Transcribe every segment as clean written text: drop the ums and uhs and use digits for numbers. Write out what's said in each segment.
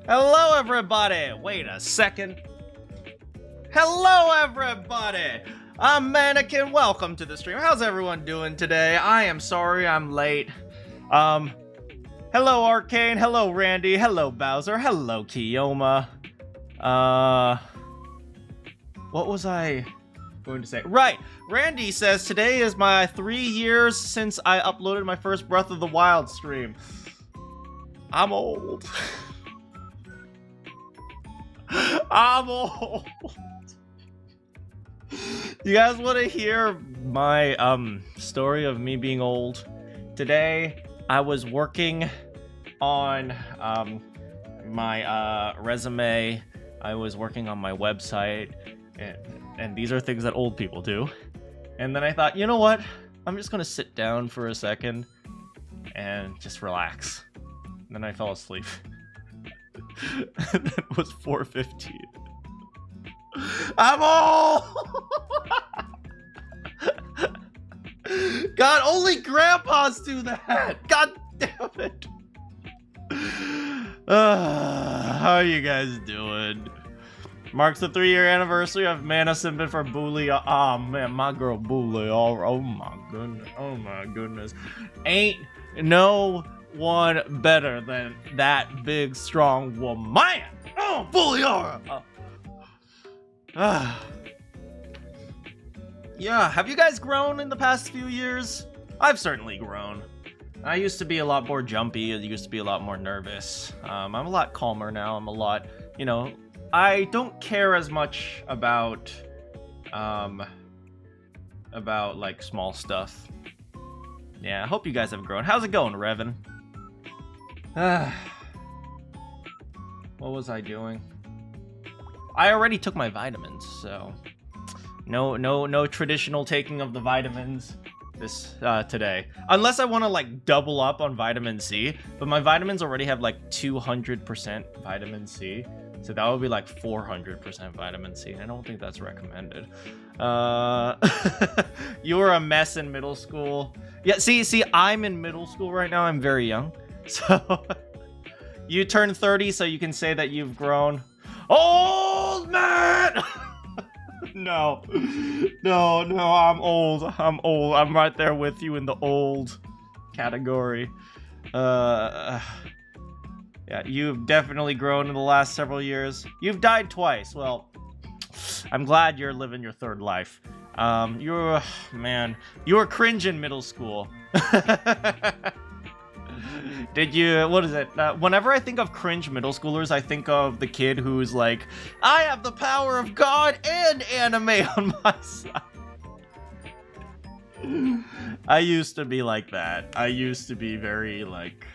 Hello, everybody! Wait a second. Hello, everybody! I'm Manakyn. Welcome to the stream. How's everyone doing today? I am sorry I'm late. Hello, Arcane. Hello, Randy. Hello, Bowser. Hello, Kiyoma. What was I going to say? Right. Randy says today is my 3 years since I uploaded my first Breath of the Wild stream. I'm old. I'm old. You guys want to hear my story of me being old? Today I was working on my resume. I was working on my website, and these are things that old people do. And then I thought, you know what? I'm just gonna sit down for a second and just relax. And then I fell asleep. And it was 4:15. I'm old! God, only grandpas do that! God damn it! How are you guys doing? Marks the 3-year anniversary of Mana Simping for Bully. Oh man, my girl Bully. Oh my goodness. Oh my goodness. Ain't no one better than that big strong woman. Oh, Bully aura. Yeah, have you guys grown in the past few years? I've certainly grown. I used to be a lot more jumpy. I used to be a lot more nervous. I'm a lot calmer now. I'm a lot, you know, I don't care as much about like small stuff. Yeah, I hope you guys have grown. How's it going, Revan? What was I doing? I already took my vitamins, so no traditional taking of the vitamins this today, unless I want to like double up on vitamin C. But my vitamins already have like 200% vitamin C, so that would be like 400% vitamin C, and I don't think that's recommended. You were a mess in middle school. Yeah, see, I'm in middle school right now. I'm very young, so you turn 30, so you can say that you've grown. Old man. No, I'm old. I'm right there with you in the old category. Yeah, you've definitely grown in the last several years. You've died twice. Well, I'm glad you're living your third life. You were cringe in middle school. Did you, what is it? Whenever I think of cringe middle schoolers, I think of the kid who's like, I have the power of God and anime on my side. I used to be like that. I used to be very like,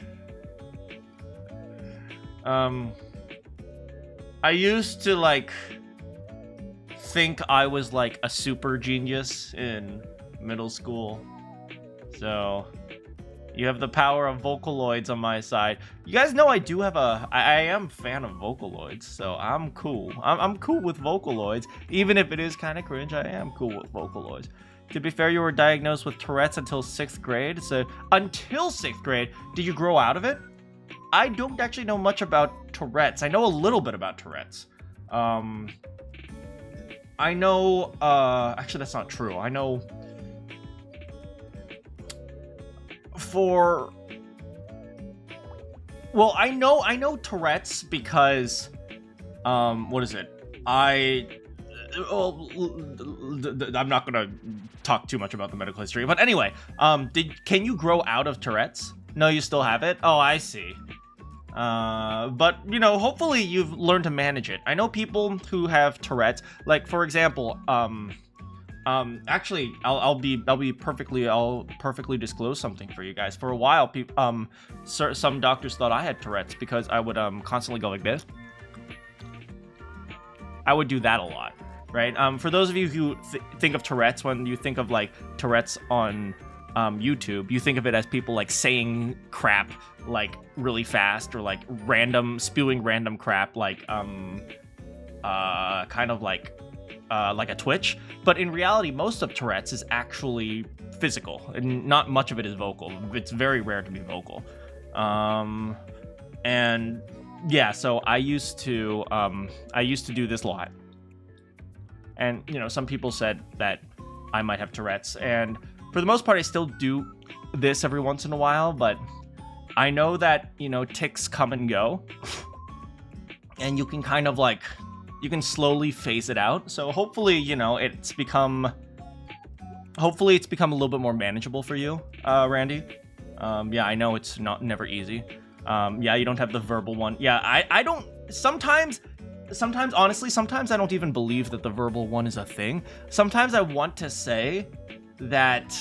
I used to like think I was like a super genius in middle school. So you have the power of Vocaloids on my side. You guys know I do have I am a fan of Vocaloids, so I'm cool. I'm cool with Vocaloids. Even if it is kind of cringe, I am cool with Vocaloids. To be fair, you were diagnosed with Tourette's until 6th grade. So until 6th grade, did you grow out of it? I don't actually know much about Tourette's. I know a little bit about Tourette's. I know, actually that's not true. I know I know Tourette's because what is it? I'm not gonna talk too much about the medical history, but anyway, can you grow out of Tourette's? No, you still have it? Oh, I see. But you know, hopefully you've learned to manage it. I know people who have Tourette's, like for example, actually, I'll perfectly disclose something for you guys. For a while, some doctors thought I had Tourette's because I would constantly go like this. I would do that a lot, right? For those of you who think of Tourette's, when you think of like Tourette's on YouTube, you think of it as people like saying crap like really fast, or like spewing random crap, like kind of like a twitch. But in reality, most of Tourette's is actually physical, and not much of it is vocal. It's very rare to be vocal. And yeah, so I used to do this a lot. And, you know, some people said that I might have Tourette's, and for the most part, I still do this every once in a while, but I know that, you know, tics come and go, and you can kind of like, you can slowly phase it out. So hopefully, you know, hopefully it's become a little bit more manageable for you, Randy. Yeah, I know it's never easy. Yeah, you don't have the verbal one. Yeah, I don't, sometimes, honestly, sometimes I don't even believe that the verbal one is a thing. Sometimes I want to say that,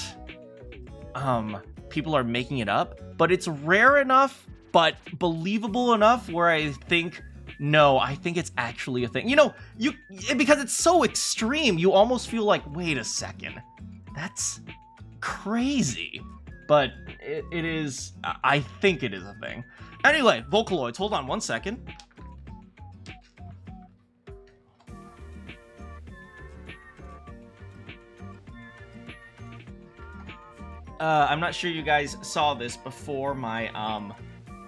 people are making it up, but it's rare enough, but believable enough where I think, no, I think it's actually a thing. You know, because it's so extreme, you almost feel like, wait a second, that's crazy. But it is, I think it is a thing. Anyway, Vocaloids, hold on one second. I'm not sure you guys saw this before my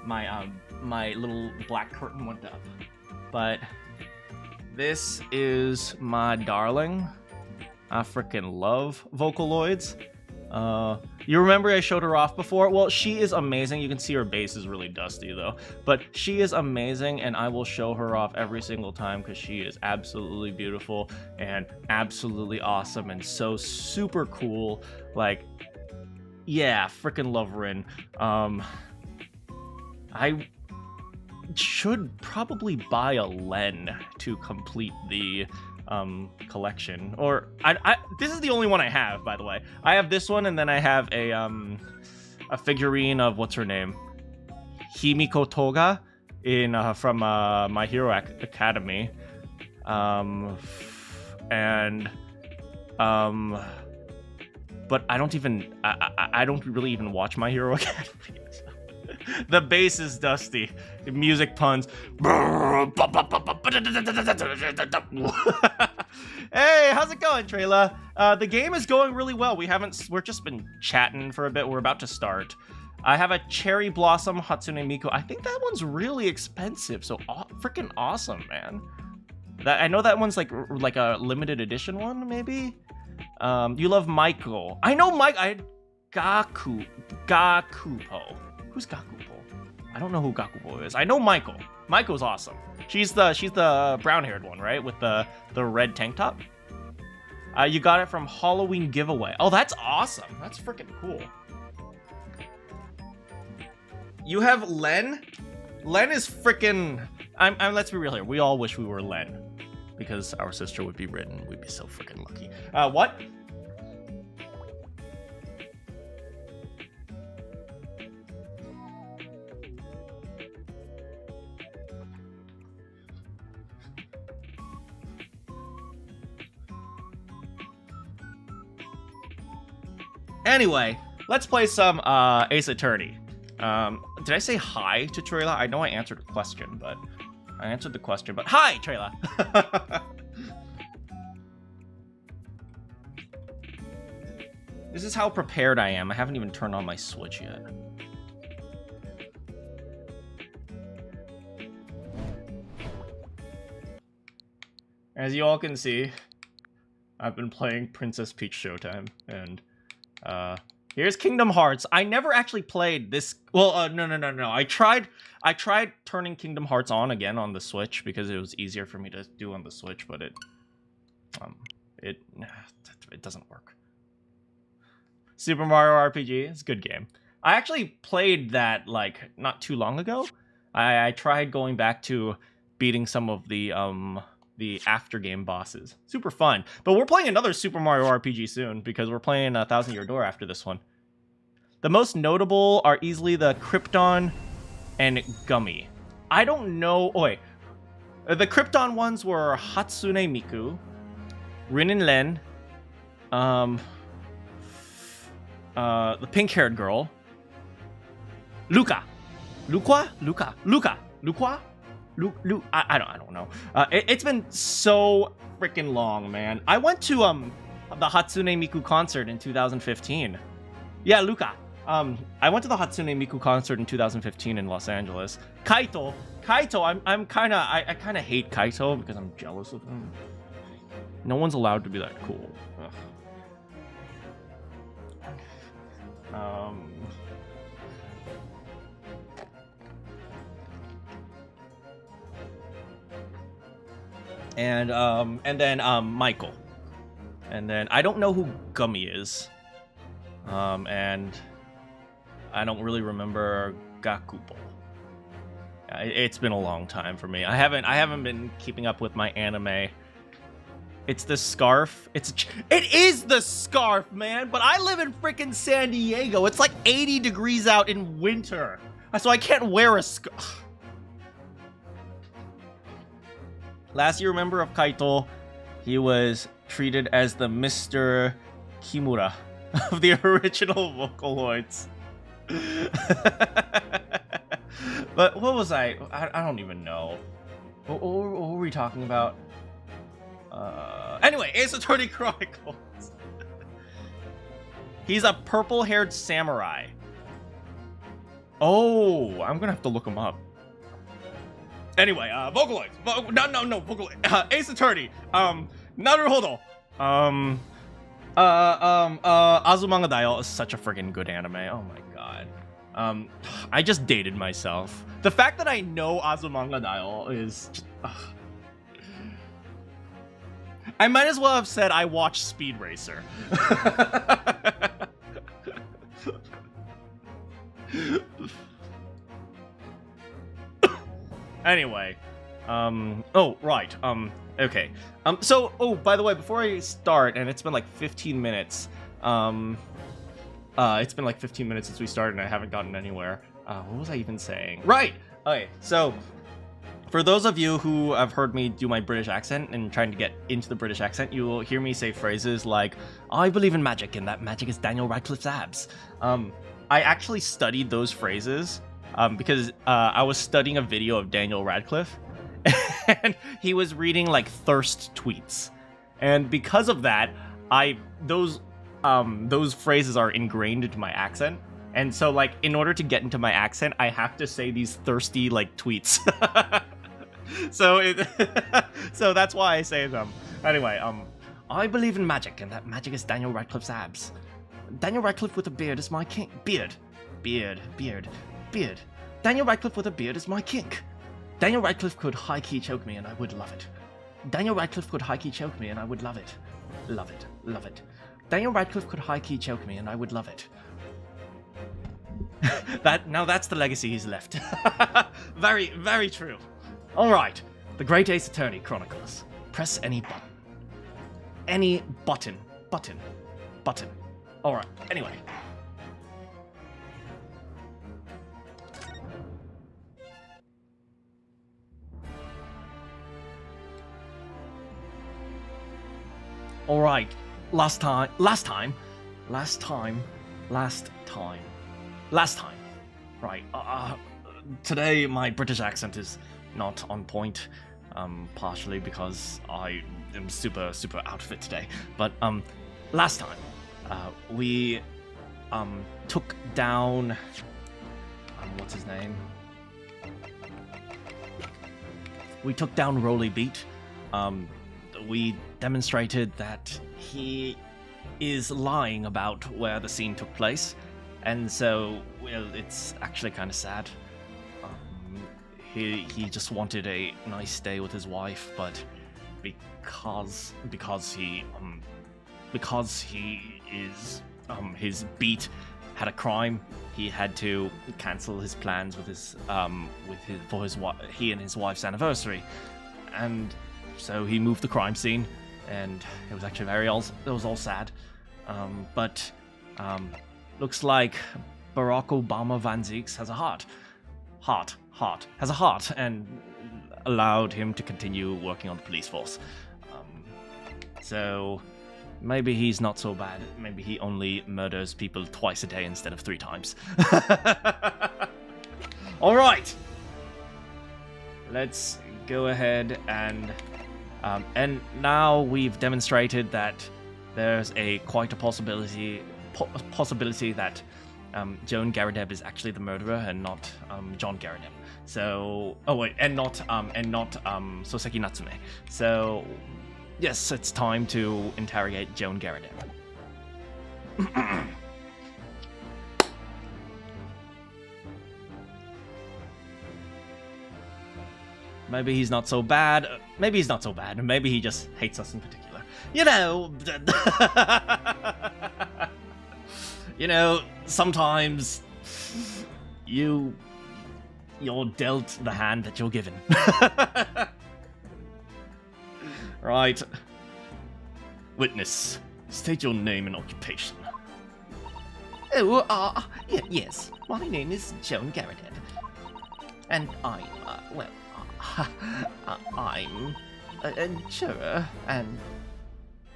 my little black curtain went up, but this is my darling. I freaking love Vocaloids. You remember I showed her off before? Well, she is amazing. You can see her base is really dusty though, but she is amazing, and I will show her off every single time because she is absolutely beautiful and absolutely awesome and so super cool. Like, yeah, freaking love Rin. I should probably buy a Len to complete the collection, or this is the only one I have, by the way. I have this one, and then I have a figurine of what's her name, Himiko Toga in from My Hero Academy, but I don't really even watch My Hero Academy. The bass is dusty. The music puns. Hey, how's it going, Trayla? The game is going really well. We're just been chatting for a bit. We're about to start. I have a Cherry Blossom Hatsune Miku. I think that one's really expensive. So freaking awesome, man. I know that one's like a limited edition one, maybe. You love Michael. I know Mike. Gakupo. Who's Gakupo? I don't know who Gakupo is. I know Michael. Michael's awesome. She's the brown-haired one, right? With the red tank top. You got it from Halloween giveaway. Oh, that's awesome. That's freaking cool. You have Len? Len is freaking... let's be real here. We all wish we were Len, because our sister would be written. We'd be so freaking lucky. What? Anyway, let's play some Ace Attorney. Did I say hi to Trayla? I know I answered the question, but hi, Trayla. This is how prepared I am. I haven't even turned on my Switch yet. As you all can see, I've been playing Princess Peach Showtime, and here's Kingdom Hearts. I never actually played this. Well, no. I tried turning Kingdom Hearts on again on the Switch because it was easier for me to do on the Switch, but it doesn't work. Super Mario RPG, it's a good game. I actually played that like not too long ago. I tried going back to beating some of the after game bosses. Super fun. But we're playing another Super Mario RPG soon because we're playing a Thousand Year Door after this one. The most notable are easily the Krypton and Gummy. I don't know. Oh, wait. The Krypton ones were Hatsune Miku, Rin and Len, the pink-haired girl, Luca. I don't know. It's been so freaking long, man. I went to the Hatsune Miku concert in 2015. Yeah, Luca. I went to the Hatsune Miku concert in 2015 in Los Angeles. Kaito, I kind of hate Kaito because I'm jealous of him. No one's allowed to be that cool. Ugh. And then Michael. And then I don't know who Gummy is. And I don't really remember Gakupo. It's been a long time for me. I haven't been keeping up with my anime. It's the scarf. It is the scarf, man. But I live in freaking San Diego. It's like 80 degrees out in winter, so I can't wear a scarf. Last you remember of Kaito, he was treated as the Mr. Kimura of the original Vocaloids. But what was I don't even know. What were we talking about? Anyway, Ace Attorney Chronicles. He's a purple-haired samurai. Oh, I'm gonna have to look him up. Anyway, Vocaloids. No, Vocaloid. Ace Attorney. Naruhodo. Azumanga Daioh is such a freaking good anime. Oh my god. I just dated myself. The fact that I know Azumanga Daioh is just, I might as well have said I watched Speed Racer. Anyway, oh, right, okay. So, oh, by the way, before I start, and it's been like 15 minutes, it's been like 15 minutes since we started and I haven't gotten anywhere. What was I even saying? Right! Okay, so, for those of you who have heard me do my British accent and trying to get into the British accent, you will hear me say phrases like, I believe in magic and that magic is Daniel Radcliffe's abs. I actually studied those phrases because I was studying a video of Daniel Radcliffe and he was reading like thirst tweets. And because of that, those phrases are ingrained into my accent. And so like in order to get into my accent, I have to say these thirsty like tweets. So that's why I say them. Anyway, I believe in magic and that magic is Daniel Radcliffe's abs. Daniel Radcliffe with a beard is my king. Beard. Daniel Radcliffe with a beard is my kink. Daniel Radcliffe could high-key choke me and I would love it. Daniel Radcliffe could high-key choke me and I would love it. Love it. Daniel Radcliffe could high-key choke me and I would love it. Now that's the legacy he's left. Very, very true. Alright, the Great Ace Attorney Chronicles. Press any button. Any button. Button. Alright, anyway. Alright, last time. Right, today my British accent is not on point, partially because I am super out of it today. But last time, we took down what's his name? We took down Rolly Beat. We demonstrated that he is lying about where the scene took place, and so, well, it's actually kind of sad. He just wanted a nice day with his wife, but because he is his beat had a crime, he had to cancel his plans with he and his wife's anniversary, and so he moved the crime scene, and it was actually it was all sad. But looks like Barack Obama Van Zeeks has a heart, and allowed him to continue working on the police force. So maybe he's not so bad. Maybe he only murders people twice a day instead of 3 times. All right, let's go ahead and now we've demonstrated that there's quite a possibility that Joan Garadeb is actually the murderer and not John Garadeb. So, oh wait, and not Soseki Natsume. So, yes, it's time to interrogate Joan Garadeb. Maybe he's not so bad. Maybe he's not so bad. Maybe he just hates us in particular. You know. You know, sometimes you're dealt the hand that you're given. Right. Witness, state your name and occupation. Oh, yes. My name is Joan Garadeb. And I'm, I'm a juror and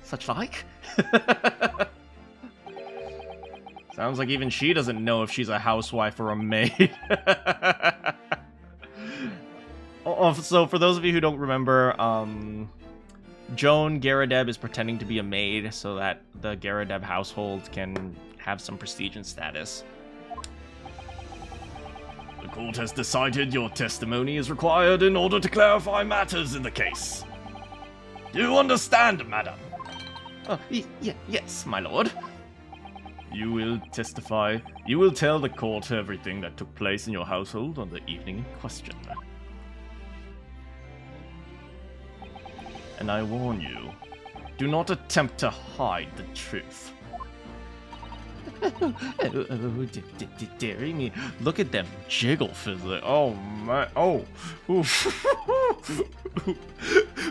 such like. Sounds like even she doesn't know if she's a housewife or a maid. So for those of you who don't remember, Joan Garadeb is pretending to be a maid so that the Garadeb household can have some prestige and status. The court has decided your testimony is required in order to clarify matters in the case. Do you understand, madam? Oh, yes, my lord. You will testify. You will tell the court everything that took place in your household on the evening in question. And I warn you, do not attempt to hide the truth. Dearie me. Look at them jiggle physics. Oh my. Oh.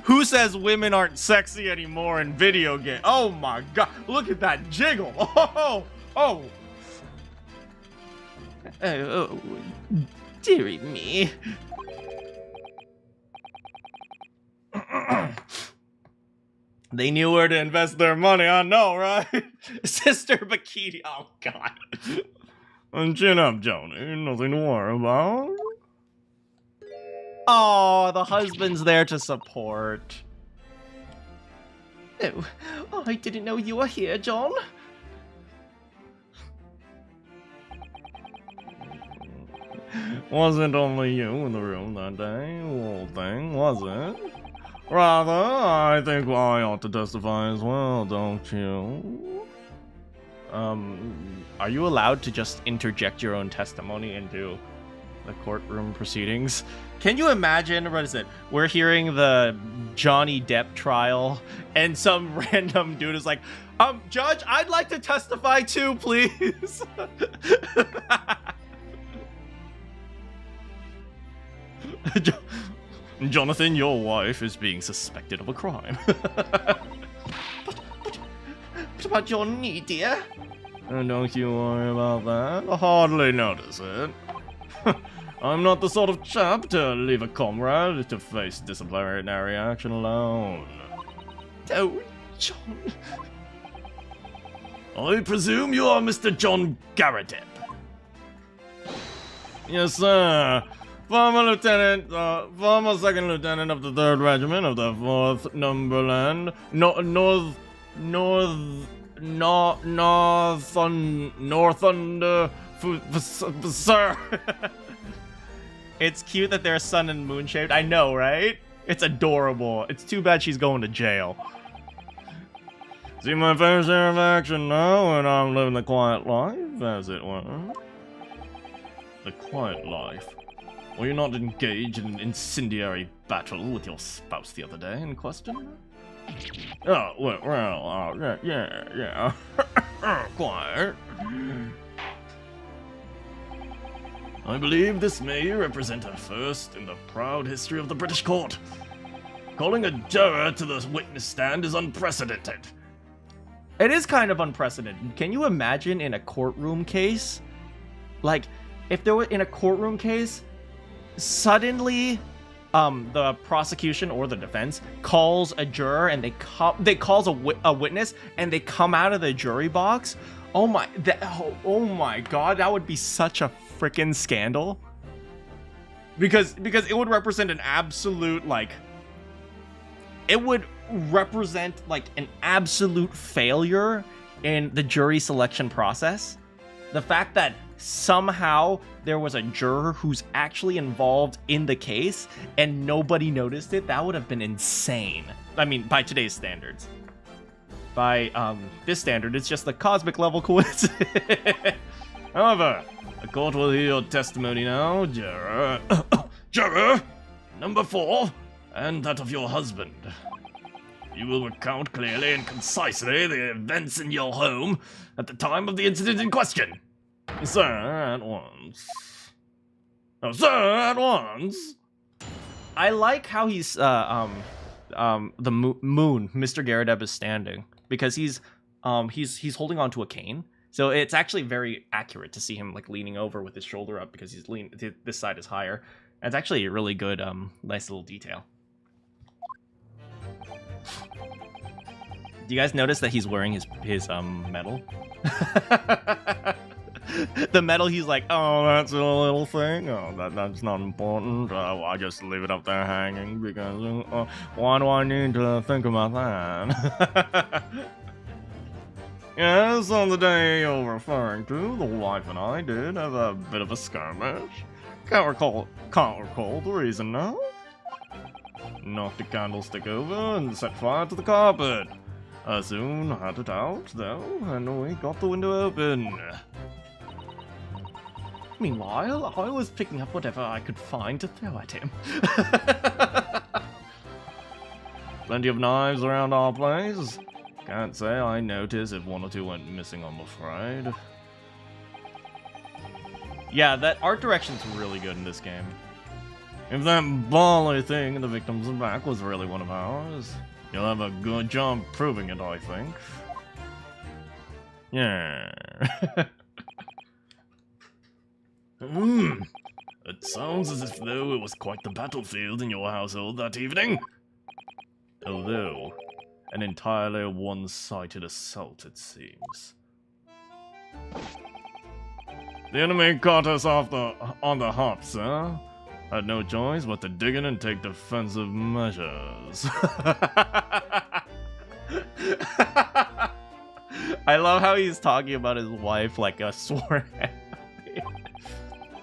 Who says women aren't sexy anymore in video games? Oh my god. Look at that jiggle. Oh. Oh. Oh, dearie me. They knew where to invest their money, I know, right? Sister Bikini. Oh, God. Chin up, Joni. Nothing to worry about. Oh, the husband's there to support. Oh, I didn't know you were here, John. Wasn't only you in the room that day, whole thing, was it? Rather, I think I ought to testify as well, don't you? Are you allowed to just interject your own testimony into the courtroom proceedings? Can you imagine, what is it? We're hearing the Johnny Depp trial, and some random dude is like, Judge, I'd like to testify too, please. Jonathan, your wife is being suspected of a crime. But about your knee, dear? Don't you worry about that. I hardly notice it. I'm not the sort of chap to leave a comrade to face disciplinary action alone. Oh, John. I presume you are Mr. John Garadeb. Yes, sir. Former former second lieutenant of the 3rd Regiment of the 4th Northumberland, sir. It's cute that they're sun and moon shaped. I know, right? It's adorable. It's too bad she's going to jail. See my fair share of action now, and I'm living the quiet life, as it were. The quiet life. Were you not engaged in an incendiary battle with your spouse the other day in question? Oh, well, yeah. Quiet. I believe this may represent a first in the proud history of the British court. Calling a juror to the witness stand is unprecedented. It is kind of unprecedented. Can you imagine in a courtroom case? Like, if there were in a courtroom case, suddenly the prosecution or the defense calls a juror and they calls a witness and they come out of the jury box. Oh my god, that would be such a freaking scandal. Because it would represent an absolute, like, it would represent like an absolute failure in the jury selection process. The fact that somehow there was a juror who's actually involved in the case and nobody noticed it, that would have been insane. I mean, by today's standards. By this standard, it's just a cosmic level coincidence. However, the court will hear your testimony now, juror. Juror number 4, and that of your husband. You will recount clearly and concisely the events in your home at the time of the incident in question. Sir, at once. Oh, sir, at once. I like how he's, the moon, Mr. Garrideb is standing, because he's holding onto a cane. So it's actually very accurate to see him, like, leaning over with his shoulder up, because this side is higher. And it's actually a really good, nice little detail. Do you guys notice that he's wearing his medal? The medal, he's like, oh, that's a little thing. Oh, that's not important. I just leave it up there hanging because why do I need to think about that? Yes, on the day you're referring to, the wife and I did have a bit of a skirmish. Can't recall the reason now. Knocked the candlestick over and set fire to the carpet. I soon had it out, though, and we got the window open. Meanwhile, I was picking up whatever I could find to throw at him. Plenty of knives around our place. Can't say I noticed if 1 or 2 went missing, I'm afraid. Yeah, that art direction's really good in this game. If that bally thing in the victim's back was really one of ours, you'll have a good job proving it, I think. Yeah. It sounds as if though it was quite the battlefield in your household that evening. Although, an entirely one-sided assault, it seems. The enemy caught us on the hop, sir. Had no choice but to dig in and take defensive measures. I love how he's talking about his wife like a sworn enemy.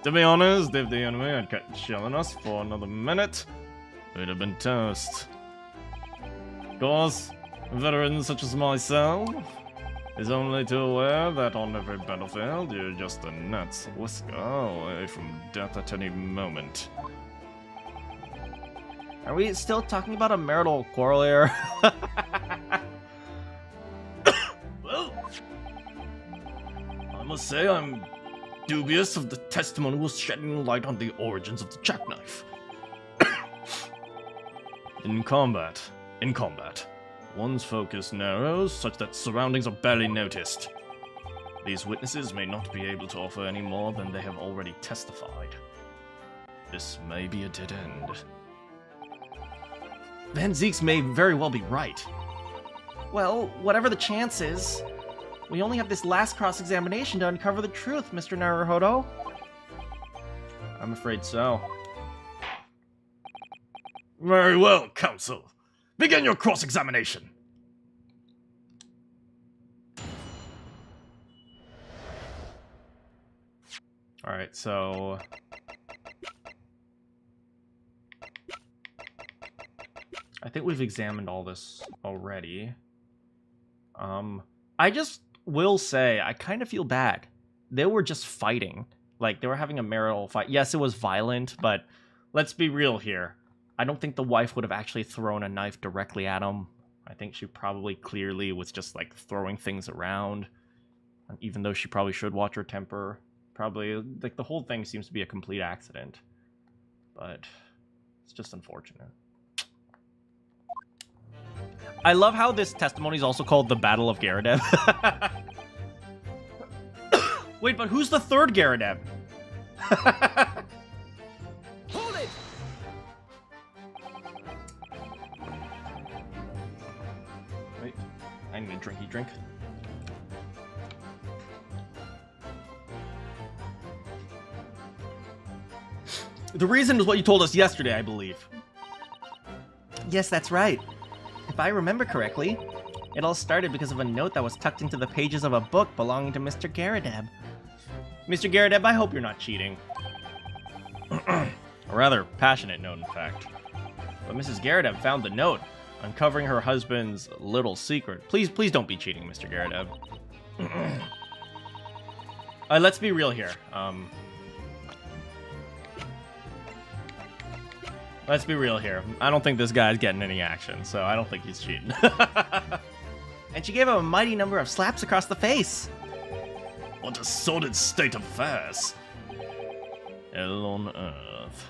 To be honest, if the enemy had kept shelling us for another minute, we'd have been toast. Of course, a veteran such as myself is only too aware that on every battlefield you're just a gnat's whisker away from death at any moment. Are we still talking about a marital quarrel here? Well, I must say I'm dubious of the testimonials shedding light on the origins of the jackknife. In combat, one's focus narrows such that surroundings are barely noticed. These witnesses may not be able to offer any more than they have already testified. This may be a dead end. Van Zieks may very well be right. Well, whatever the chances, we only have this last cross-examination to uncover the truth, Mr. Naruhodo. I'm afraid so. Very well, counsel. Begin your cross-examination. Alright, so... I think we've examined all this already. I just will say, I kind of feel bad. They were just fighting. Like, they were having a marital fight. Yes, it was violent, but let's be real here. I don't think the wife would have actually thrown a knife directly at him. I think she probably clearly was just, like, throwing things around. Even though she probably should watch her temper. Probably, like, the whole thing seems to be a complete accident. But it's just unfortunate. I love how this testimony is also called the Battle of Garrideb. Wait, but who's the third Garrideb? Hold it! Wait, I need a drinky drink. The reason was what you told us yesterday, I believe. Yes, that's right. If I remember correctly, it all started because of a note that was tucked into the pages of a book belonging to Mr. Garrideb. Mr. Garrett, I hope you're not cheating. A rather passionate note, in fact. But Mrs. Garrett found the note, uncovering her husband's little secret. Please don't be cheating, Mr. Garrett. Let's be real here. Let's be real here. I don't think this guy's getting any action, so I don't think he's cheating. And she gave him a mighty number of slaps across the face. What a sordid state of affairs. Hell on earth.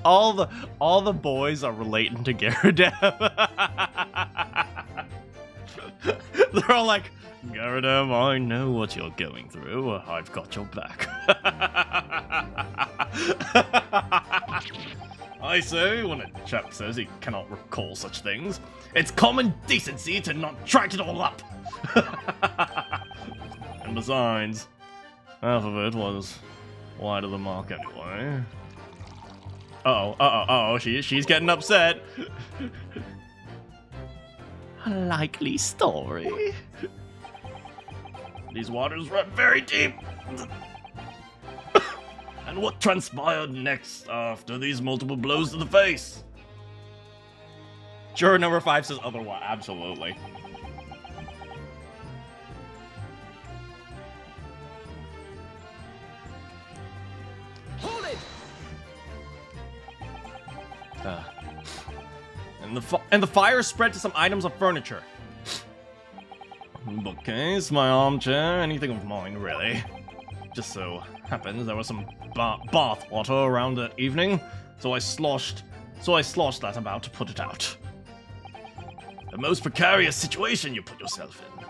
all the boys are relating to Garridev. They're all like, Garridev, I know what you're going through. I've got your back. I say, when a chap says he cannot recall such things, it's common decency to not track it all up. And besides, half of it was wide of the mark anyway. She's getting upset. A likely story. These waters run very deep. And what transpired next after these multiple blows to the face? Juror number 5 says otherwise. Absolutely. Hold it! And the fire spread to some items of furniture. Bookcase, my armchair, anything of mine, really. Just so happens there was some bath water around that evening, so I sloshed that about to put it out. The most precarious situation you put yourself in.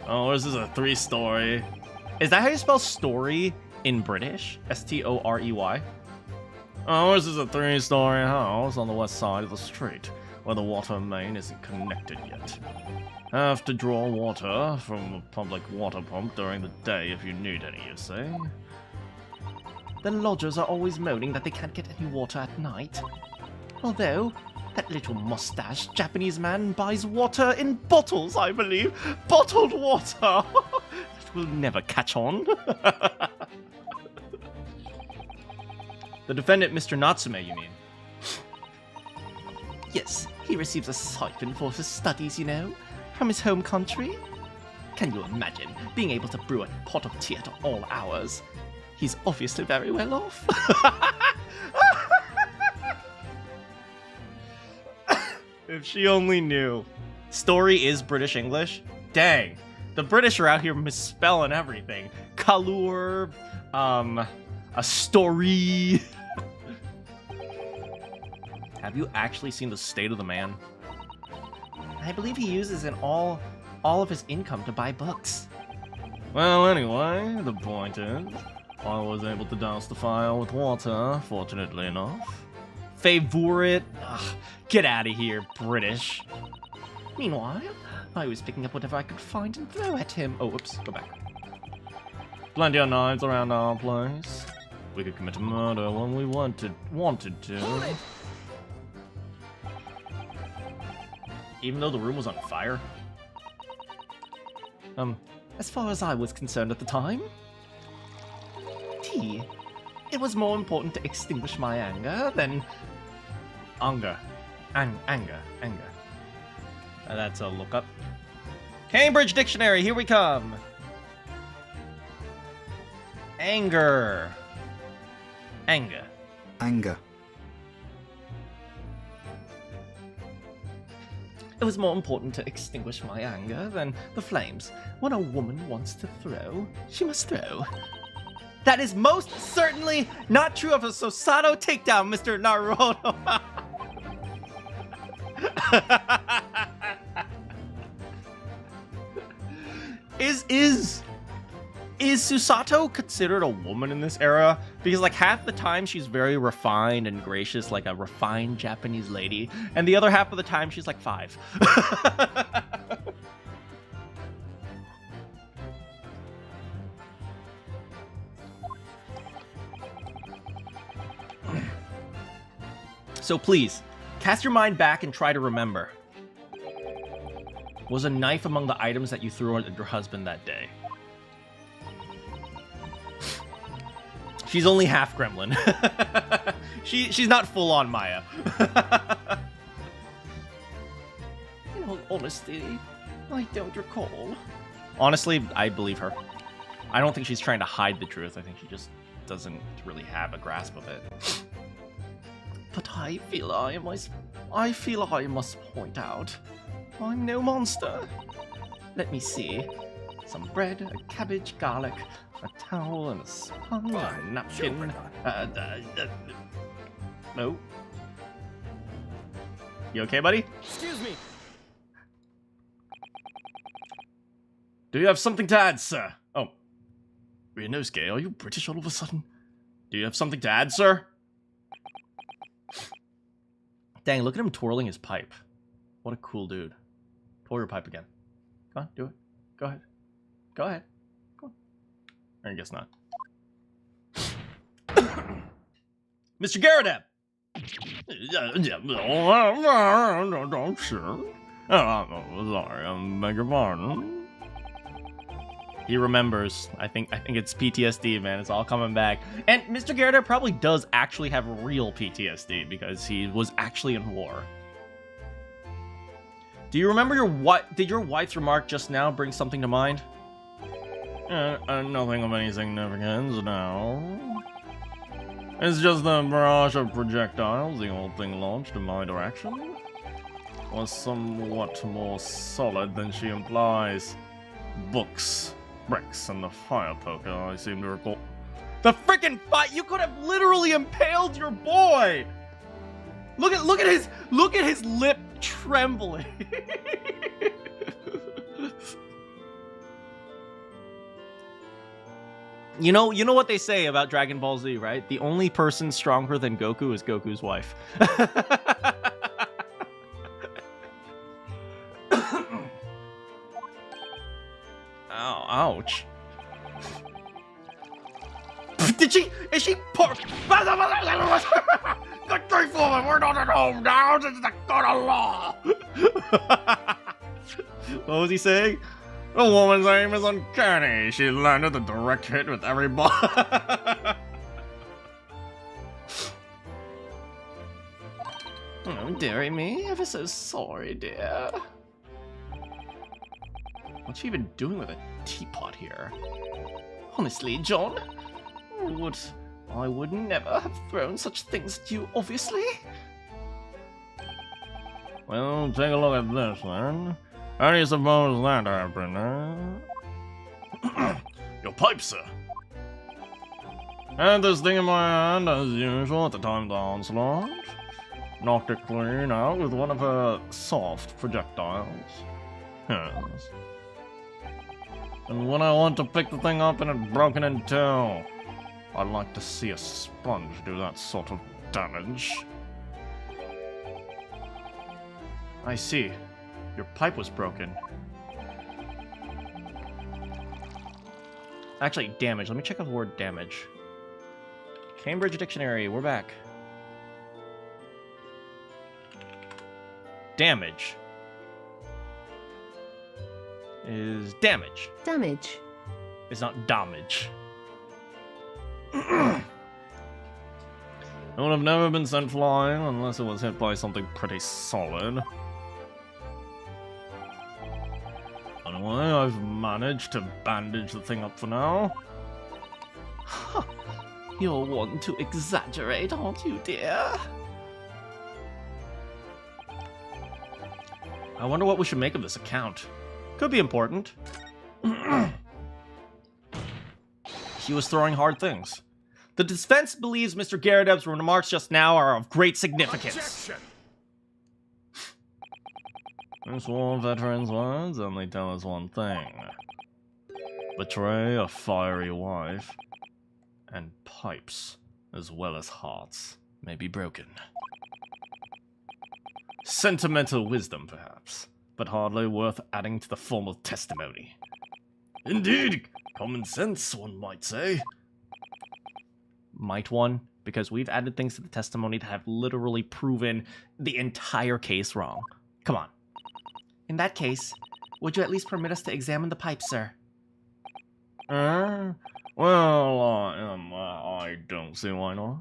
Oh, this is a 3-story. Is that how you spell story in British? S-T-O-R-E-Y? Oh, this is a 3-story house on the west side of the street, where the water main isn't connected yet. Have to draw water from a public water pump during the day if you need any, you say? The lodgers are always moaning that they can't get any water at night. Although, that little mustached Japanese man buys water in bottles, I believe. Bottled water! That will never catch on. The defendant, Mr. Natsume, you mean? Yes, he receives a stipend for his studies, you know, from his home country. Can you imagine being able to brew a pot of tea at all hours? He's obviously very well off. If she only knew. Story is British English? Dang. The British are out here misspelling everything. Colour, a story. Have you actually seen the state of the man? I believe he uses all of his income to buy books. Well, anyway, the point is, I was able to douse the fire with water, fortunately enough. Favorite? Ugh, get out of here, British. Meanwhile, I was picking up whatever I could find and throw at him. Oh, whoops, go back. Plenty of knives around our place. We could commit a murder when we wanted to. Even though the room was on fire? As far as I was concerned at the time, it was more important to extinguish my anger than... Anger. Anger. That's a lookup. Cambridge Dictionary, here we come! Anger. It was more important to extinguish my anger than the flames. When a woman wants to throw, she must throw. That is most certainly not true of a Sosato takedown, Mr. Naruhodo. Is Susato considered a woman in this era? Because like half the time she's very refined and gracious, like a refined Japanese lady, and the other half of the time she's like 5. So please, cast your mind back and try to remember. Was a knife among the items that you threw at your husband that day? She's only half gremlin. She's not full on Maya. In all honesty, I don't recall. Honestly, I believe her. I don't think she's trying to hide the truth. I think she just doesn't really have a grasp of it. But I feel I must point out, I'm no monster. Let me see. Some bread, a cabbage, garlic, a towel, and a sponge, a napkin. No. You okay, buddy? Excuse me. Do you have something to add, sir? Oh. Ryunosuke, are you British all of a sudden? Do you have something to add, sir? Dang, look at him twirling his pipe. What a cool dude. Twirl your pipe again. Come on, do it. Go ahead. Go ahead. Go on. I guess not. Mr. Garadeb! Sure. Sorry, I beg your pardon. He remembers. I think it's PTSD, man. It's all coming back. And Mr. Garadeb probably does actually have real PTSD because he was actually in war. Do you remember did your wife's remark just now bring something to mind? Nothing of any significance now. It's just the barrage of projectiles the old thing launched in my direction was somewhat more solid than she implies. Books, bricks, and the fire poker, I seem to recall. The freaking fight! You could have literally impaled your boy! Look at his lip trembling. You know what they say about Dragon Ball Z, right? The only person stronger than Goku is Goku's wife. Ow, ouch. Is she pork? The grief woman, we're not at home now, this is the court of law. What was he saying? The woman's aim is uncanny. She landed a direct hit with every ball. Oh, dearie me, ever so sorry, dear. What's she even doing with a teapot here? Honestly, John, I would never have thrown such things at you, obviously. Well, take a look at this, then. How do you suppose that happened, huh? Your pipe, sir. Had this thing in my hand, as usual, at the time of the onslaught. Knocked it clean out with one of her soft projectiles. Yes. And when I want to pick the thing up and it broken in two, I'd like to see a sponge do that sort of damage. I see. Your pipe was broken. Actually, damage. Let me check out the word damage. Cambridge Dictionary, we're back. Damage is damage. Damage. It's not damage. It would have never been sent flying unless it was hit by something pretty solid. Anyway, I've managed to bandage the thing up for now. You're one to exaggerate, aren't you, dear? I wonder what we should make of this account. Could be important. He was throwing hard things. The defense believes Mr. Garadeb's remarks just now are of great significance. Objection. This war veteran's words only tell us one thing. Betray a fiery wife, and pipes, as well as hearts, may be broken. Sentimental wisdom, perhaps, but hardly worth adding to the formal testimony. Indeed, common sense, one might say. Might one? Because we've added things to the testimony that have literally proven the entire case wrong. Come on. In that case, Would you at least permit us to examine the pipe, sir? Well, I don't see why not.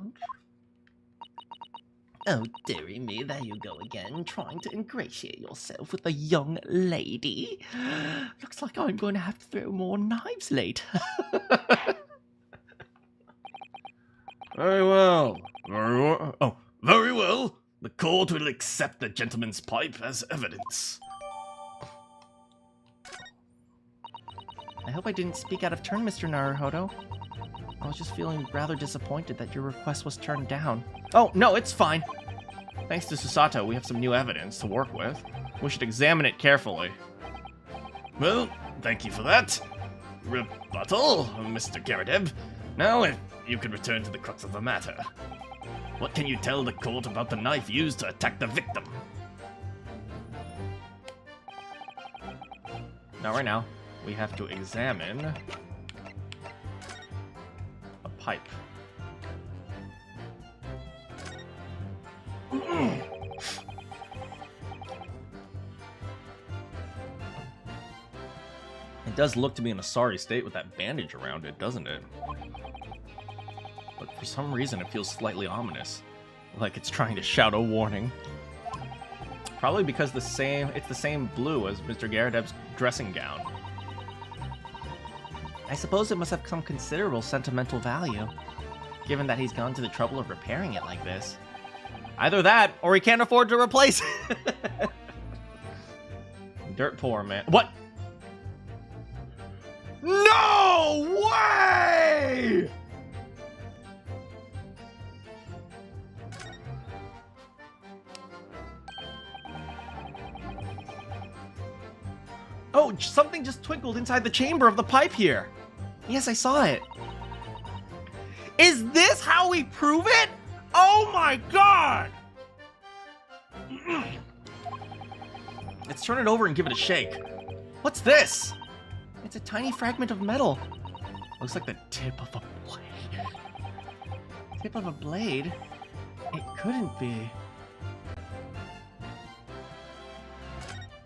Oh, dearie me, there you go again, trying to ingratiate yourself with a young lady. Looks like I'm going to have to throw more knives later. Very well. Very well. Oh, very well. The court will accept the gentleman's pipe as evidence. I hope I didn't speak out of turn, Mr. Naruhodo. I was just feeling rather disappointed that your request was turned down. Oh, no, it's fine. Thanks to Susato, we have some new evidence to work with. We should examine it carefully. Well, thank you for that. Rebuttal, Mr. Garadev. Now, if you could return to the crux of the matter. What can you tell the court about the knife used to attack the victim? Now, right now, we have to examine a pipe. It does look to be in a sorry state with that bandage around it, doesn't it? But for some reason it feels slightly ominous. Like it's trying to shout a warning. Probably because it's the same blue as Mr. Garadeb's dressing gown. I suppose it must have some considerable sentimental value, given that he's gone to the trouble of repairing it like this. Either that, or he can't afford to replace it. Dirt poor, man. What? No way! Oh, something just twinkled inside the chamber of the pipe here. Yes, I saw it. Is this how we prove it? Oh my god! Let's turn it over and give it a shake. What's this? It's a tiny fragment of metal. Looks like the tip of a blade. Tip of a blade? It couldn't be.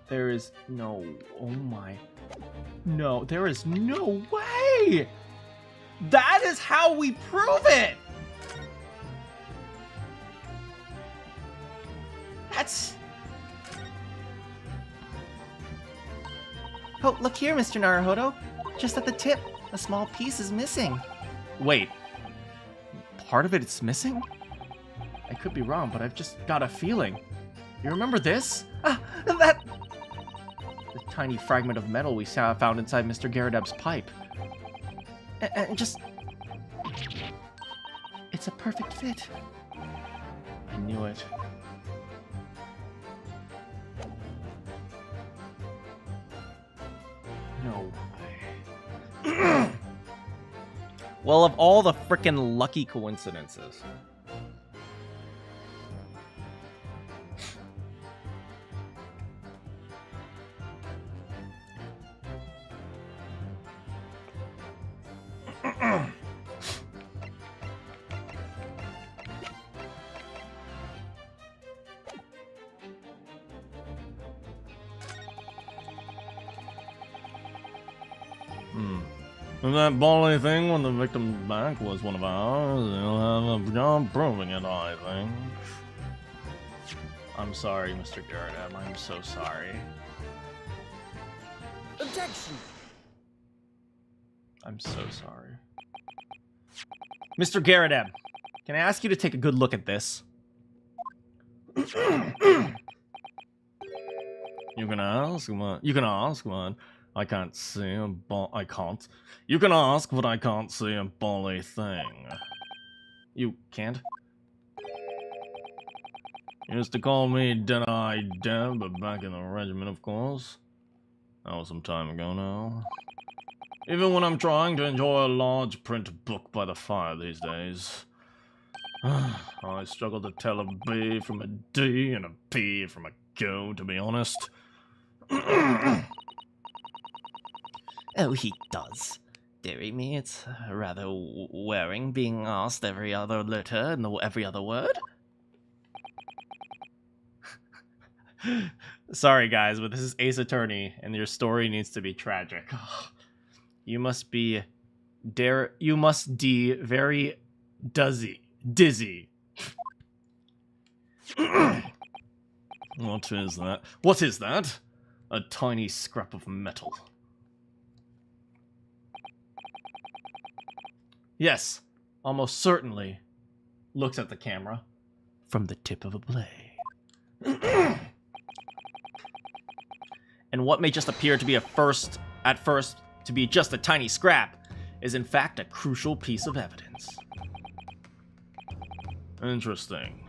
There is no... Oh my... No, there is no way! That is how we prove it! That's... Oh, look here, Mr. Naruhodo. Just at the tip, a small piece is missing. Wait. Part of it is missing? I could be wrong, but I've just got a feeling. You remember this? Ah, that... The tiny fragment of metal we found inside Mr. Garadeb's pipe. And just... It's a perfect fit. I knew it. No way. Well, of all the frickin' lucky coincidences. And that bally thing when the victim's back was one of ours. You'll have a job proving it, I think. I'm sorry, Mr. Garadeb. I'm so sorry. Objection! I'm so sorry. Mr. Garadeb, can I ask you to take a good look at this? You can ask, man. You can ask, man. I can't see a I can't. You can ask, but I can't see a bally thing. You can't? You used to call me Dead-Eyed Deb, but back in the regiment, of course. That was some time ago now. Even when I'm trying to enjoy a large print book by the fire these days. I struggle to tell a B from a D and a P from a Q, to be honest. Oh, he does. Dearie me, it's rather wearing being asked every other letter and every other word. Sorry, guys, but this is Ace Attorney, and your story needs to be tragic. You must be very dizzy. What is that? What is that? A tiny scrap of metal. Yes, almost certainly. Looks at the camera. From the tip of a blade. And what may just appear to be at first to be just a tiny scrap is in fact a crucial piece of evidence. Interesting.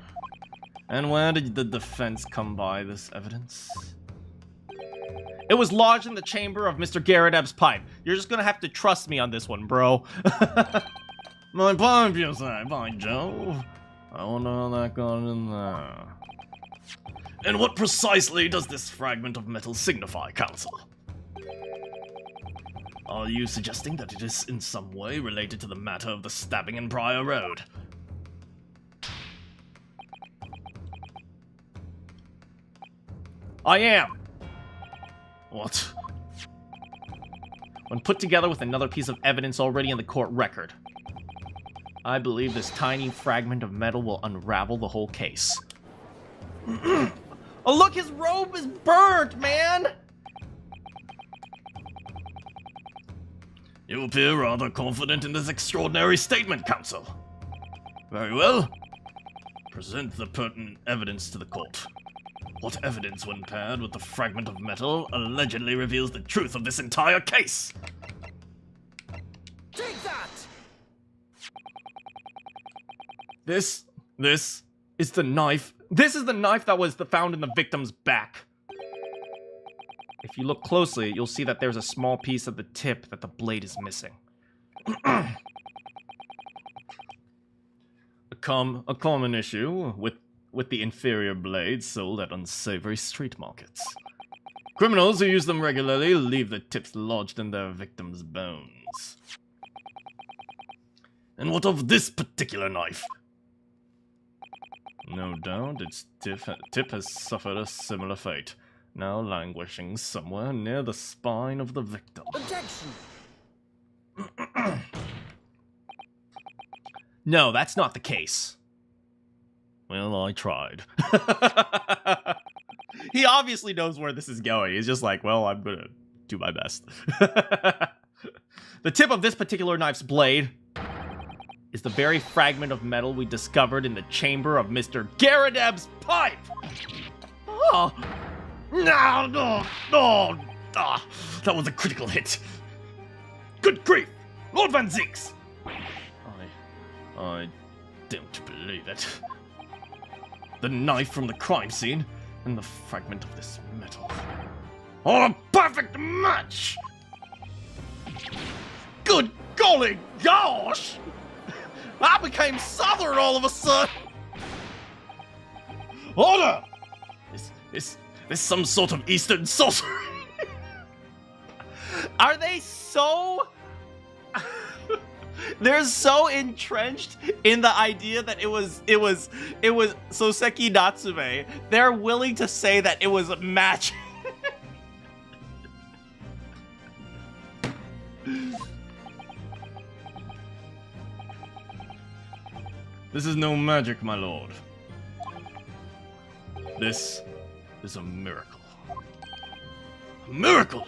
And where did the defense come by this evidence? It was lodged in the chamber of Mr. Garrodeb's pipe. You're just gonna have to trust me on this one, bro. My pipe, you say, by Jove. I wonder how that got in there. And what precisely does this fragment of metal signify, Counsel? Are you suggesting that it is in some way related to the matter of the stabbing in Briar Road? I am. What? When put together with another piece of evidence already in the court record, I believe this tiny fragment of metal will unravel the whole case. Oh, look, his robe is burnt, man! You appear rather confident in this extraordinary statement, Counsel. Very well. Present the pertinent evidence to the court. What evidence, when paired with the fragment of metal, allegedly reveals the truth of this entire case? Take that! This is the knife. This is the knife that was found in the victim's back. If you look closely, you'll see that there's a small piece of the tip that the blade is missing. A common issue with the inferior blades sold at unsavory street markets. Criminals who use them regularly leave the tips lodged in their victims' bones. And what of this particular knife? No doubt its tip has suffered a similar fate, now languishing somewhere near the spine of the victim. Objection! No, that's not the case. Well, I tried. He obviously knows where this is going. He's just like, well, I'm gonna do my best. The tip of this particular knife's blade is the very fragment of metal we discovered in the chamber of Mr. Garrodeb's pipe! Oh. No! Ah, that was a critical hit. Good grief! Lord Van Zieks! I don't believe it. The knife from the crime scene and the fragment of this metal are a perfect match! Good golly gosh! I became southern all of a sudden! Order! Is some sort of Eastern sorcery? Are they so... They're so entrenched in the idea that it was Soseki Natsume. They're willing to say that it was magic. This is no magic, my lord. This is a miracle. A miracle!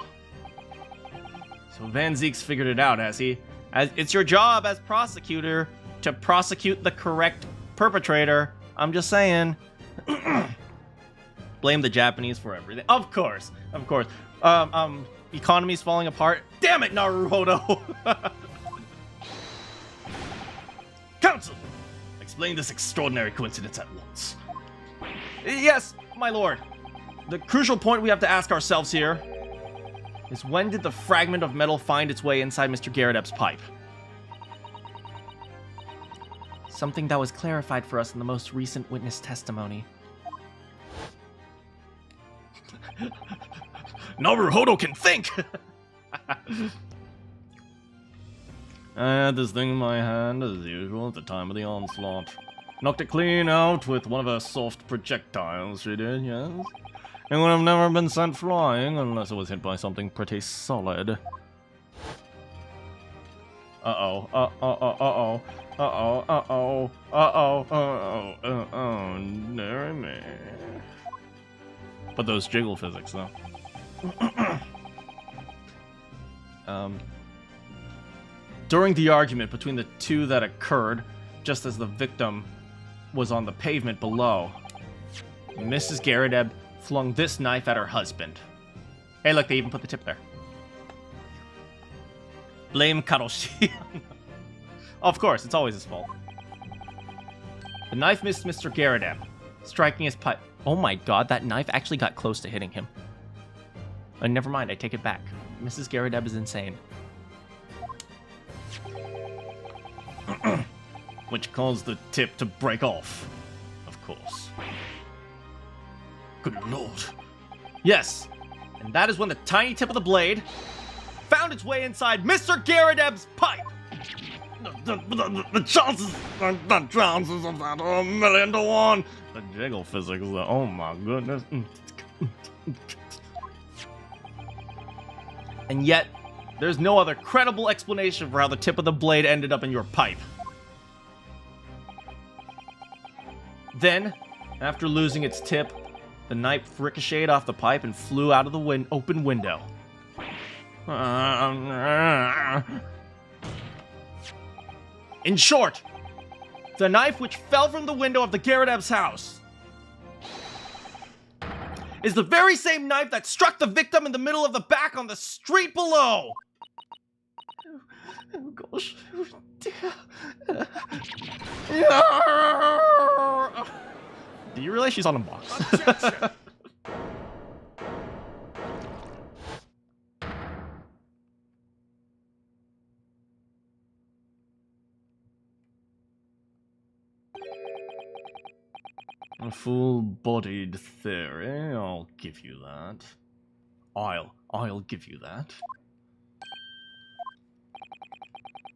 So Van Zieks figured it out, has he? It's your job as prosecutor to prosecute the correct perpetrator. I'm just saying. Blame the Japanese for everything. Of course. Economy's falling apart. Damn it, Naruhodo! Counsel! Explain this extraordinary coincidence at once. Yes, my lord. The crucial point we have to ask ourselves here is when did the fragment of metal find its way inside Mr. Garrodeb's pipe? Something that was clarified for us in the most recent witness testimony. Naruhodo can think! I had this thing in my hand, as usual, at the time of the onslaught. Knocked it clean out with one of her soft projectiles, she did, yes? It would have never been sent flying unless it was hit by something pretty solid. Uh-oh. Uh-oh. Uh-oh. Uh-oh. Uh-oh. Uh-oh. Uh-oh. Dear me. But those jiggle physics, though. During the argument between the two that occurred, just as the victim was on the pavement below, Mrs. Garrideb flung this knife at her husband. Hey, look, they even put the tip there. Blame Karoshi. Of course, it's always his fault. The knife missed Mr. Garrideb, striking his pipe. Oh my god, that knife actually got close to hitting him. Never mind, I take it back. Mrs. Garrideb is insane. Which caused the tip to break off, of course. Good lord. Yes, and that is when the tiny tip of the blade found its way inside Mr. Garrideb's pipe. The chances of that are 1,000,000 to 1. The jiggle physics, oh my goodness. And yet, there's no other credible explanation for how the tip of the blade ended up in your pipe. Then, after losing its tip, the knife ricocheted off the pipe and flew out of the open window. In short, the knife which fell from the window of the Garrideb's house is the very same knife that struck the victim in the middle of the back on the street below. Oh gosh. Oh, dear. Do you realize she's on a box? Objection. A full-bodied theory, I'll give you that. I'll give you that.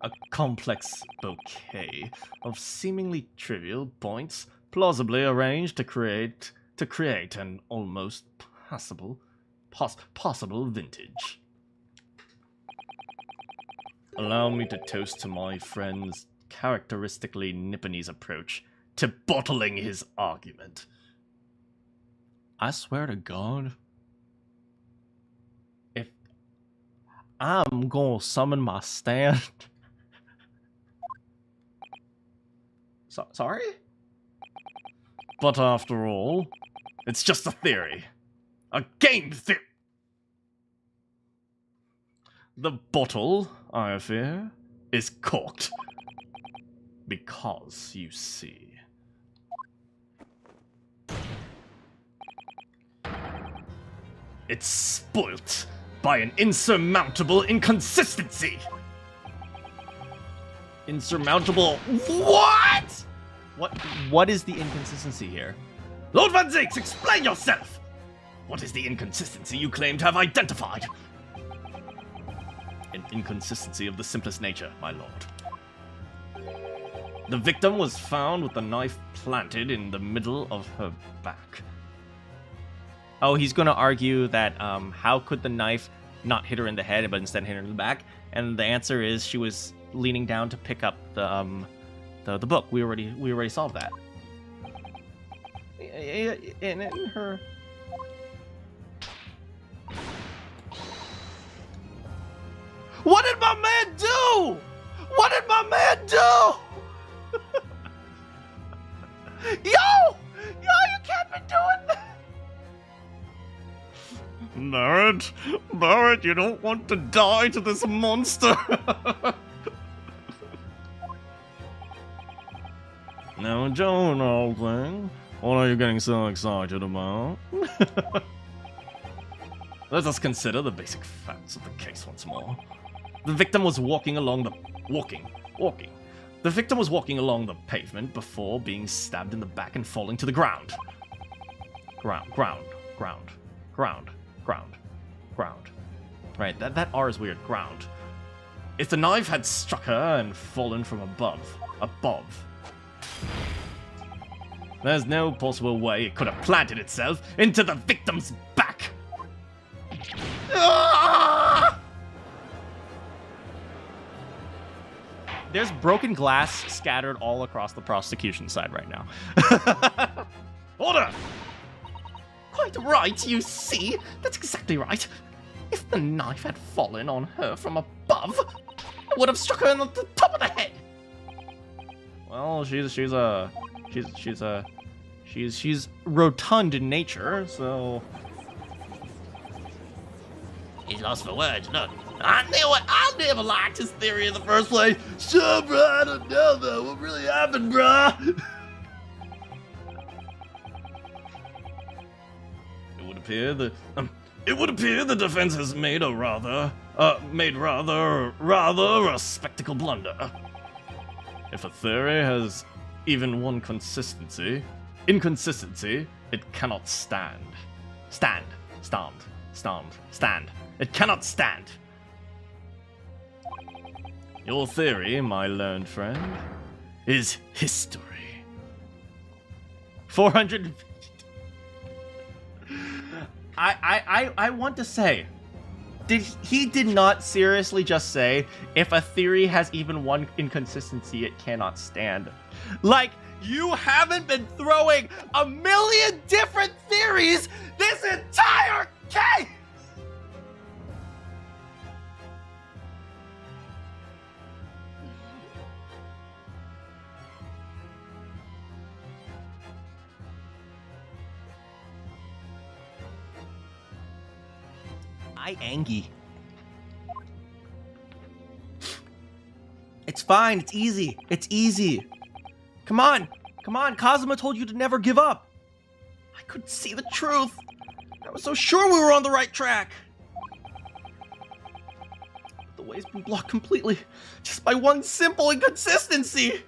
A complex bouquet of seemingly trivial points, plausibly arranged to create an almost possible vintage. Allow me to toast to my friend's characteristically Nipponese approach to bottling his argument. I swear to God, if I'm gonna summon my stand... Sorry? But after all, it's just a theory. A game theory. The bottle, I fear, is corked. Because, you see... it's spoilt by an insurmountable inconsistency. Insurmountable what? What is the inconsistency here? Lord Van Zinks, explain yourself! What is the inconsistency you claim to have identified? An inconsistency of the simplest nature, my lord. The victim was found with the knife planted in the middle of her back. Oh, he's going to argue that how could the knife not hit her in the head, but instead hit her in the back? And the answer is she was leaning down to pick up the book. We already solved that. In her. What did my man do? What did my man do? Yo, you can't be doing that. Barrett, you don't want to die to this monster. Now, Joan, old thing, what are you getting so excited about? Let us consider the basic facts of the case once more. The victim was walking along the... Walking. The victim was walking along the pavement before being stabbed in the back and falling to the ground. Ground. Right, that R is weird. Ground. If the knife had struck her and fallen from above, There's no possible way it could have planted itself into the victim's back. Ah! There's broken glass scattered all across the prosecution side right now. Order! Quite right, you see. That's exactly right. If the knife had fallen on her from above, it would have struck her on the top of the head. Well, she's rotund in nature, so. He's lost for words, look. I knew it! I never liked his theory in the first place! Sure, bro, I don't know, though. What really happened, bro? It would appear the defense has made a rather a spectacle blunder. If a theory has even one inconsistency, it cannot stand. Stand. It cannot stand. Your theory, my learned friend, is history. 450. I want to say, he did not seriously just say, if a theory has even one inconsistency, it cannot stand. Like, you haven't been throwing a million different theories this entire case! Angie. It's fine, it's easy. Come on, Kazuma told you to never give up. I couldn't see the truth. I was so sure we were on the right track. The way's been blocked completely, just by one simple inconsistency.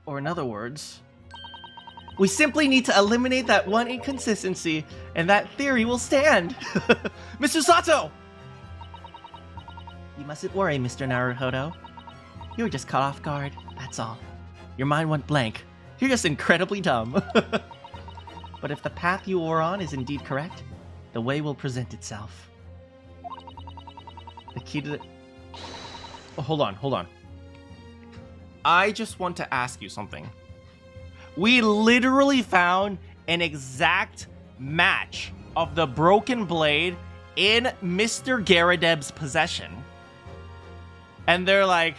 Or in other words, we simply need to eliminate that one inconsistency, and that theory will stand. Mr. Sato! You mustn't worry, Mr. Naruhodo. You were just caught off guard, that's all. Your mind went blank. You're just incredibly dumb. But if the path you were on is indeed correct, the way will present itself. The key to the... Oh, hold on. I just want to ask you something. We literally found an exact match of the broken blade in Mr. Garadeb's possession. And they're like,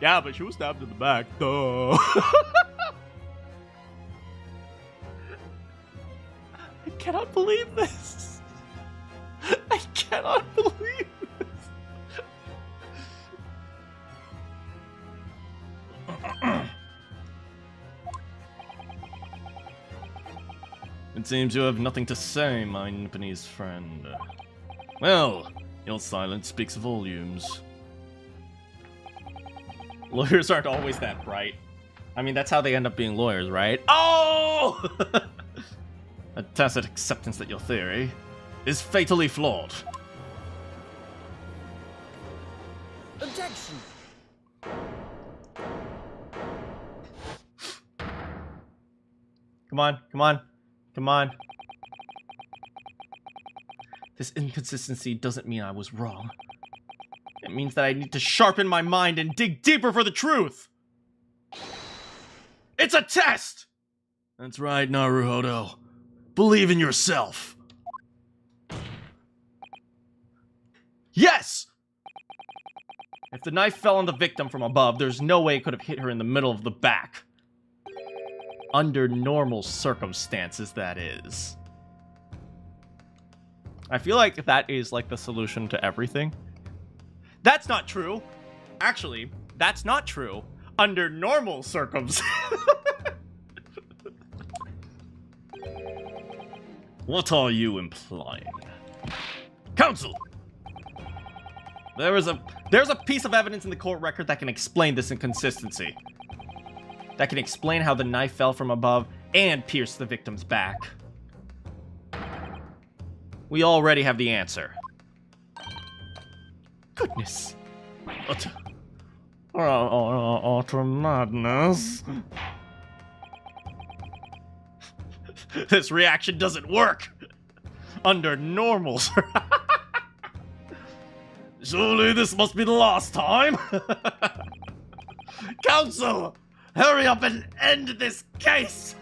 yeah, but she was stabbed in the back, duh. I cannot believe this. I cannot believe this. It seems you have nothing to say, my Japanese friend. Well, your silence speaks volumes. Lawyers aren't always that bright. I mean, that's how they end up being lawyers, right? Oh! A tacit acceptance that your theory is fatally flawed. Objection! Come on. This inconsistency doesn't mean I was wrong. It means that I need to sharpen my mind and dig deeper for the truth. It's a test! That's right, Naruhodo. Believe in yourself. Yes! If the knife fell on the victim from above, there's no way it could have hit her in the middle of the back. Under normal circumstances, that is. I feel like that is like the solution to everything. That's not true. Actually, that's not true. Under normal circumstances. What are you implying? Counsel! There's a piece of evidence in the court record that can explain this inconsistency. That can explain how the knife fell from above and pierced the victim's back. We already have the answer. Goodness. Utter madness. This reaction doesn't work under normal. Surely this must be the last time. Counsel, hurry up and end this case.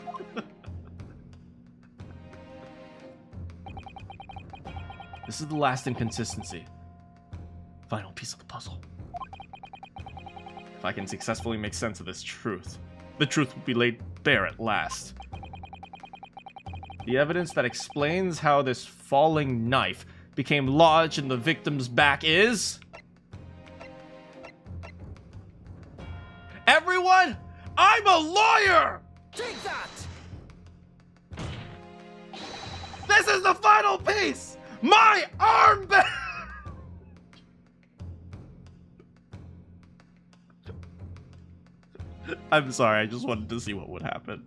This is the last inconsistency. Final piece of the puzzle. If I can successfully make sense of this truth, the truth will be laid bare at last. The evidence that explains how this falling knife became lodged in the victim's back is... Everyone, I'm a lawyer! Take that! This is the final piece! My armband! I'm sorry, I just wanted to see what would happen.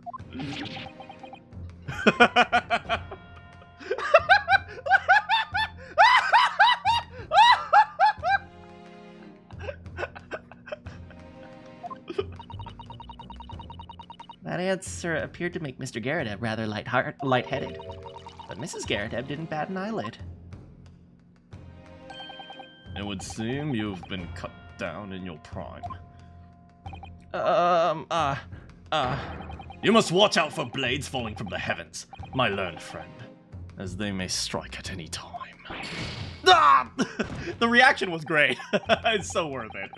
That answer appeared to make Mr. Garrett rather lightheaded, but Mrs. Garrett didn't bat an eyelid. It would seem you've been cut down in your prime. You must watch out for blades falling from the heavens, my learned friend, as they may strike at any time. Ah! The reaction was great. It's so worth it.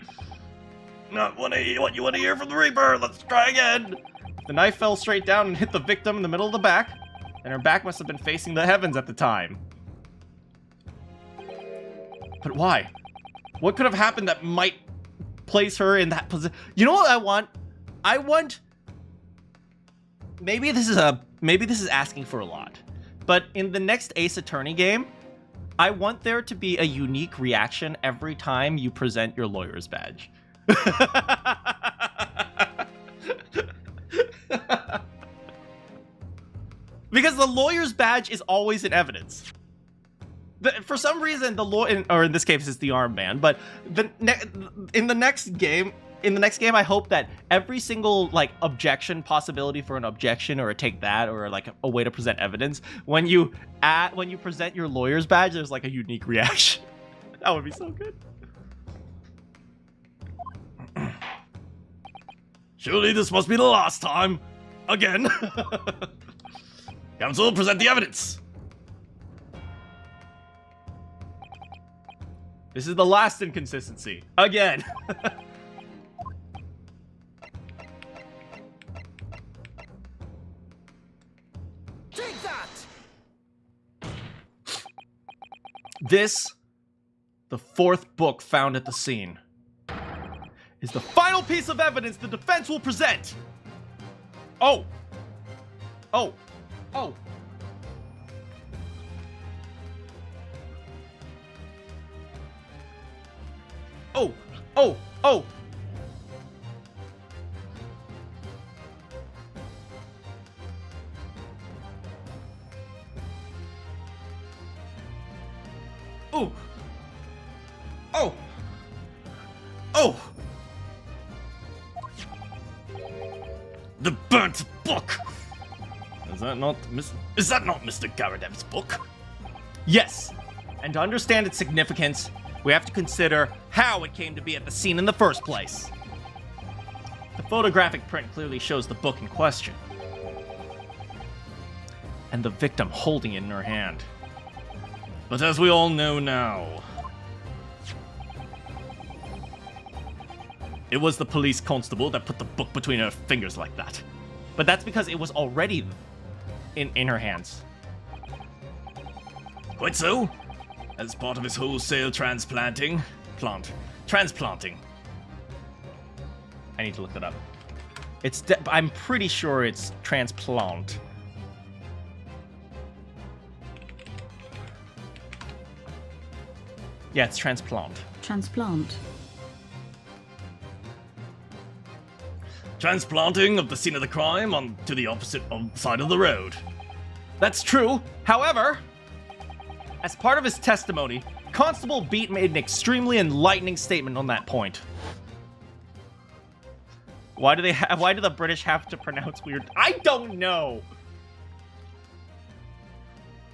Not what you want to hear from the Reaper. Let's try again. The knife fell straight down and hit the victim in the middle of the back, and her back must have been facing the heavens at the time. But why? What could have happened that might place her in that position? You know what I want? I want... Maybe this is asking for a lot. But in the next Ace Attorney game, I want there to be a unique reaction every time you present your lawyer's badge. Because the lawyer's badge is always in evidence. For some reason, the lawyer, or in this case, it's the armband. But in the next game, I hope that every single like objection possibility for an objection or a take that or like a way to present evidence, when you present your lawyer's badge, there's like a unique reaction. That would be so good. Surely this must be the last time. Again. Counsel, present the evidence. This is the last inconsistency. Again. Take that! This, the fourth book found at the scene, is the final piece of evidence the defense will present. Oh. Oh. Oh. Oh. Oh. Oh. Oh. Oh. Oh. The burnt book. Is that not Mr. Garadev's book? Yes. And to understand its significance, we have to consider how it came to be at the scene in the first place. The photographic print clearly shows the book in question, and the victim holding it in her hand. But as we all know now, it was the police constable that put the book between her fingers like that. But that's because it was already in her hands. Quite so. As part of his wholesale transplanting. Transplanting. I need to look that up. I'm pretty sure it's transplant. Yeah, it's transplant. Transplant. Transplanting of the scene of the crime onto the opposite side of the road. That's true. However, as part of his testimony, Constable Beat made an extremely enlightening statement on that point. Why do the British have to pronounce weird? I don't know.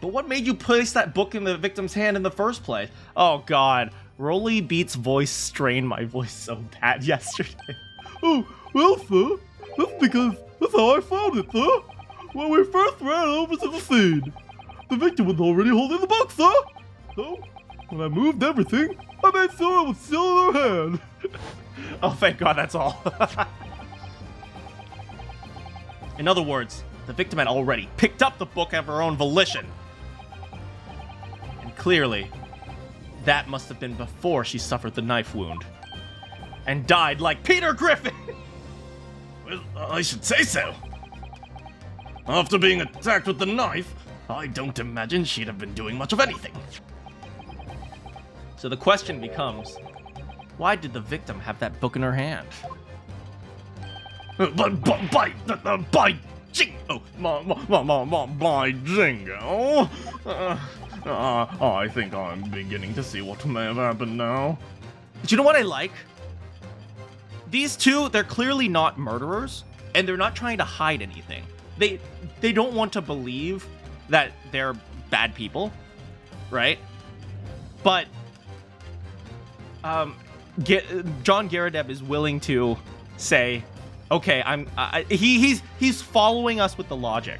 But what made you place that book in the victim's hand in the first place? Oh God, Rolly Beats' voice strained my voice so bad yesterday. Oh, well, sir, that's because that's how I found it, sir. When we first ran over to the scene, the victim was already holding the book, sir. So, when I moved everything, I made sure it was still in her hand. Oh, thank God, that's all. In other words, the victim had already picked up the book of her own volition. And clearly, that must have been before she suffered the knife wound. And died like Peter Griffin! Well, I should say so. After being attacked with the knife, I don't imagine she'd have been doing much of anything. So the question becomes, why did the victim have that book in her hand? By jingo! By jingo! I think I'm beginning to see what may have happened now. Do you know what I like? These two, they're clearly not murderers, and they're not trying to hide anything. They don't want to believe that they're bad people, right? But John Garadeb is willing to say, okay, he's following us with the logic.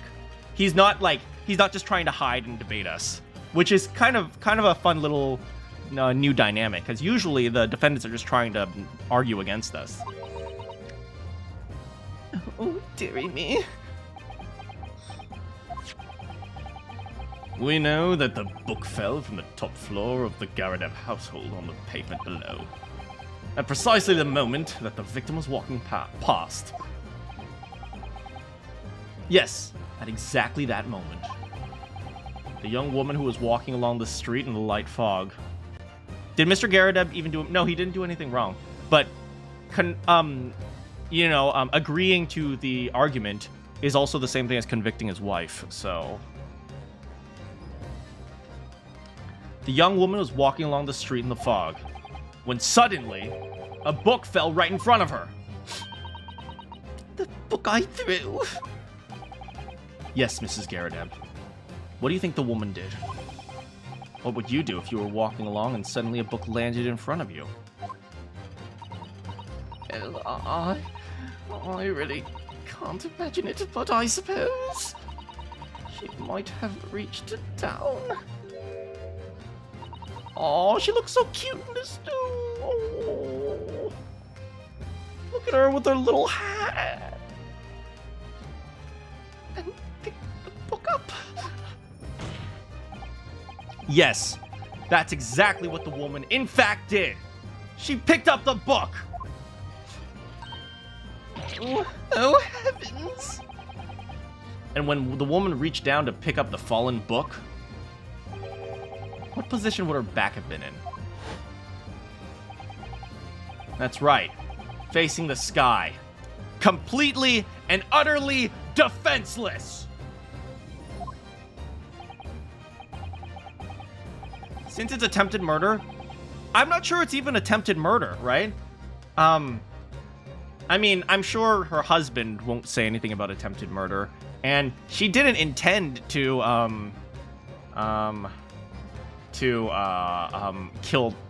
He's not just trying to hide and debate us, which is kind of a fun little new dynamic, because usually the defendants are just trying to argue against us. Oh, dearie me. We know that the book fell from the top floor of the Garadeb household on the pavement below, at precisely the moment that the victim was walking past. Yes, at exactly that moment. The young woman who was walking along the street in the light fog. Did Mr. Garadeb even do... No, he didn't do anything wrong. But, agreeing to the argument is also the same thing as convicting his wife, so... The young woman was walking along the street in the fog, when suddenly, a book fell right in front of her. The book I threw. Yes, Mrs. Garadeb. What do you think the woman did? What would you do if you were walking along and suddenly a book landed in front of you? Well, I really can't imagine it, but I suppose she might have reached it down. Oh, she looks so cute in this too. Oh. Look at her with her little hat. And picked the book up. Yes, that's exactly what the woman in fact did. She picked up the book. Oh heavens. And when the woman reached down to pick up the fallen book, what position would her back have been in? That's right, facing the sky. Completely and utterly defenseless. Since it's attempted murder, I'm not sure it's even attempted murder, right? I mean, I'm sure her husband won't say anything about attempted murder, and she didn't intend to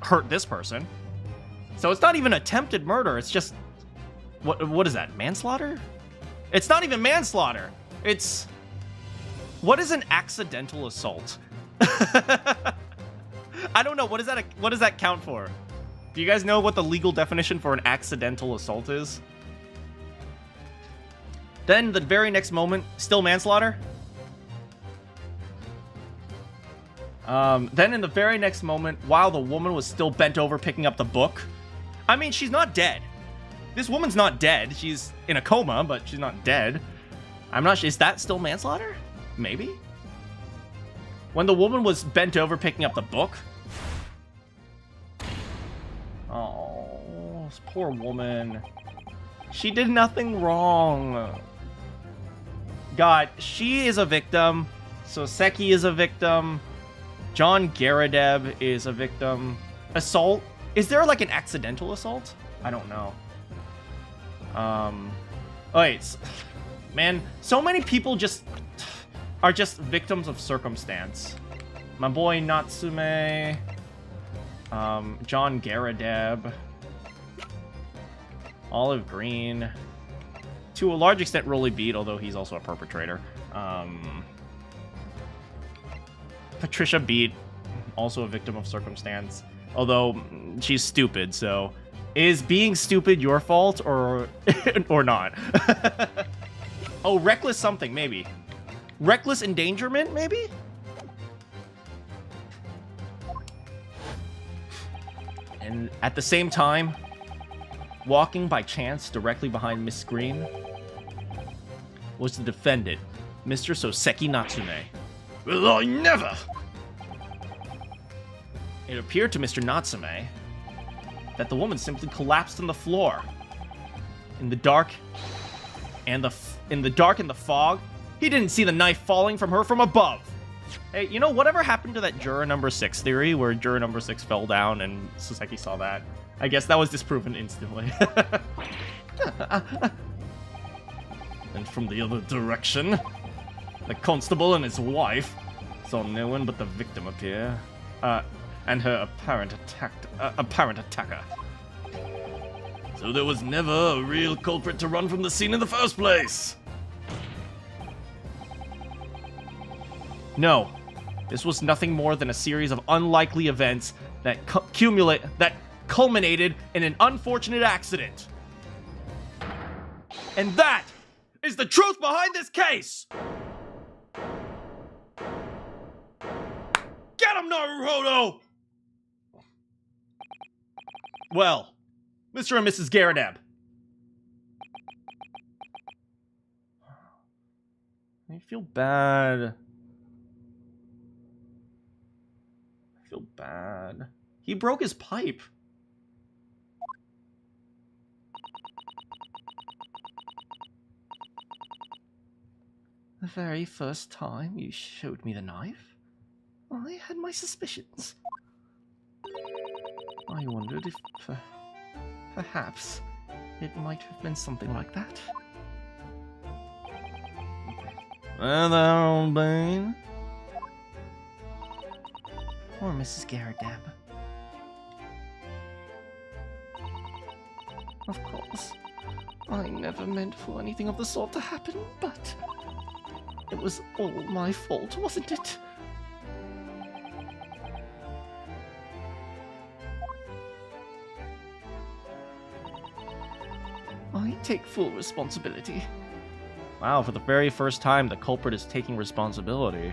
hurt this person. So it's not even attempted murder, it's just, what is that, manslaughter? It's not even manslaughter. It's, what is an accidental assault? I don't know, what does that count for? Do you guys know what the legal definition for an accidental assault is? Then the very next moment, still manslaughter? Then in the very next moment, while the woman was still bent over picking up the book, I mean, she's not dead. This woman's not dead. She's in a coma, but she's not dead. I'm not sure. Is that still manslaughter? Maybe? When the woman was bent over picking up the book? Oh, this poor woman. She did nothing wrong. God, she is a victim. Soseki is a victim. John Garadeb is a victim. Assault? Is there like an accidental assault? I don't know. Wait, man, so many people are just victims of circumstance. My boy Natsume, John Garadeb, Olive Green, to a large extent Rolly Beat, although he's also a perpetrator. Patricia Beat, also a victim of circumstance, although she's stupid, so is being stupid your fault or or not? Oh, reckless something, maybe. Reckless endangerment, maybe? And at the same time, walking by chance directly behind Miss Green was the defendant, Mr. Soseki Natsume. Will I never! It appeared to Mr. Natsume that the woman simply collapsed on the floor. In the dark and the fog, he didn't see the knife falling from her from above. Hey, you know, whatever happened to that juror number 6 theory where juror number 6 fell down and Soseki saw that? I guess that was disproven instantly. And from the other direction, the constable and his wife saw no one but the victim appear, and her apparent attacker. So there was never a real culprit to run from the scene in the first place. No, this was nothing more than a series of unlikely events that culminated in an unfortunate accident. And that is the truth behind this case! Get him, Naruhodo! Well, Mr. and Mrs. Garadeb. I feel bad. I feel bad. He broke his pipe. The very first time you showed me the knife, I had my suspicions. I wondered if perhaps it might have been something like that. Well, there, old bean. Or Mrs. Garadeb. Of course, I never meant for anything of the sort to happen, but it was all my fault, wasn't it? I take full responsibility. Wow, for the very first time, the culprit is taking responsibility.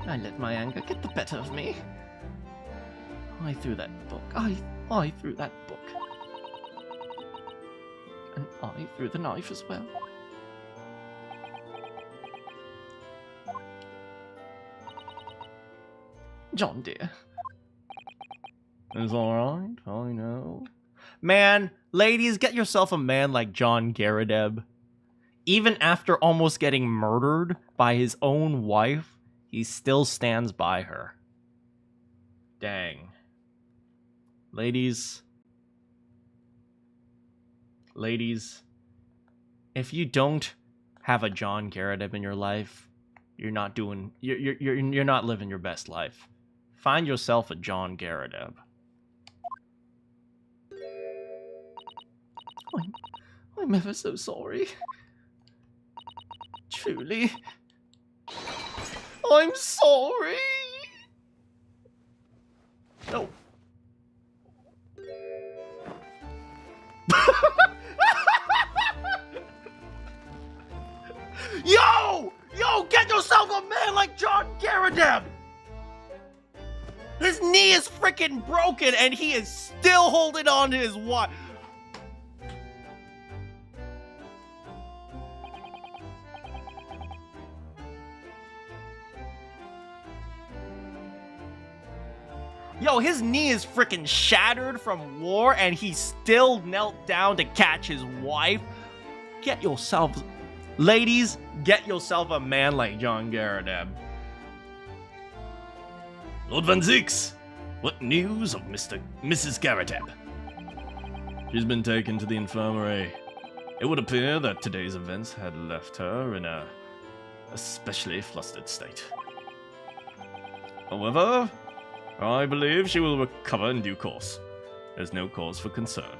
I let my anger get the better of me. I threw that book. I threw that book. And I threw the knife as well. John, dear. It's alright, I know. Man, ladies, get yourself a man like John Garadeb. Even after almost getting murdered by his own wife, he still stands by her. Dang. Ladies, if you don't have a John Garadeb in your life, you're not living your best life. Find yourself a John Garadeb. I'm ever so sorry. Truly. I'm sorry. No. Yo, get yourself a man like John Garadeb. His knee is freaking broken and he is still holding on to his wife. Yo, his knee is freaking shattered from war and he still knelt down to catch his wife. Get yourself... Ladies, get yourself a man like John Garadeb. Lord Van Zix, what news of Mrs. Garadeb? She's been taken to the infirmary. It would appear that today's events had left her in a especially flustered state. However, I believe she will recover in due course. There's no cause for concern.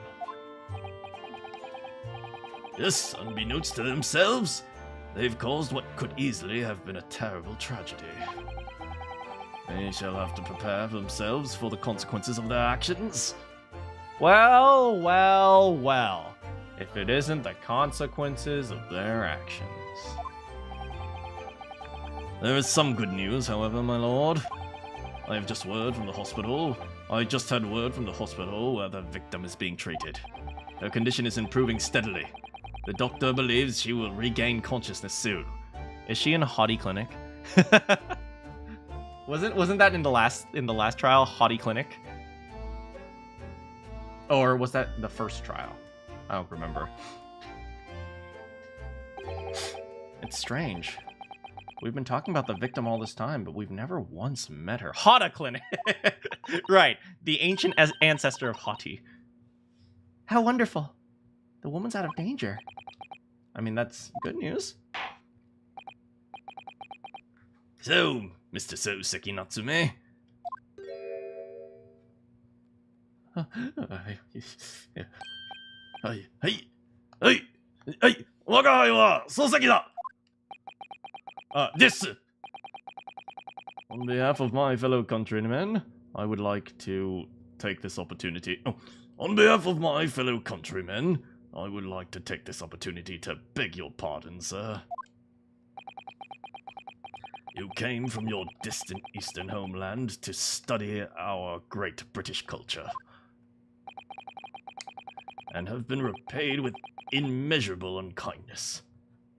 Yes, unbeknownst to themselves, they've caused what could easily have been a terrible tragedy. They shall have to prepare themselves for the consequences of their actions. Well, well, well. If it isn't the consequences of their actions. There is some good news, however, my lord. I have just word from the hospital. I just had word from the hospital where the victim is being treated. Her condition is improving steadily. The doctor believes she will regain consciousness soon. Is she in a hottie clinic? Wasn't that in the last trial, hottie clinic? Or was that the first trial? I don't remember. It's strange. We've been talking about the victim all this time, but we've never once met her. Hottie clinic! Right, the ancient ancestor of Hottie. How wonderful. The woman's out of danger. I mean, that's good news. So, Mr. Soseki Natsume. Wagai wa Soseki da! Desu! On behalf of my fellow countrymen, I would like to take this opportunity. On behalf of my fellow countrymen, I would like to take this opportunity to beg your pardon, sir. You came from your distant eastern homeland to study our great British culture, and have been repaid with immeasurable unkindness.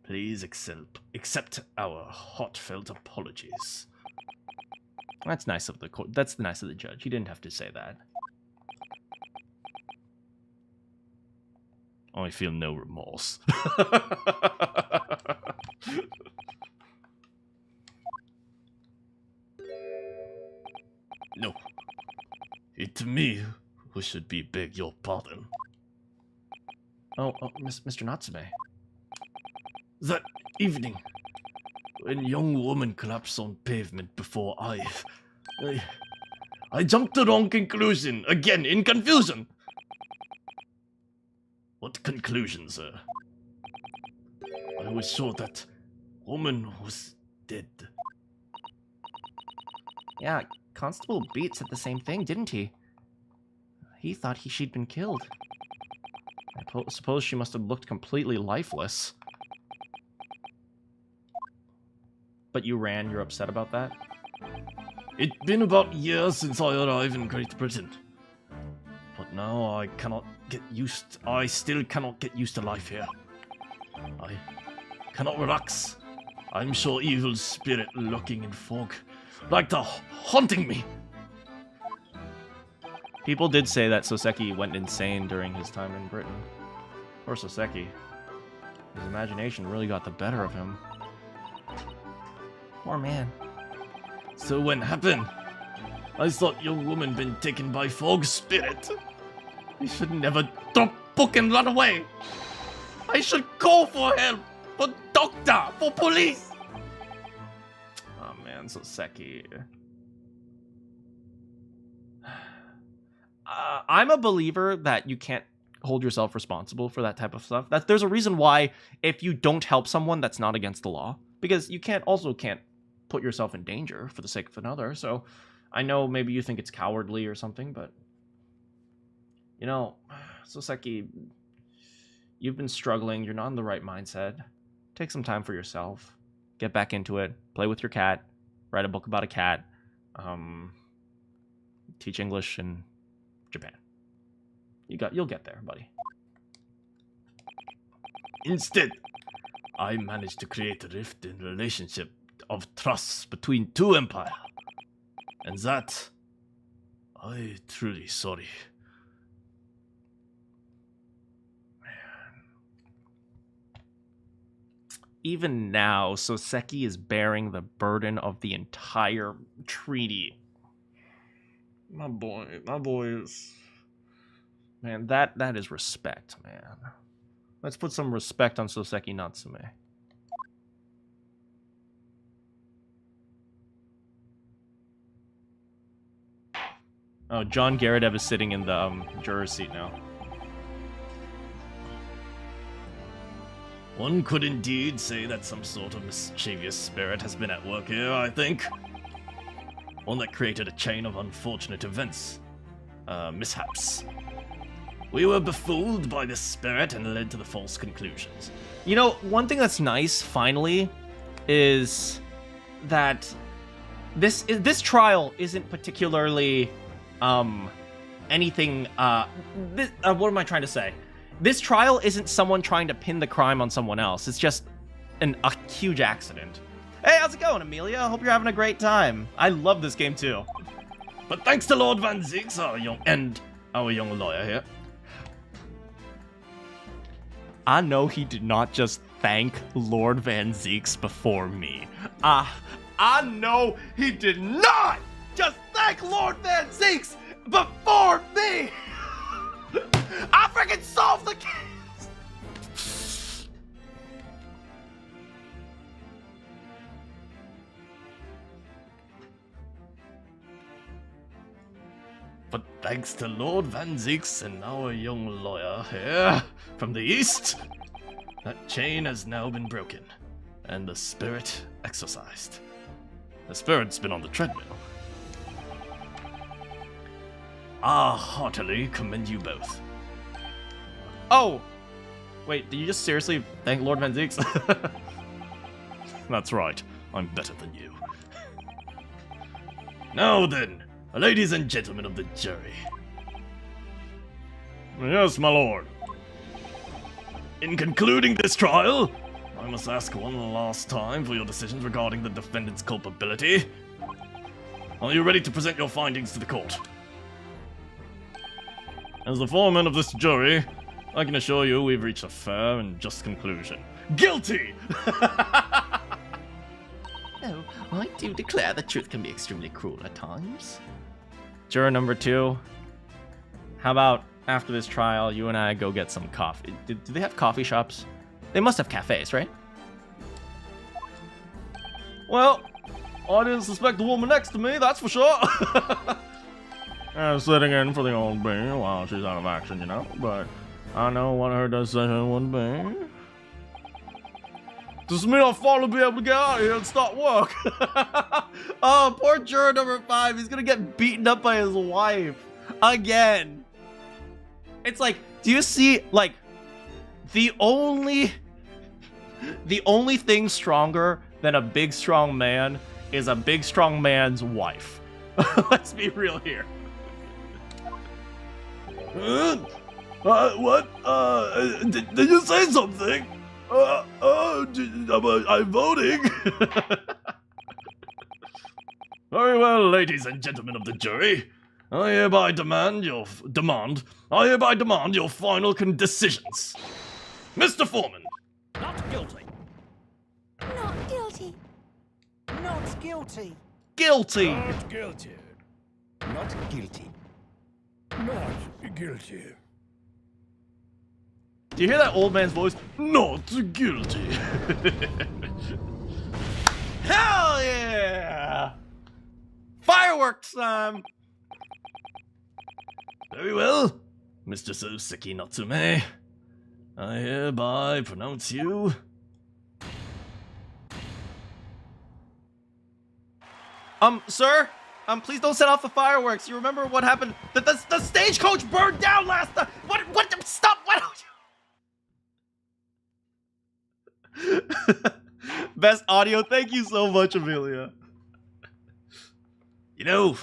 Please accept our heartfelt apologies. That's nice of the court. That's nice of the judge. He didn't have to say that. I feel no remorse. No. It's me who should be beg your pardon. Oh, Mr. Natsume. That evening, when young woman collapsed on pavement before I jumped to wrong conclusion, again in confusion. What conclusion, sir? I was sure that woman was dead. Yeah, Constable Beat said the same thing, didn't he? He thought she'd been killed. I suppose she must have looked completely lifeless. But you ran, you're upset about that? It's been about a year since I arrived in Great Britain. But now I still cannot get used to life here. I cannot relax. I'm sure evil spirit lurking in fog, like the haunting me. People did say that Soseki went insane during his time in Britain. Poor Soseki. His imagination really got the better of him. Poor man. So when happened? I thought your woman been taken by fog spirit. I should never drop book and run away. I should call for help, for doctor, for police. Oh man, Soseki. I'm a believer that you can't hold yourself responsible for that type of stuff. There's a reason why if you don't help someone, that's not against the law. Because you can't put yourself in danger for the sake of another. So I know maybe you think it's cowardly or something, but you know, Soseki, you've been struggling. You're not in the right mindset. Take some time for yourself. Get back into it. Play with your cat. Write a book about a cat. Teach English in Japan. You'll get there, buddy. Instead, I managed to create a rift in relationship of trust between two empires. And that, I truly sorry. Even now, Soseki is bearing the burden of the entire treaty. My boy Man, that is respect, man. Let's put some respect on Soseki Natsume. Oh, John Garadev is sitting in the juror seat now. One could indeed say that some sort of mischievous spirit has been at work here, I think. One that created a chain of unfortunate events. Mishaps. We were befooled by this spirit and led to the false conclusions. You know, one thing that's nice, finally, is that this trial isn't particularly anything. What am I trying to say? This trial isn't someone trying to pin the crime on someone else. It's just a huge accident. Hey, how's it going, Amelia? I hope you're having a great time. I love this game too. But thanks to Lord Van Zeeks, our young lawyer here. I know he did not just thank Lord Van Zeeks before me. I know he did not just thank Lord Van Zeeks before me! I freaking solved the case! But thanks to Lord Van Zeeks and our young lawyer here from the east, that chain has now been broken, and the spirit exorcised. The spirit's been on the treadmill. I heartily commend you both. Oh! Wait, did you just seriously thank Lord Van Zeeks? That's right, I'm better than you. Now then, ladies and gentlemen of the jury. Yes, my lord. In concluding this trial, I must ask one last time for your decisions regarding the defendant's culpability. Are you ready to present your findings to the court? As the foreman of this jury, I can assure you we've reached a fair and just conclusion. Guilty! Oh, I do declare that truth can be extremely cruel at times. Juror number 2. How about after this trial, you and I go get some coffee? Do they have coffee shops? They must have cafes, right? Well, I didn't suspect the woman next to me, that's for sure. Sitting in for the old bee while she's out of action, you know, but I know what her decision would be. Does mean I'll finally be able to get out of here and start work. Oh, poor juror number 5. He's gonna get beaten up by his wife. Again. It's like, do you see, like, the only thing stronger than a big, strong man is a big, strong man's wife. Let's be real here. What? Did you say something? I'm voting. Very well, ladies and gentlemen of the jury. I hereby demand your final decisions. Mr. Foreman. Not guilty. Not guilty. Not guilty. Guilty. Not guilty. Not guilty. Not guilty. Do you hear that old man's voice? Not guilty. Hell yeah! Fireworks time! Very well, Mr. Soseki Natsume. I hereby pronounce you... Sir? Please don't set off the fireworks. You remember what happened? The stagecoach burned down last time! What? Stop! Best audio. Thank you so much, Amelia. You know,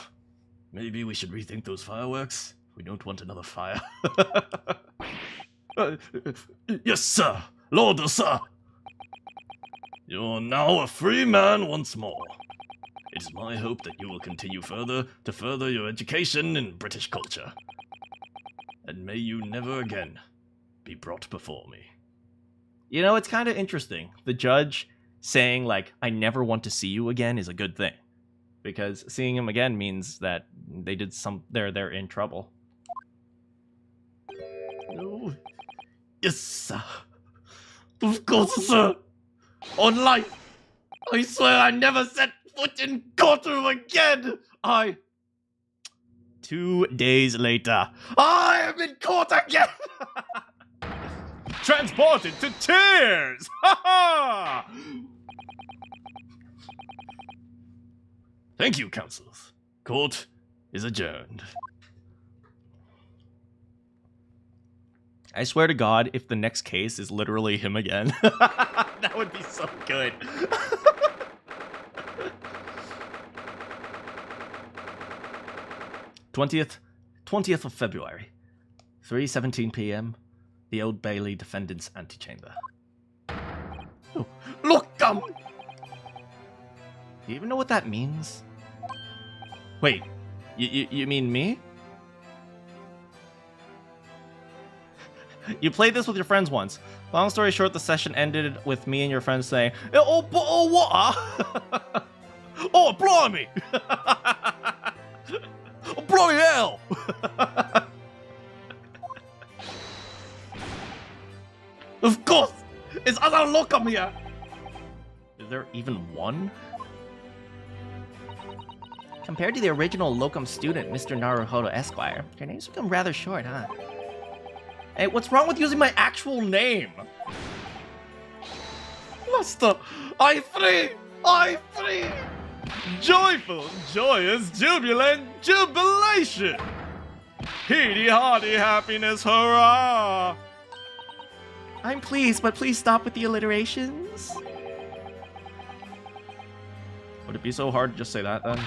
maybe we should rethink those fireworks. We don't want another fire. Yes, sir. Lord, sir. You're now a free man once more. It is my hope that you will continue to further your education in British culture. And may you never again be brought before me. You know, it's kind of interesting. The judge saying, like, I never want to see you again is a good thing. Because seeing him again means that they're in trouble. Oh, yes, sir. Of course, sir. On life. I swear I never set foot in courtroom again. 2 days later, I am in court again. Transported to tears! Ha ha! Thank you, counsels. Court is adjourned. I swear to God, if the next case is literally him again, that would be so good. 20th of February, 3:17 p.m., the Old Bailey defendant's antechamber. Oh, look, Do you even know what that means? Wait, you mean me? You played this with your friends once. Long story short, the session ended with me and your friends saying, "Oh, what? Oh, blimey! Oh, bloody hell!" Of course! It's other locum here! Is there even one? Compared to the original locum student, Mr. Naruhodo Esquire, your name's become rather short, huh? Hey, what's wrong with using my actual name? Master, I free! I free! Joyful, joyous, jubilant jubilation! Heedy hearty happiness, hurrah! I'm pleased, but please stop with the alliterations. Would it be so hard to just say that then?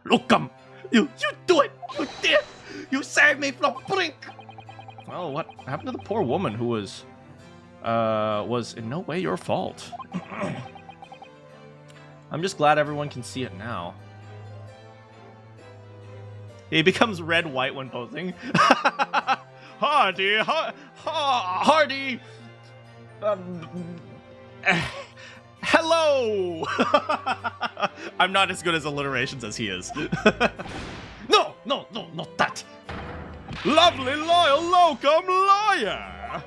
Locum! You do it! You did! You saved me from brink! Well, what happened to the poor woman who was in no way your fault? I'm just glad everyone can see it now. He becomes red-white when posing. Hardy, hardy. Hello. I'm not as good as alliterations as he is. No, not that! Lovely, loyal, locum liar.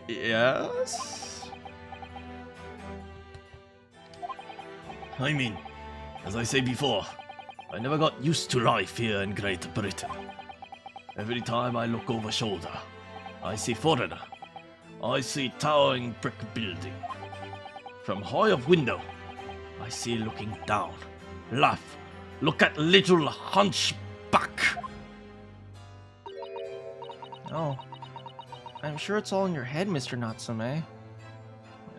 Yes. I mean, as I say before, I never got used to life here in Great Britain. Every time I look over shoulder, I see foreigner. I see towering brick building. From high up window, I see looking down. Laugh. Look at little hunchback. Oh, I'm sure it's all in your head, Mr. Natsume.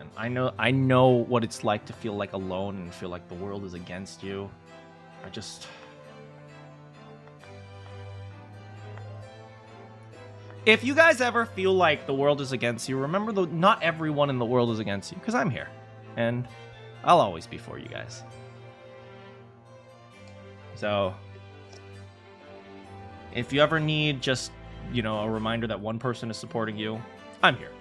And I know what it's like to feel like alone and feel like the world is against you. If you guys ever feel like the world is against you, remember that not everyone in the world is against you, because I'm here. And I'll always be for you guys. So, if you ever need just, a reminder that one person is supporting you, I'm here.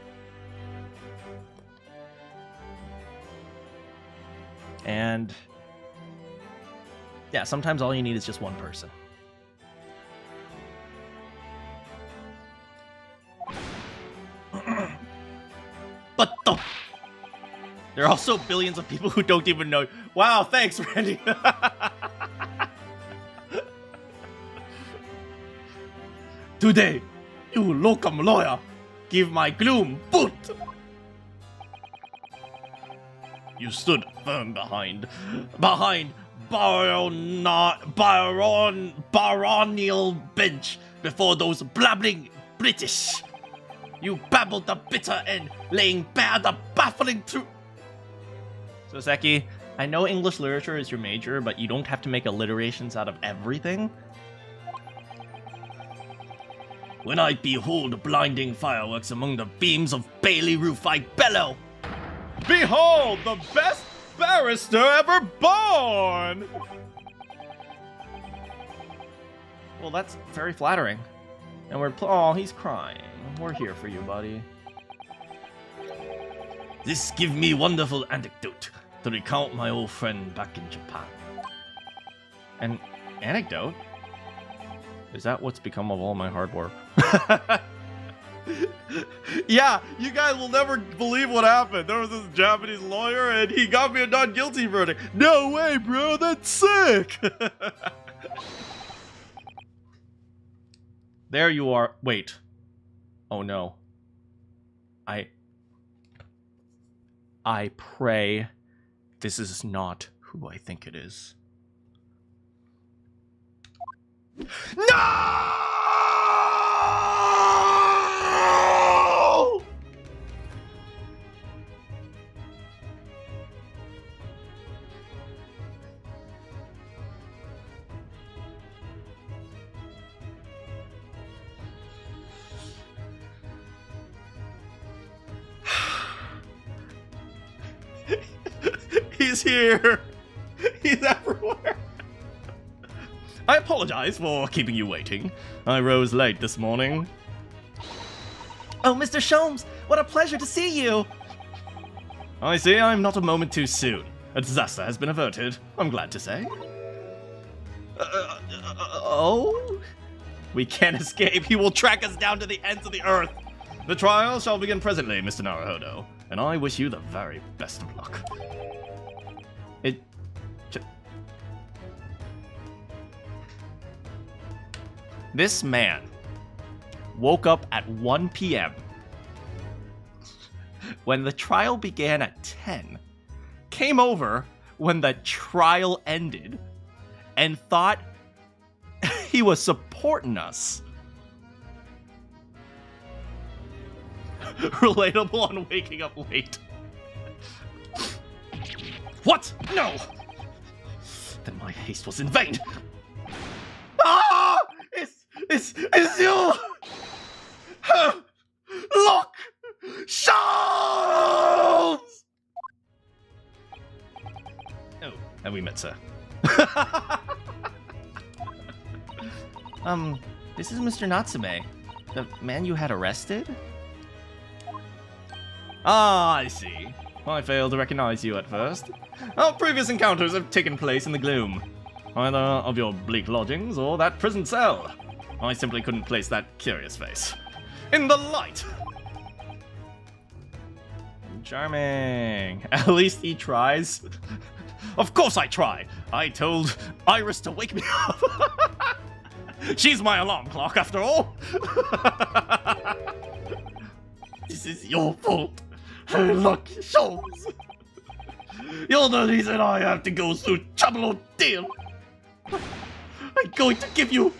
And, yeah, sometimes all you need is just one person. But there are also billions of people who don't even know. Wow, thanks, Randy. Today, you locum lawyer, give my gloom boot. You stood firm behind baronial bench before those blabbling British. You babbled the bitter end, laying bare the baffling truth. So, Seki, I know English literature is your major, but you don't have to make alliterations out of everything. When I behold blinding fireworks among the beams of Bailey roof, I bellow. Behold, the best barrister ever born! Well, that's very flattering. And oh, he's crying. We're here for you, buddy. This give me wonderful anecdote to recount my old friend back in Japan. An anecdote? Is that what's become of all my hard work? Yeah, you guys will never believe what happened. There was this Japanese lawyer and he got me a not guilty verdict. No way, bro, that's sick. There you are. Wait. Oh no. I pray this is not who I think it is. No! He's here. He's everywhere. I apologize for keeping you waiting. I rose late this morning. Oh, Mr. Sholmes, what a pleasure to see you! I see I'm not a moment too soon. A disaster has been averted, I'm glad to say. Oh? We can't escape. He will track us down to the ends of the earth. The trial shall begin presently, Mr. Naruhodo, and I wish you the very best of luck. This man woke up at 1 p.m. when the trial began at 10, came over when the trial ended, and thought he was supporting us. Relatable on waking up late. What? No! Then my haste was in vain. Ah! It's you! Look! Sholmes! Oh, have we met, sir? This is Mr. Natsume, the man you had arrested? Ah, I see. I failed to recognize you at first. Our previous encounters have taken place in the gloom, either of your bleak lodgings or that prison cell. I simply couldn't place that curious face in the light. Charming. At least he tries. Of course I try. I told Iris to wake me up. She's my alarm clock, after all. This is your fault. Hey, look, Sholmes. You're the reason I have to go through trouble ordeal. I'm going to give you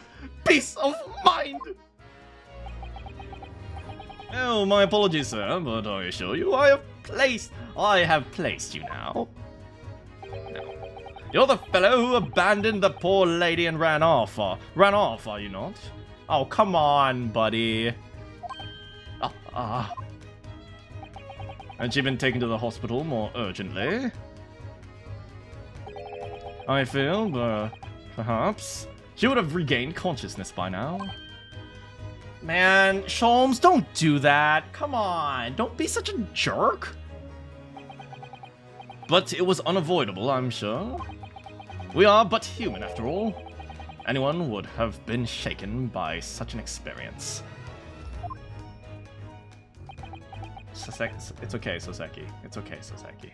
peace of mind. Oh, my apologies, sir, but I assure you I have placed you now. No. You're the fellow who abandoned the poor lady and ran off, are you not? Oh, come on, buddy. Had she been taken to the hospital more urgently? I feel, perhaps she would have regained consciousness by now. Man, Sholmes, don't do that. Come on, don't be such a jerk. But it was unavoidable, I'm sure. We are but human, after all. Anyone would have been shaken by such an experience. It's okay, Soseki. It's okay, Soseki.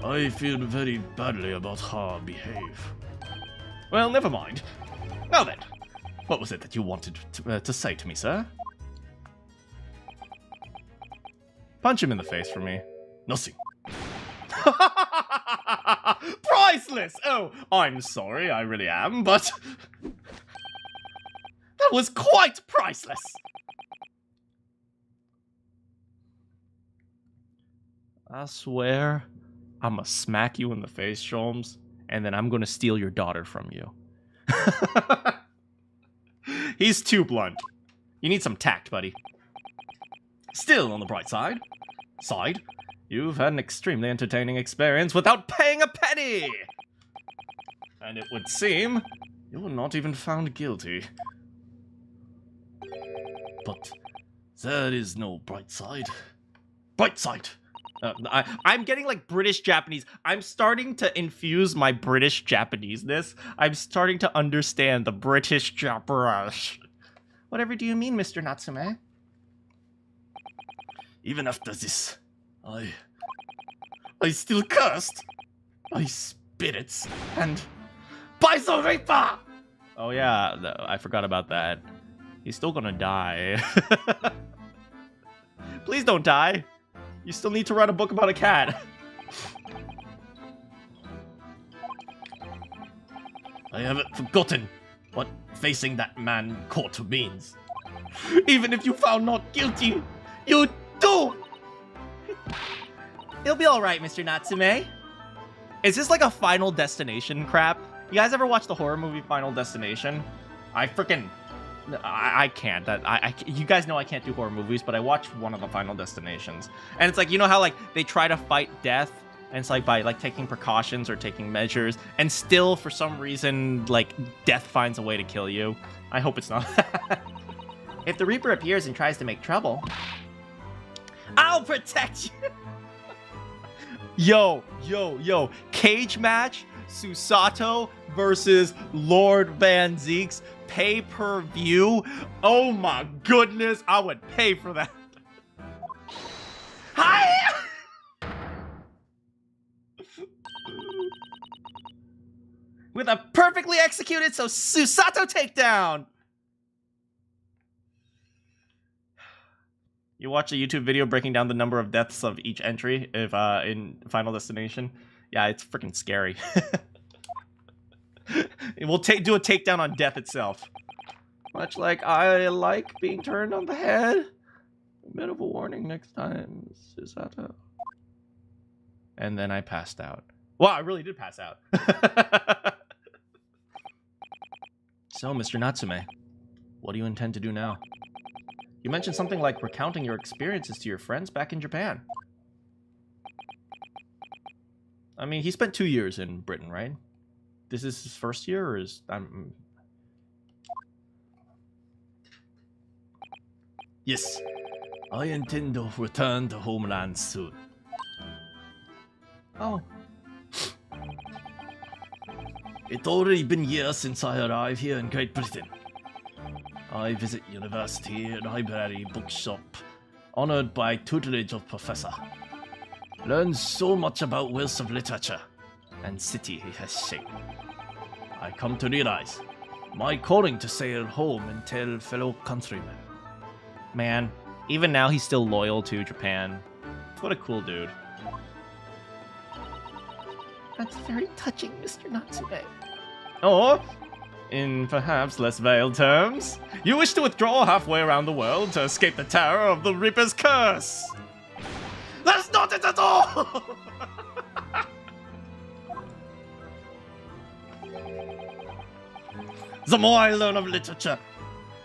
I feel very badly about how I behave. Well, never mind. Now then, what was it that you wanted to say to me, sir? Punch him in the face for me. Nothing. Priceless! Oh, I'm sorry, I really am, but that was quite priceless! I swear, I'ma smack you in the face, Sholmes, and then I'm gonna steal your daughter from you. He's too blunt. You need some tact, buddy. Still, on the bright side, you've had an extremely entertaining experience without paying a penny! And it would seem you were not even found guilty. But there is no bright side. Bright side! I'm getting like British Japanese. I'm starting to infuse my British Japanese-ness. I'm starting to understand the British Japanese. Whatever do you mean, Mr. Natsume? Even after this, I still cursed by spirits and by the Reaper! Oh yeah, I forgot about that. He's still gonna die. Please don't die. You still need to write a book about a cat. I haven't forgotten what facing that man court means. Even if you found not guilty, you do! It'll be alright, Mr. Natsume. Is this like a Final Destination crap? You guys ever watch the horror movie Final Destination? I can't. You guys know I can't do horror movies, but I watched one of the Final Destinations. And it's like, you know how like they try to fight death, and it's like by like taking precautions or taking measures, and still for some reason like death finds a way to kill you. I hope it's not that. If the Reaper appears and tries to make trouble, I'll protect you. Yo. Cage match, Susato versus Lord Van Zeke's pay-per-view. Oh my goodness, I would pay for that. Hi! With a perfectly executed Susato takedown. You watch a YouTube video breaking down the number of deaths of each entry if in Final Destination. Yeah, it's freaking scary. We'll do a takedown on death itself. Much like I like being turned on the head. A bit of a warning next time, Susato. And then I passed out. Well, I really did pass out. So, Mr. Natsume, what do you intend to do now? You mentioned something like recounting your experiences to your friends back in Japan. I mean, he spent 2 years in Britain, right? This is his first year, or is... Yes, I intend to return to homeland soon. oh, It's already been years since I arrived here in Great Britain. I visit university, library, bookshop, honored by tutelage of professor. Learn so much about wealth of literature and city he has shaped. I come to realize my calling to sail home and tell fellow countrymen. Man, even now he's still loyal to Japan. What a cool dude. that's very touching, Mr. Natsume. Or, in perhaps less veiled terms, you wish to withdraw halfway around the world to escape the terror of the Reaper's curse. That's not it at all! The more I learn of literature,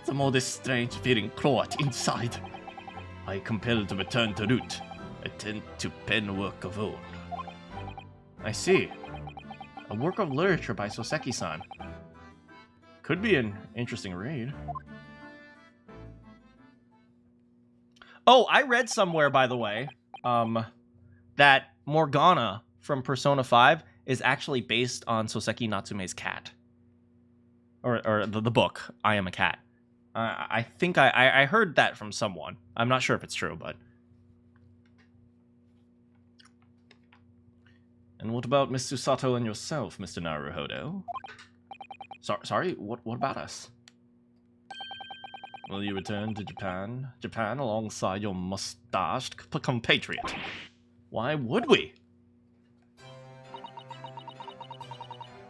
the more this strange feeling crawled inside. I compelled to return to root, attend to pen work of own. I see. A work of literature by Soseki-san. Could be an interesting read. Oh, I read somewhere, by the way, that Morgana from Persona 5 is actually based on Soseki Natsume's cat. Or the book, I Am a Cat. I think I heard that from someone. I'm not sure if it's true, but... And what about Miss Susato and yourself, Mr. Naruhodo? Sorry, what about us? Will you return to Japan alongside your mustached compatriot? Why would we?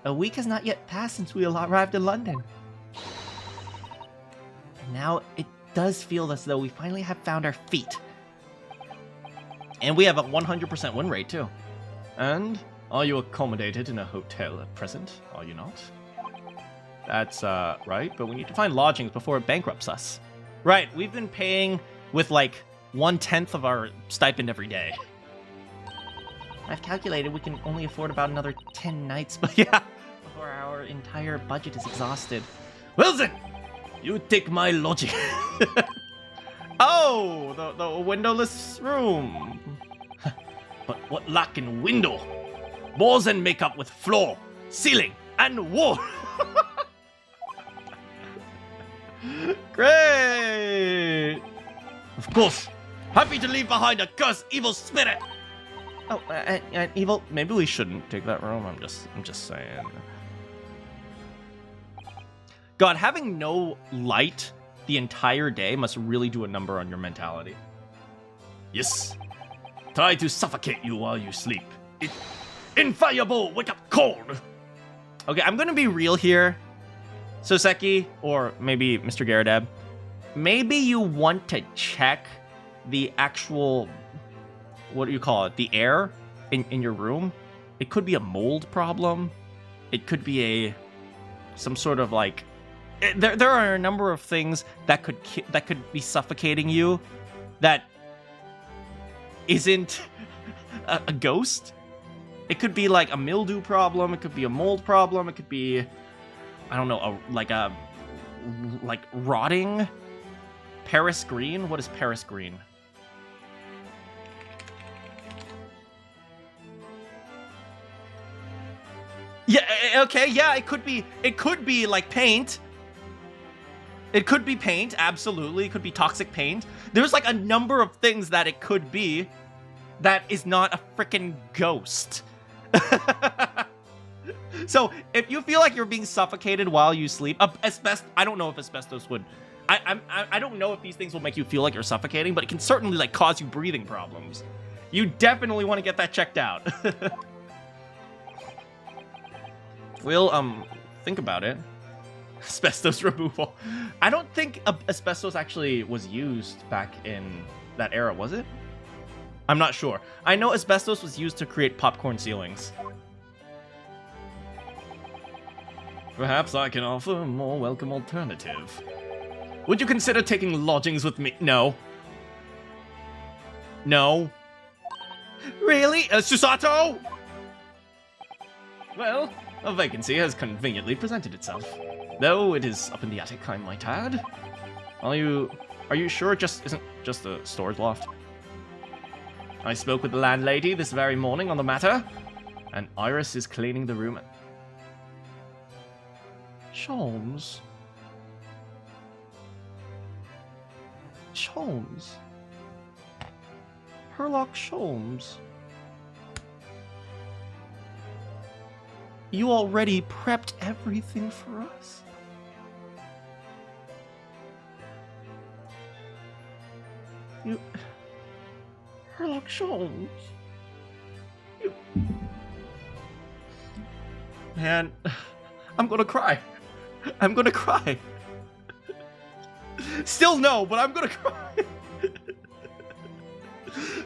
A week has not yet passed since we arrived in London. And now it does feel as though we finally have found our feet. And we have a 100% win rate, too. And are you accommodated in a hotel at present? Are you not? That's, right, but we need to find lodgings before it bankrupts us. Right, we've been paying with, like, 1/10 of our stipend every day. I've calculated we can only afford about another 10 nights Yeah. before our entire budget is exhausted. Well then, you take my lodging. Oh, the windowless room. But what lack in window? More than make up with floor, ceiling, and wall. Great! Of course, happy to leave behind a cursed evil spirit. Oh, evil. Maybe we shouldn't take that room. I'm just saying. God, having no light the entire day must really do a number on your mentality. Yes. Try to suffocate you while you sleep. Inviolable wake-up call. Okay, I'm gonna be real here. Soseki, or maybe Mr. Garadab, maybe you want to check the actual, what do you call it, the air in your room. It could be a mold problem. It could be some sort of like, there are a number of things that could be suffocating you that isn't a ghost. It could be like a mildew problem. It could be a mold problem. It could be, I don't know, like rotting Paris green. What is Paris green? Yeah. Okay. Yeah. It could be. It could be like paint. It could be paint. Absolutely. It could be toxic paint. There's like a number of things that it could be that is not a freaking ghost. So if you feel like you're being suffocated while you sleep, I don't know if asbestos would. I don't know if these things will make you feel like you're suffocating, but it can certainly like cause you breathing problems. You definitely want to get that checked out. We'll think about it. Asbestos removal. I don't think asbestos actually was used back in that era, was it? I'm not sure. I know asbestos was used to create popcorn ceilings. Perhaps I can offer a more welcome alternative. Would you consider taking lodgings with me? No. No. Really? Susato? Well, a vacancy has conveniently presented itself. Though it is up in the attic, I might add. Are you sure it isn't just a storage loft? I spoke with the landlady this very morning on the matter, and Iris is cleaning the room. Sholmes. Herlock Sholmes. You already prepped everything for us. Herlock Sholmes. Man, I'm gonna cry. Still no, but I'm gonna cry.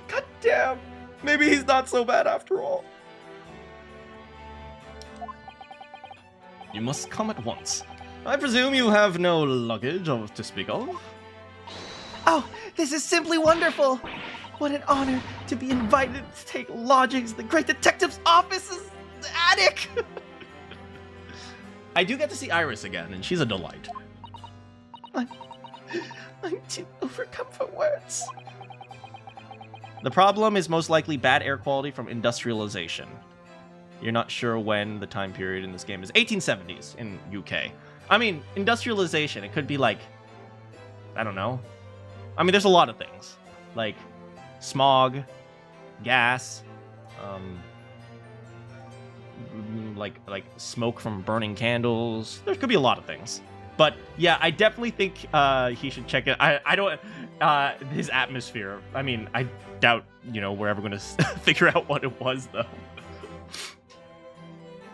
God damn. Maybe he's not so bad after all. You must come at once. I presume you have no luggage to speak of? Oh, this is simply wonderful. What an honor to be invited to take lodgings in the great detective's office's attic. I do get to see Iris again, and she's a delight. I'm too overcome for words. The problem is most likely bad air quality from industrialization. You're not sure when the time period in this game is. 1870s in UK. I mean, industrialization, it could be like, I don't know. I mean, there's a lot of things. Like smog, gas, like smoke from burning candles. There could be a lot of things. But yeah, I definitely think he should check it. I don't his atmosphere. I mean, I doubt, we're ever going to figure out what it was though.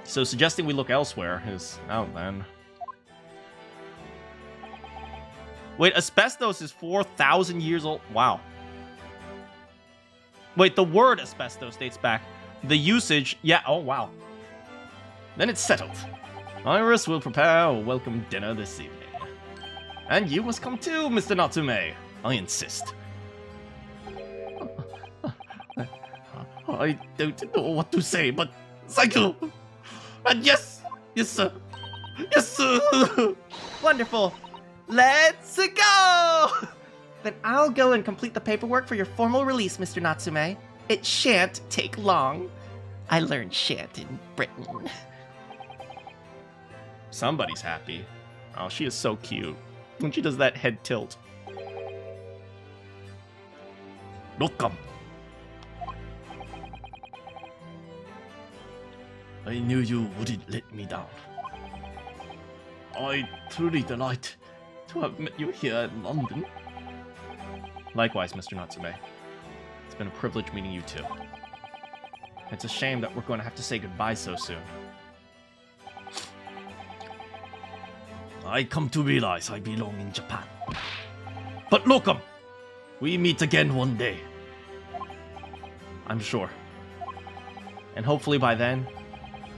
So suggesting we look elsewhere is out then. Wait, asbestos is 4,000 years old. Wow. Wait, the word asbestos dates back. The usage, yeah, oh wow. Then it's settled. Iris will prepare a welcome dinner this evening. And you must come too, Mr. Natsume. I insist. I don't know what to say, but thank you. And yes, sir. Yes, sir. Wonderful. Let's go! Then I'll go and complete the paperwork for your formal release, Mr. Natsume. It shan't take long. I learned shan't in Britain. Somebody's happy. Oh, she is so cute. When she does that head tilt. Welcome. I knew you wouldn't let me down. I truly delight to have met you here in London. Likewise, Mr. Natsume. It's been a privilege meeting you too. It's a shame that we're going to have to say goodbye so soon. I come to realize I belong in Japan. But welcome. We meet again one day. I'm sure. And hopefully by then,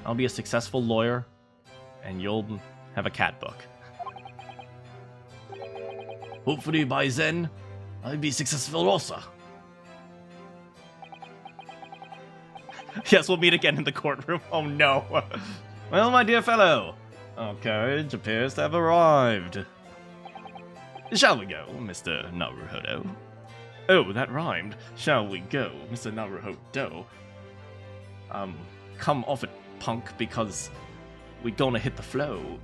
I'll be a successful lawyer, and you'll have a cat book. Hopefully by then, I'll be successful also. Yes, we'll meet again in the courtroom. Oh no. Well, my dear fellow, our carriage appears to have arrived. Shall we go, Mr. Naruhodo? Oh, that rhymed. Shall we go, Mr. Naruhodo? Come off it, punk, because we're gonna hit the flow.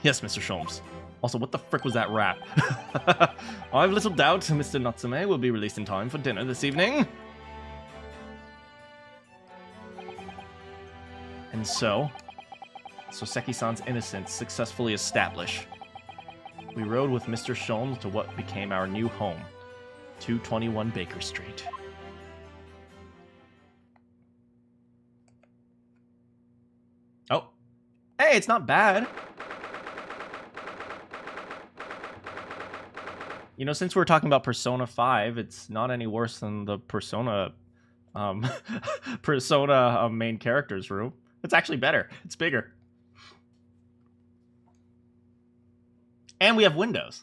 Yes, Mr. Sholmes. Also, what the frick was that rap? I've little doubt Mr. Natsume will be released in time for dinner this evening. And so, Soseki-san's innocence successfully established. We rode with Mr. Sholmes to what became our new home, 221 Baker Street. Oh. Hey, it's not bad. You know, since we're talking about Persona 5, it's not any worse than the Persona Persona main characters room. It's actually better. It's bigger. And we have windows.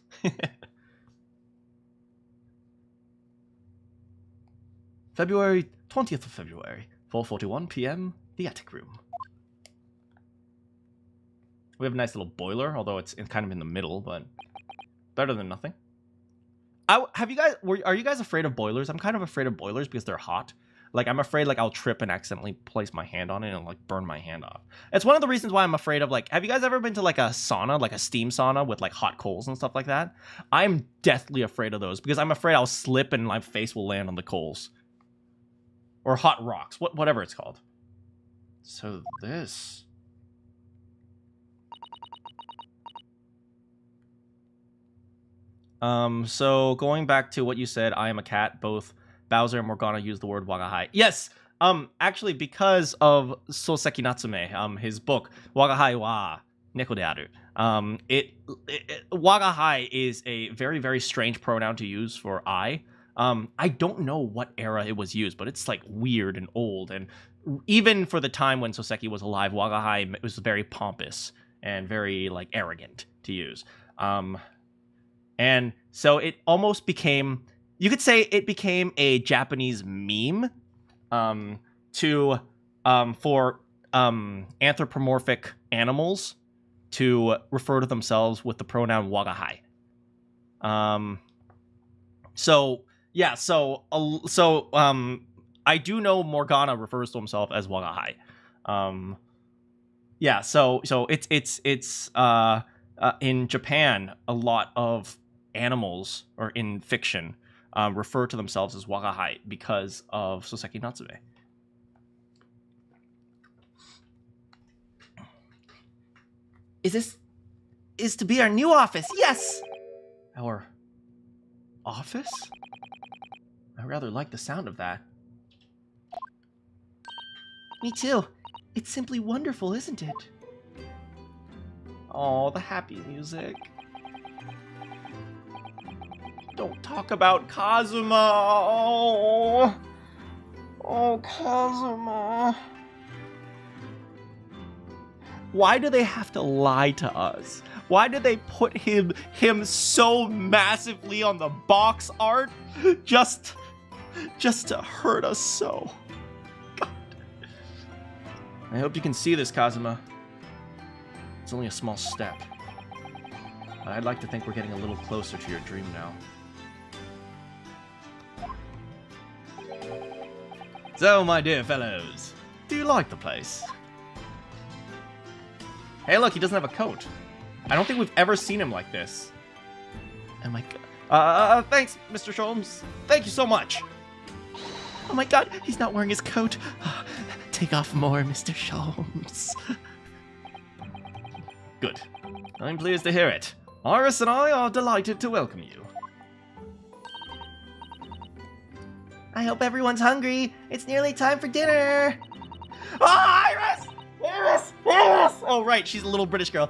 February 20th of February, 4:41 p.m., the attic room. We have a nice little boiler, although it's kind of in the middle, but better than nothing. Have you guys? Are you guys afraid of boilers? I'm kind of afraid of boilers because they're hot. Like, I'm afraid, like, I'll trip and accidentally place my hand on it and, like, burn my hand off. It's one of the reasons why I'm afraid of, like, have you guys ever been to, like, a sauna, like a steam sauna with, like, hot coals and stuff like that? I'm deathly afraid of those because I'm afraid I'll slip and my face will land on the coals. Or hot rocks, whatever it's called. So this... So going back to what you said, I am a cat, both Bowser and Morgana use the word wagahai. Yes, actually, because of Soseki Natsume, his book, Wagahai wa Neko de aru. Wagahai is a very, very strange pronoun to use for I. I don't know what era it was used, but it's like weird and old. And even for the time when Soseki was alive, wagahai was very pompous and very like arrogant to use. And so it almost became, you could say it became a Japanese meme for anthropomorphic animals to refer to themselves with the pronoun wagahai. I do know Morgana refers to himself as wagahai. So it's in Japan, a lot of animals, or in fiction, refer to themselves as wagahai because of Soseki Natsume. Is to be our new office, yes! Our office? I rather like the sound of that. Me too. It's simply wonderful, isn't it? Oh, the happy music. Don't talk about Kazuma. Oh, Kazuma. Why do they have to lie to us? Why did they put him so massively on the box art just to hurt us so? God. I hope you can see this, Kazuma. It's only a small step. But I'd like to think we're getting a little closer to your dream now. So, my dear fellows, do you like the place? Hey, look, he doesn't have a coat. I don't think we've ever seen him like this. Oh my god. Thanks, Mr. Sholmes. Thank you so much. Oh my god, he's not wearing his coat. Take off more, Mr. Sholmes. Good. I'm pleased to hear it. Iris and I are delighted to welcome you. I hope everyone's hungry. It's nearly time for dinner. Oh, Iris! Iris! Iris! Oh, right, she's a little British girl.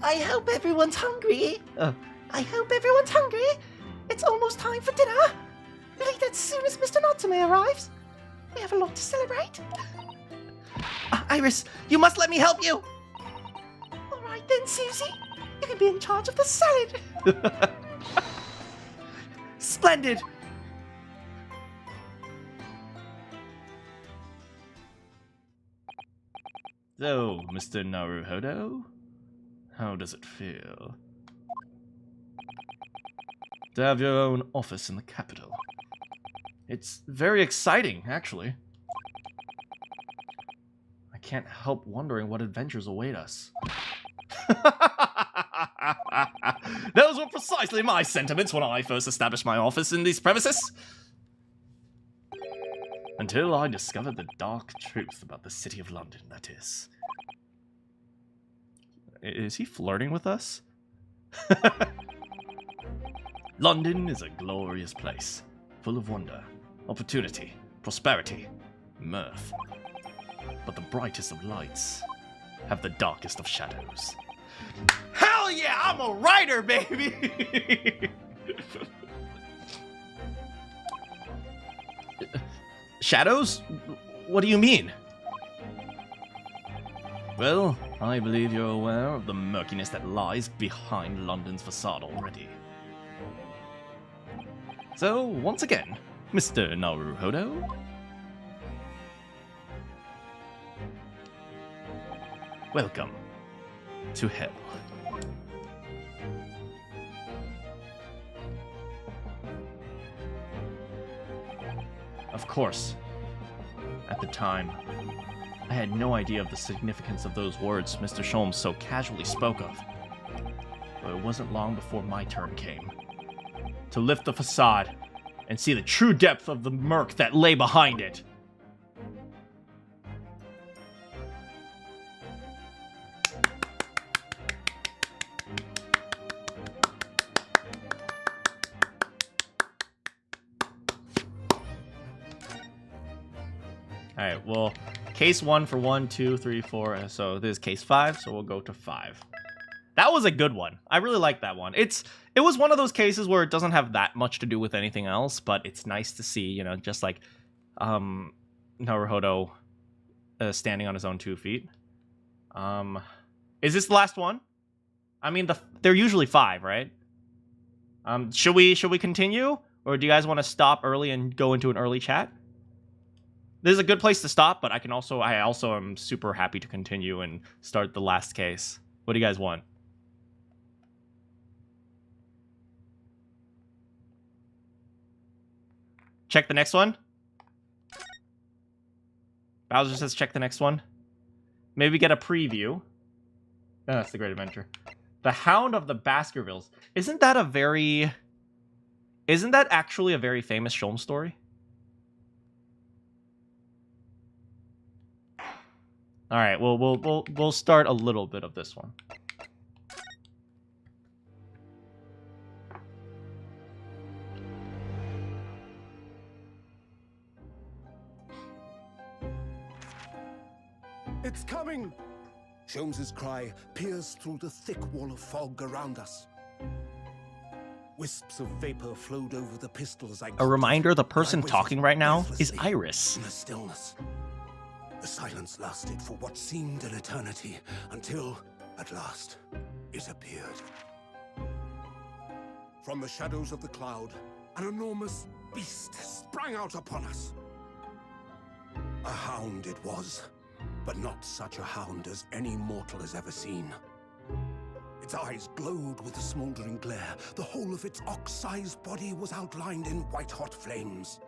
I hope everyone's hungry. Oh. I hope everyone's hungry. It's almost time for dinner. We'll eat as soon as Mr. Natsume arrives. We have a lot to celebrate. Iris, you must let me help you. All right then, Susie. You can be in charge of the salad. Splendid. So, Mr. Naruhodo, how does it feel to have your own office in the capital? It's very exciting, actually. I can't help wondering what adventures await us. Those were precisely my sentiments when I first established my office in these premises. Until I discovered the dark truth about the City of London, that is. Is he flirting with us? London is a glorious place, full of wonder, opportunity, prosperity, mirth. But the brightest of lights have the darkest of shadows. Hell yeah, I'm a writer, baby! Shadows? What do you mean? Well, I believe you're aware of the murkiness that lies behind London's facade already. So, once again, Mr. Naruhodo? Welcome to hell. Of course, at the time, I had no idea of the significance of those words Mr. Sholmes so casually spoke of. But it wasn't long before my turn came to lift the facade and see the true depth of the murk that lay behind it. Alright, well, case 1 for 1, 2, 3, 4, so this is case 5, so we'll go to 5. That was a good one. I really like that one. It was one of those cases where it doesn't have that much to do with anything else, but it's nice to see, you know, just like Naruhodo standing on his own 2 feet. Is this the last one? I mean, they're usually 5, right? Should we continue? Or do you guys want to stop early and go into an early chat? This is a good place to stop, but I also am super happy to continue and start the last case. What do you guys want? Check the next one? Bowser says check the next one. Maybe get a preview. Oh, that's the Great Adventure. The Hound of the Baskervilles. Isn't that actually a very famous Sholmes story? All right, well, we'll start a little bit of this one. It's coming! Sholmes's cry pierced through the thick wall of fog around us. Wisps of vapor flowed over the pistols I A reminder, the person talking right now is Iris. In the stillness. The silence lasted for what seemed an eternity, until, at last, it appeared. From the shadows of the cloud, an enormous beast sprang out upon us. A hound it was, but not such a hound as any mortal has ever seen. Its eyes glowed with a smoldering glare. The whole of its ox-sized body was outlined in white-hot flames.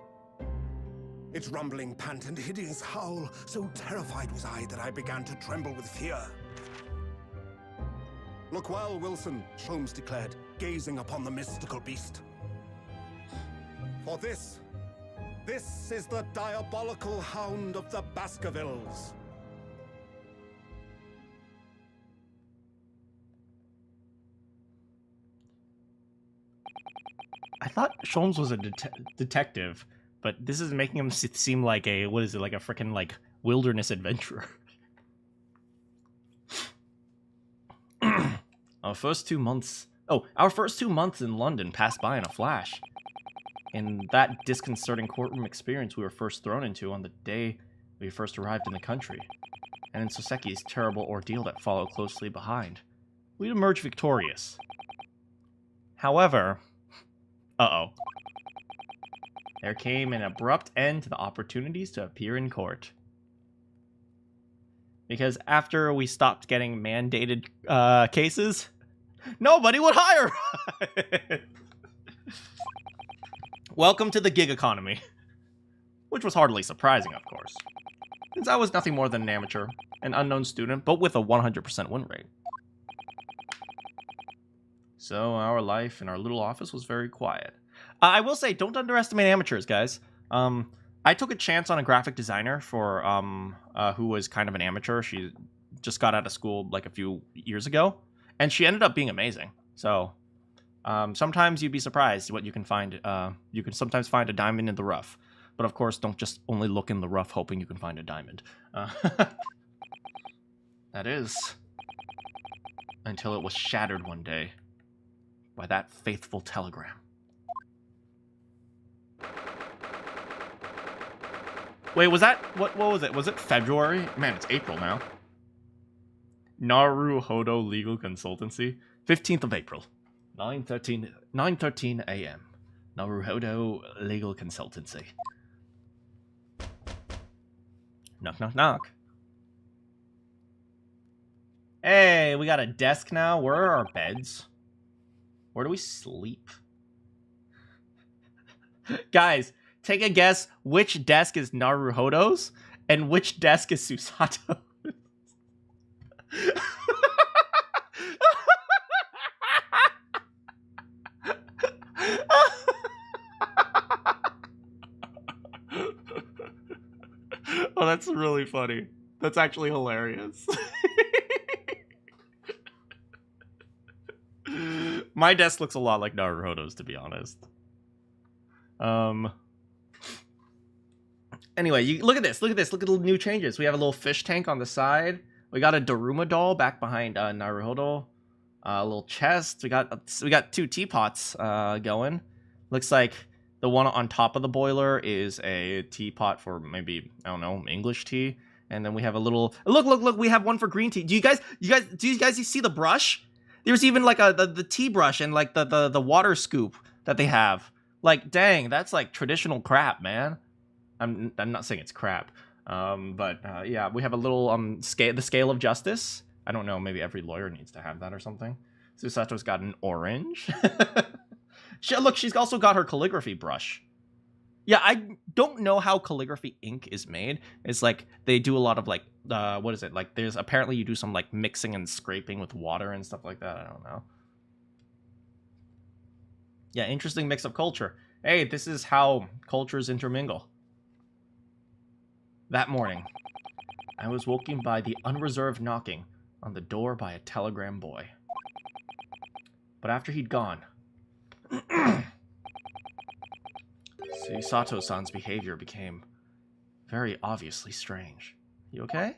Its rumbling pant and hideous howl, so terrified was I that I began to tremble with fear. "Look well, Wilson," Sholmes declared, gazing upon the mystical beast. "For this is the diabolical hound of the Baskervilles." I thought Sholmes was a detective, but this is making him seem like a, what is it, like a freaking like wilderness adventurer. Our first 2 months in London passed by in a flash. In that disconcerting courtroom experience we were first thrown into on the day we first arrived in the country, and in Soseki's terrible ordeal that followed closely behind, we'd emerged victorious. However, there came an abrupt end to the opportunities to appear in court. Because after we stopped getting mandated cases, nobody would hire us. Welcome to the gig economy. Which was hardly surprising, of course, since I was nothing more than an amateur, an unknown student, but with a 100% win rate. So our life in our little office was very quiet. I will say, don't underestimate amateurs, guys. I took a chance on a graphic designer for who was kind of an amateur. She just got out of school like a few years ago, and she ended up being amazing. So sometimes you'd be surprised what you can find. You can sometimes find a diamond in the rough, but of course, don't just only look in the rough hoping you can find a diamond. That is, until it was shattered one day by that faithful telegram. Wait, was that, what was it? Was it February? Man, it's April now. Naruhodo Legal Consultancy, 15th of April, 9:13 a.m. Naruhodo Legal Consultancy. Knock, knock, knock. Hey, we got a desk now. Where are our beds? Where do we sleep? Guys, take a guess which desk is Naruhodo's and which desk is Susato's. Oh, that's really funny. That's actually hilarious. My desk looks a lot like Naruhodo's, to be honest. Anyway, look at this. Look at this. Look at the new changes. We have a little fish tank on the side. We got a Daruma doll back behind Naruhodo. A little chest. We got 2 teapots going. Looks like the one on top of the boiler is a teapot for maybe, I don't know, English tea. And then we have a little look. We have one for green tea. Do you guys see the brush? There's even like the tea brush and like the water scoop that they have. Like, dang, that's like traditional crap, man. I'm not saying it's crap, but yeah, we have a little the scale of justice. I don't know, maybe every lawyer needs to have that or something. Susato's got an orange. Look, she's also got her calligraphy brush. Yeah, I don't know how calligraphy ink is made. It's like they do a lot of like what is it? Like there's apparently you do some like mixing and scraping with water and stuff like that. I don't know. Yeah, interesting mix of culture. Hey, this is how cultures intermingle. That morning, I was woken by the unreserved knocking on the door by a telegram boy. But after he'd gone, Susato-san's behavior became very obviously strange. You okay?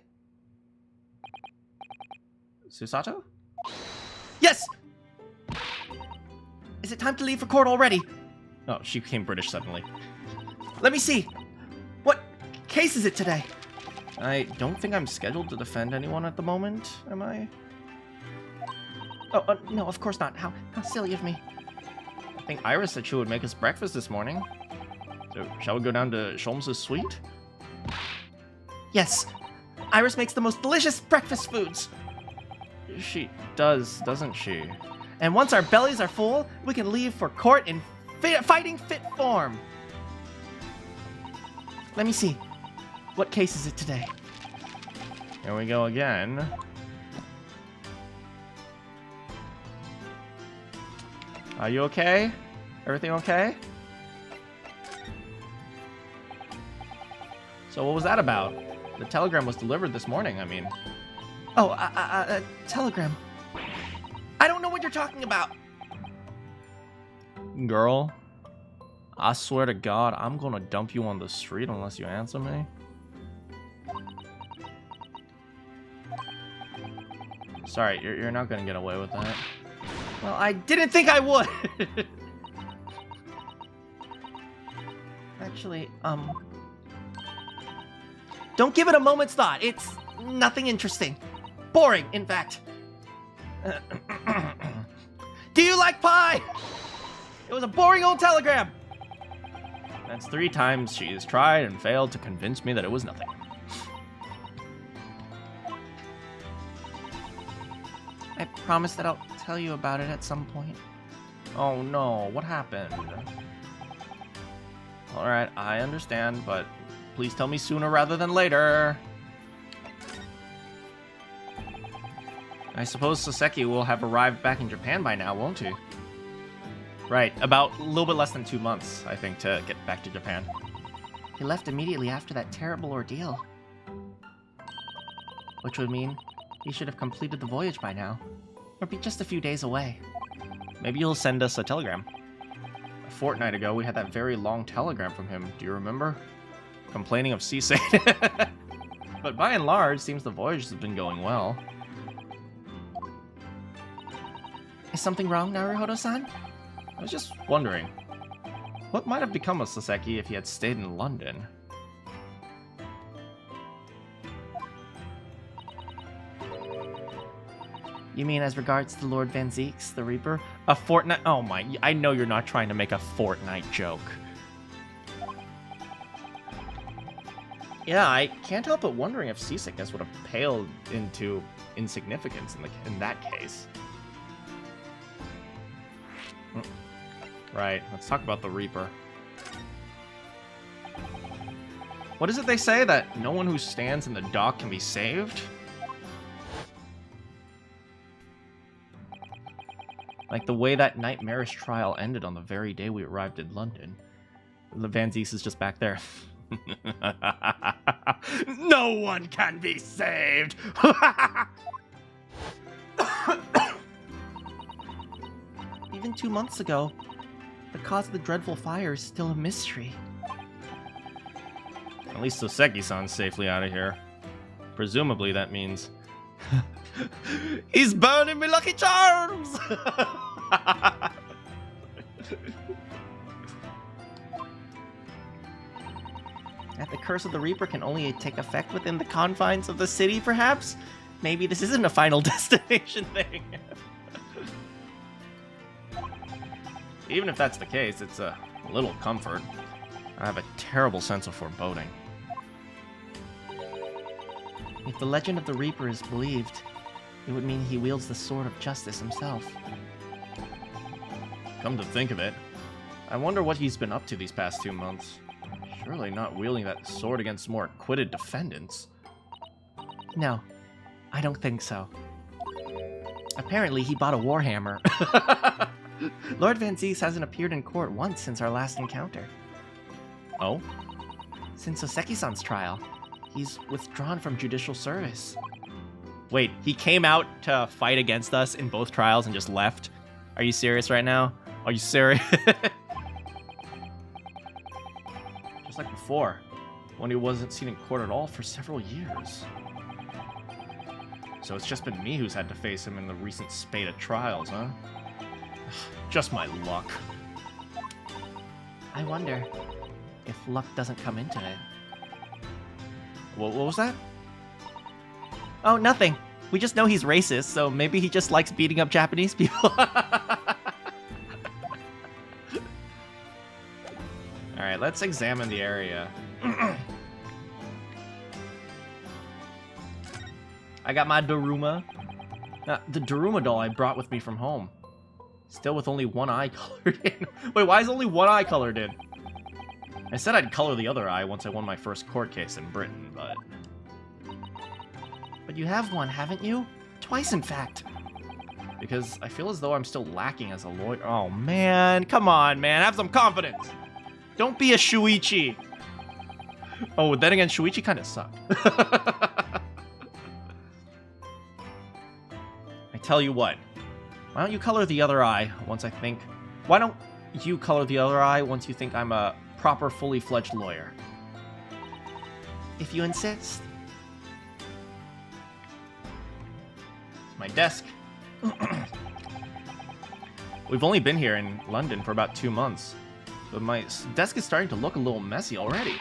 Susato? Yes! Is it time to leave for court already? Oh, she became British suddenly. Let me see. What case is it today? I don't think I'm scheduled to defend anyone at the moment, am I? Oh, no, of course not. How silly of me. I think Iris said she would make us breakfast this morning. So, shall we go down to Sholmes' suite? Yes. Iris makes the most delicious breakfast foods. She does, doesn't she? And once our bellies are full, we can leave for court in fighting fit form. Let me see. What case is it today? Here we go again. Are you okay? Everything okay? So what was that about? The telegram was delivered this morning, I mean. Oh, a telegram. I don't know what you're talking about. Girl, I swear to God, I'm gonna dump you on the street unless you answer me. Sorry, you're not gonna get away with that. Well, I didn't think I would. Actually, don't give it a moment's thought. It's nothing interesting. Boring, in fact. Do you like pie? It was a boring old telegram. That's 3 times she has tried and failed to convince me that it was nothing. I promise that I'll tell you about it at some point. Oh no, what happened? Alright, I understand, but please tell me sooner rather than later. I suppose Soseki will have arrived back in Japan by now, won't he? Right, about a little bit less than 2 months, I think, to get back to Japan. He left immediately after that terrible ordeal. Which would mean he should have completed the voyage by now. Or be just a few days away. Maybe he'll send us a telegram. A fortnight ago, we had that very long telegram from him, do you remember? Complaining of seasick. But by and large, seems the voyage has been going well. Is something wrong, Naruhodo-san? I was just wondering, what might have become of Soseki if he had stayed in London? You mean as regards to Lord Van Zeeks, the Reaper? A fortnight? Oh my, I know you're not trying to make a fortnight joke. Yeah, I can't help but wondering if seasickness would have paled into insignificance in that case. Right, let's talk about the Reaper. What is it they say, that no one who stands in the dock can be saved? Like the way that nightmarish trial ended on the very day we arrived in London. The Van Zeeks is just back there. No one can be saved! Even 2 months ago, the cause of the dreadful fire is still a mystery. At least Soseki-san's safely out of here. Presumably that means... He's burning me Lucky Charms! That the curse of the Reaper can only take effect within the confines of the city, perhaps? Maybe this isn't a final destination thing. Even if that's the case, it's a little comfort. I have a terrible sense of foreboding. If the legend of the Reaper is believed, it would mean he wields the sword of justice himself. Come to think of it, I wonder what he's been up to these past 2 months. Surely not wielding that sword against more acquitted defendants. No, I don't think so. Apparently he bought a warhammer. Lord Van Zeeks hasn't appeared in court once since our last encounter. Oh? Since Soseki-san's trial, he's withdrawn from judicial service. Wait, he came out to fight against us in both trials and just left? Are you serious right now? Are you serious? Just like before, when he wasn't seen in court at all for several years. So it's just been me who's had to face him in the recent spate of trials, huh? Just my luck. I wonder if luck doesn't come into it. What was that? Oh, nothing. We just know he's racist, so maybe he just likes beating up Japanese people. Alright, let's examine the area. I got my Daruma. The Daruma doll I brought with me from home. Still with only one eye colored in. Wait, why is only one eye colored in? I said I'd color the other eye once I won my first court case in Britain, but... But you have one, haven't you? Twice, in fact. Because I feel as though I'm still lacking as a lawyer. Oh, man. Come on, man. Have some confidence. Don't be a Shuichi. Oh, then again, Shuichi kind of sucked. I tell you what. Why don't you color the other eye once I think... Why don't you color the other eye once you think I'm a proper, fully fledged lawyer? If you insist. It's my desk. We've only been here in London for about 2 months, but my desk is starting to look a little messy already.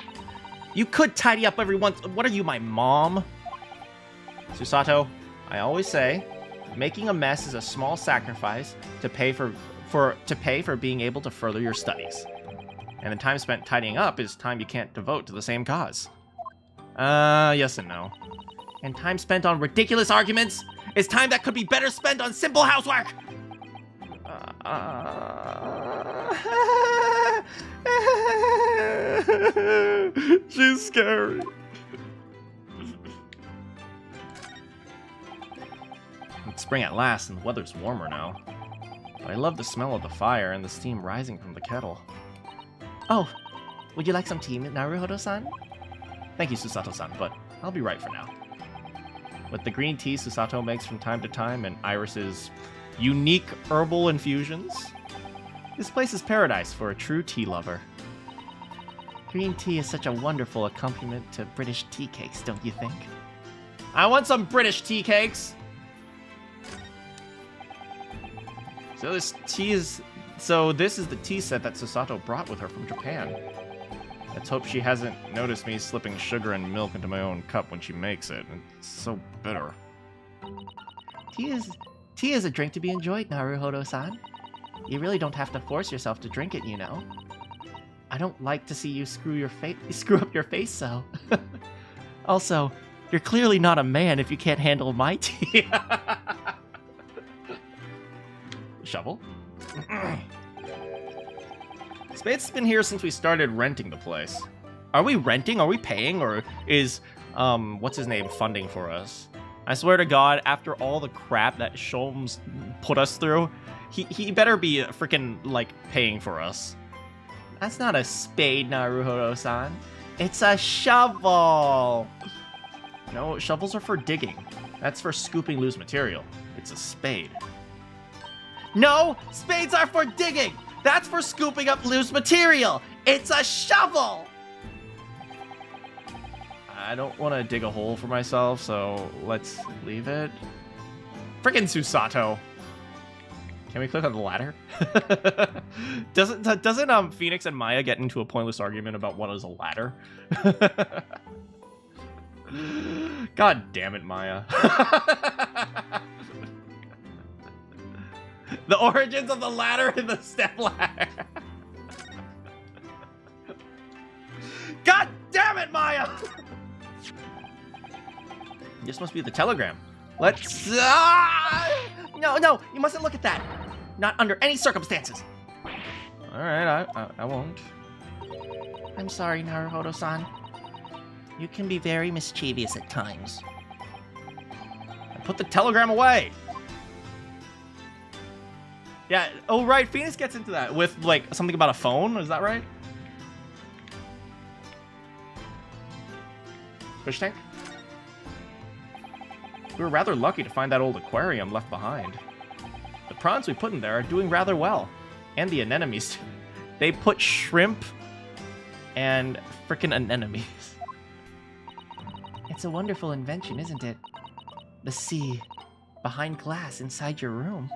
You could tidy up every once... What are you, my mom? Susato, I always say, making a mess is a small sacrifice to pay for being able to further your studies. And the time spent tidying up is time you can't devote to the same cause. Yes and no. And time spent on ridiculous arguments is time that could be better spent on simple housework! She's scary. It's spring at last and the weather's warmer now. But I love the smell of the fire and the steam rising from the kettle. Oh, would you like some tea, Naruhodo-san? Thank you, Susato-san, but I'll be right for now. With the green tea Susato makes from time to time and Iris's unique herbal infusions, this place is paradise for a true tea lover. Green tea is such a wonderful accompaniment to British tea cakes, don't you think? I want some British tea cakes! So this is the tea set that Susato brought with her from Japan. Let's hope she hasn't noticed me slipping sugar and milk into my own cup when she makes it. It's so bitter. Tea is a drink to be enjoyed, Naruhodo-san. You really don't have to force yourself to drink it, you know. I don't like to see you screw up your face so. Also, you're clearly not a man if you can't handle my tea. Shovel? Spade's been here since we started renting the place. Are we renting? Are we paying? Or is, what's his name funding for us? I swear to God, after all the crap that Sholmes put us through, he better be freaking, like, paying for us. That's not a spade, Naruhodo-san. It's a shovel! No, shovels are for digging. That's for scooping loose material. It's a spade. No! Spades are for digging! That's for scooping up loose material! It's a shovel! I don't want to dig a hole for myself, so let's leave it. Frickin' Susato! Can we click on the ladder? Doesn't Phoenix and Maya get into a pointless argument about what is a ladder? God damn it, Maya. The origins of the ladder and the step ladder. God damn it, Maya! This must be the telegram. Let's... No, you mustn't look at that. Not under any circumstances. Alright, I won't. I'm sorry, Naruhodo-san. You can be very mischievous at times. I put the telegram away. Yeah, oh right, Phoenix gets into that with, like, something about a phone, is that right? Fish tank? We were rather lucky to find that old aquarium left behind. The prawns we put in there are doing rather well. And the anemones. They put shrimp and frickin' anemones. It's a wonderful invention, isn't it? The sea behind glass inside your room.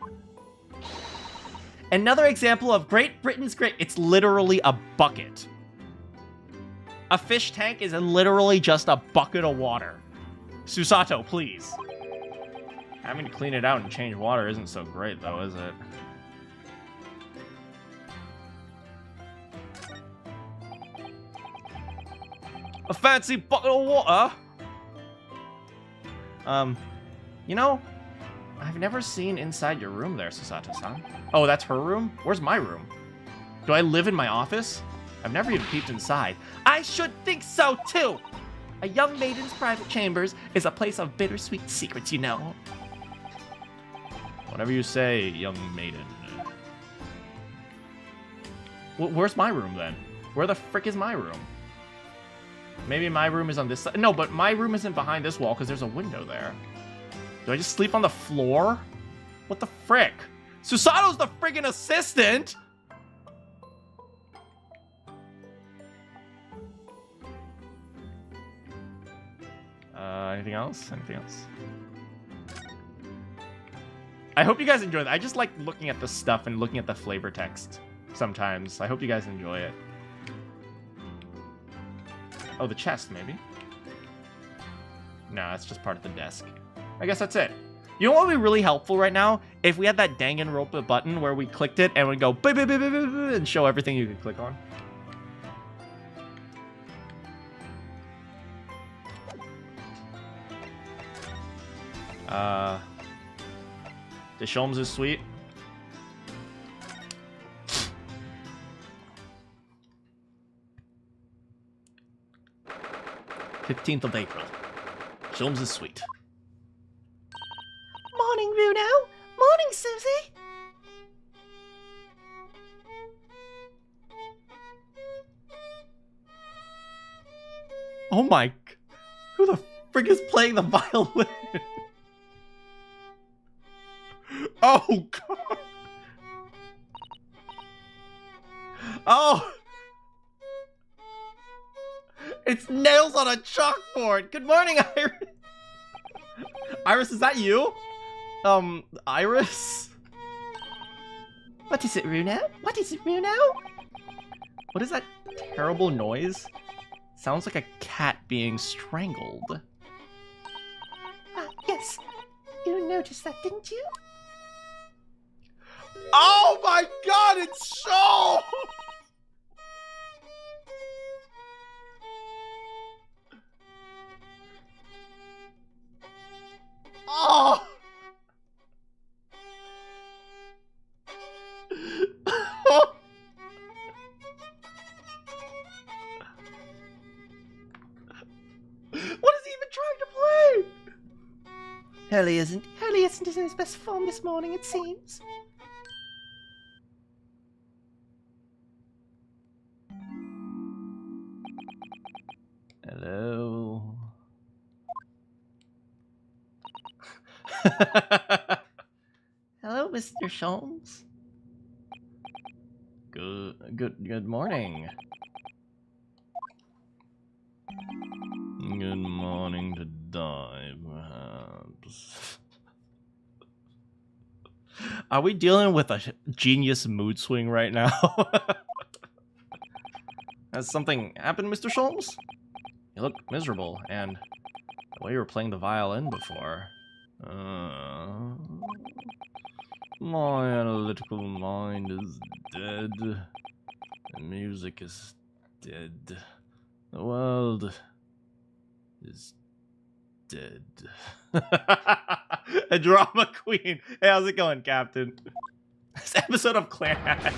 Another example of Great Britain's great... It's literally a bucket. A fish tank is literally just a bucket of water. Susato, please. Having to clean it out and change water isn't so great, though, is it? A fancy bucket of water? You know, I've never seen inside your room there, Susato-san. Oh, that's her room? Where's my room? Do I live in my office? I've never even peeped inside. I should think so too! A young maiden's private chambers is a place of bittersweet secrets, you know. Whatever you say, young maiden. Where's my room then? Where the frick is my room? Maybe my room is on this side. No, but my room isn't behind this wall because there's a window there. Do I just sleep on the floor? What the frick? Susato's the friggin' assistant! Anything else? Anything else? I hope you guys enjoy that. I just like looking at the stuff and looking at the flavor text sometimes. I hope you guys enjoy it. Oh, the chest, maybe? No, that's just part of the desk. I guess that's it. You know what would be really helpful right now? If we had that Danganronpa button where we clicked it and would go beep, beep, beep, beep, beep, beep, and show everything you could click on. The Sholmes is sweet. "15th of April. Sholmes is sweet." Morning, Runo. Morning, Susie. Oh my... Who the frick is playing the violin? Oh, God. Oh! It's nails on a chalkboard! Good morning, Iris! Iris, is that you? Iris? What is it, Runo? What is it, Runo? What is that terrible noise? Sounds like a cat being strangled. Yes. You noticed that, didn't you? Oh my God, it's so... Oh! What is he even trying to play? Hurley isn't in his best form this morning, it seems. Hello. Hello, Mr. Sholmes. Good morning. Good morning to die, perhaps. Are we dealing with a genius mood swing right now? Has something happened, Mr. Sholmes? You look miserable, and the way you were playing the violin before. My analytical mind is dead. The music is dead. The world is dead. A drama queen. Hey, how's it going, Captain? This episode of Clan.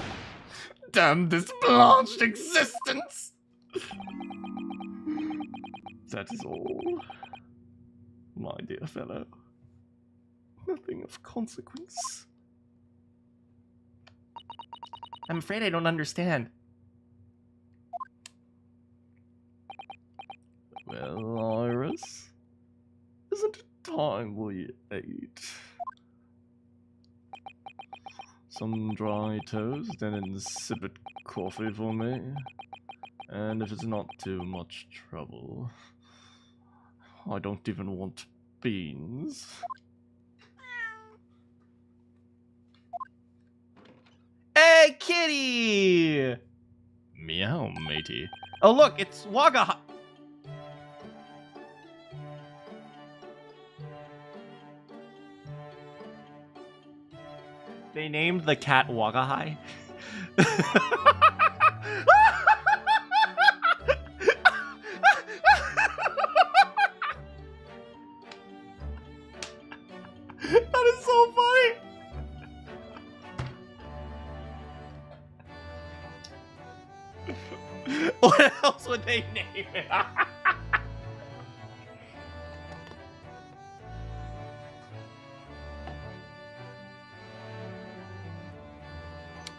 Damn this blanched existence. That is all, my dear fellow. Nothing of consequence. I'm afraid I don't understand. Well, Iris, isn't it time we ate? Some dry toast and insipid coffee for me. And if it's not too much trouble, I don't even want beans. Hey, kitty! Meow, matey. Oh, look, it's Wagaha. They named the cat Wagahai. That is so What else would they name it?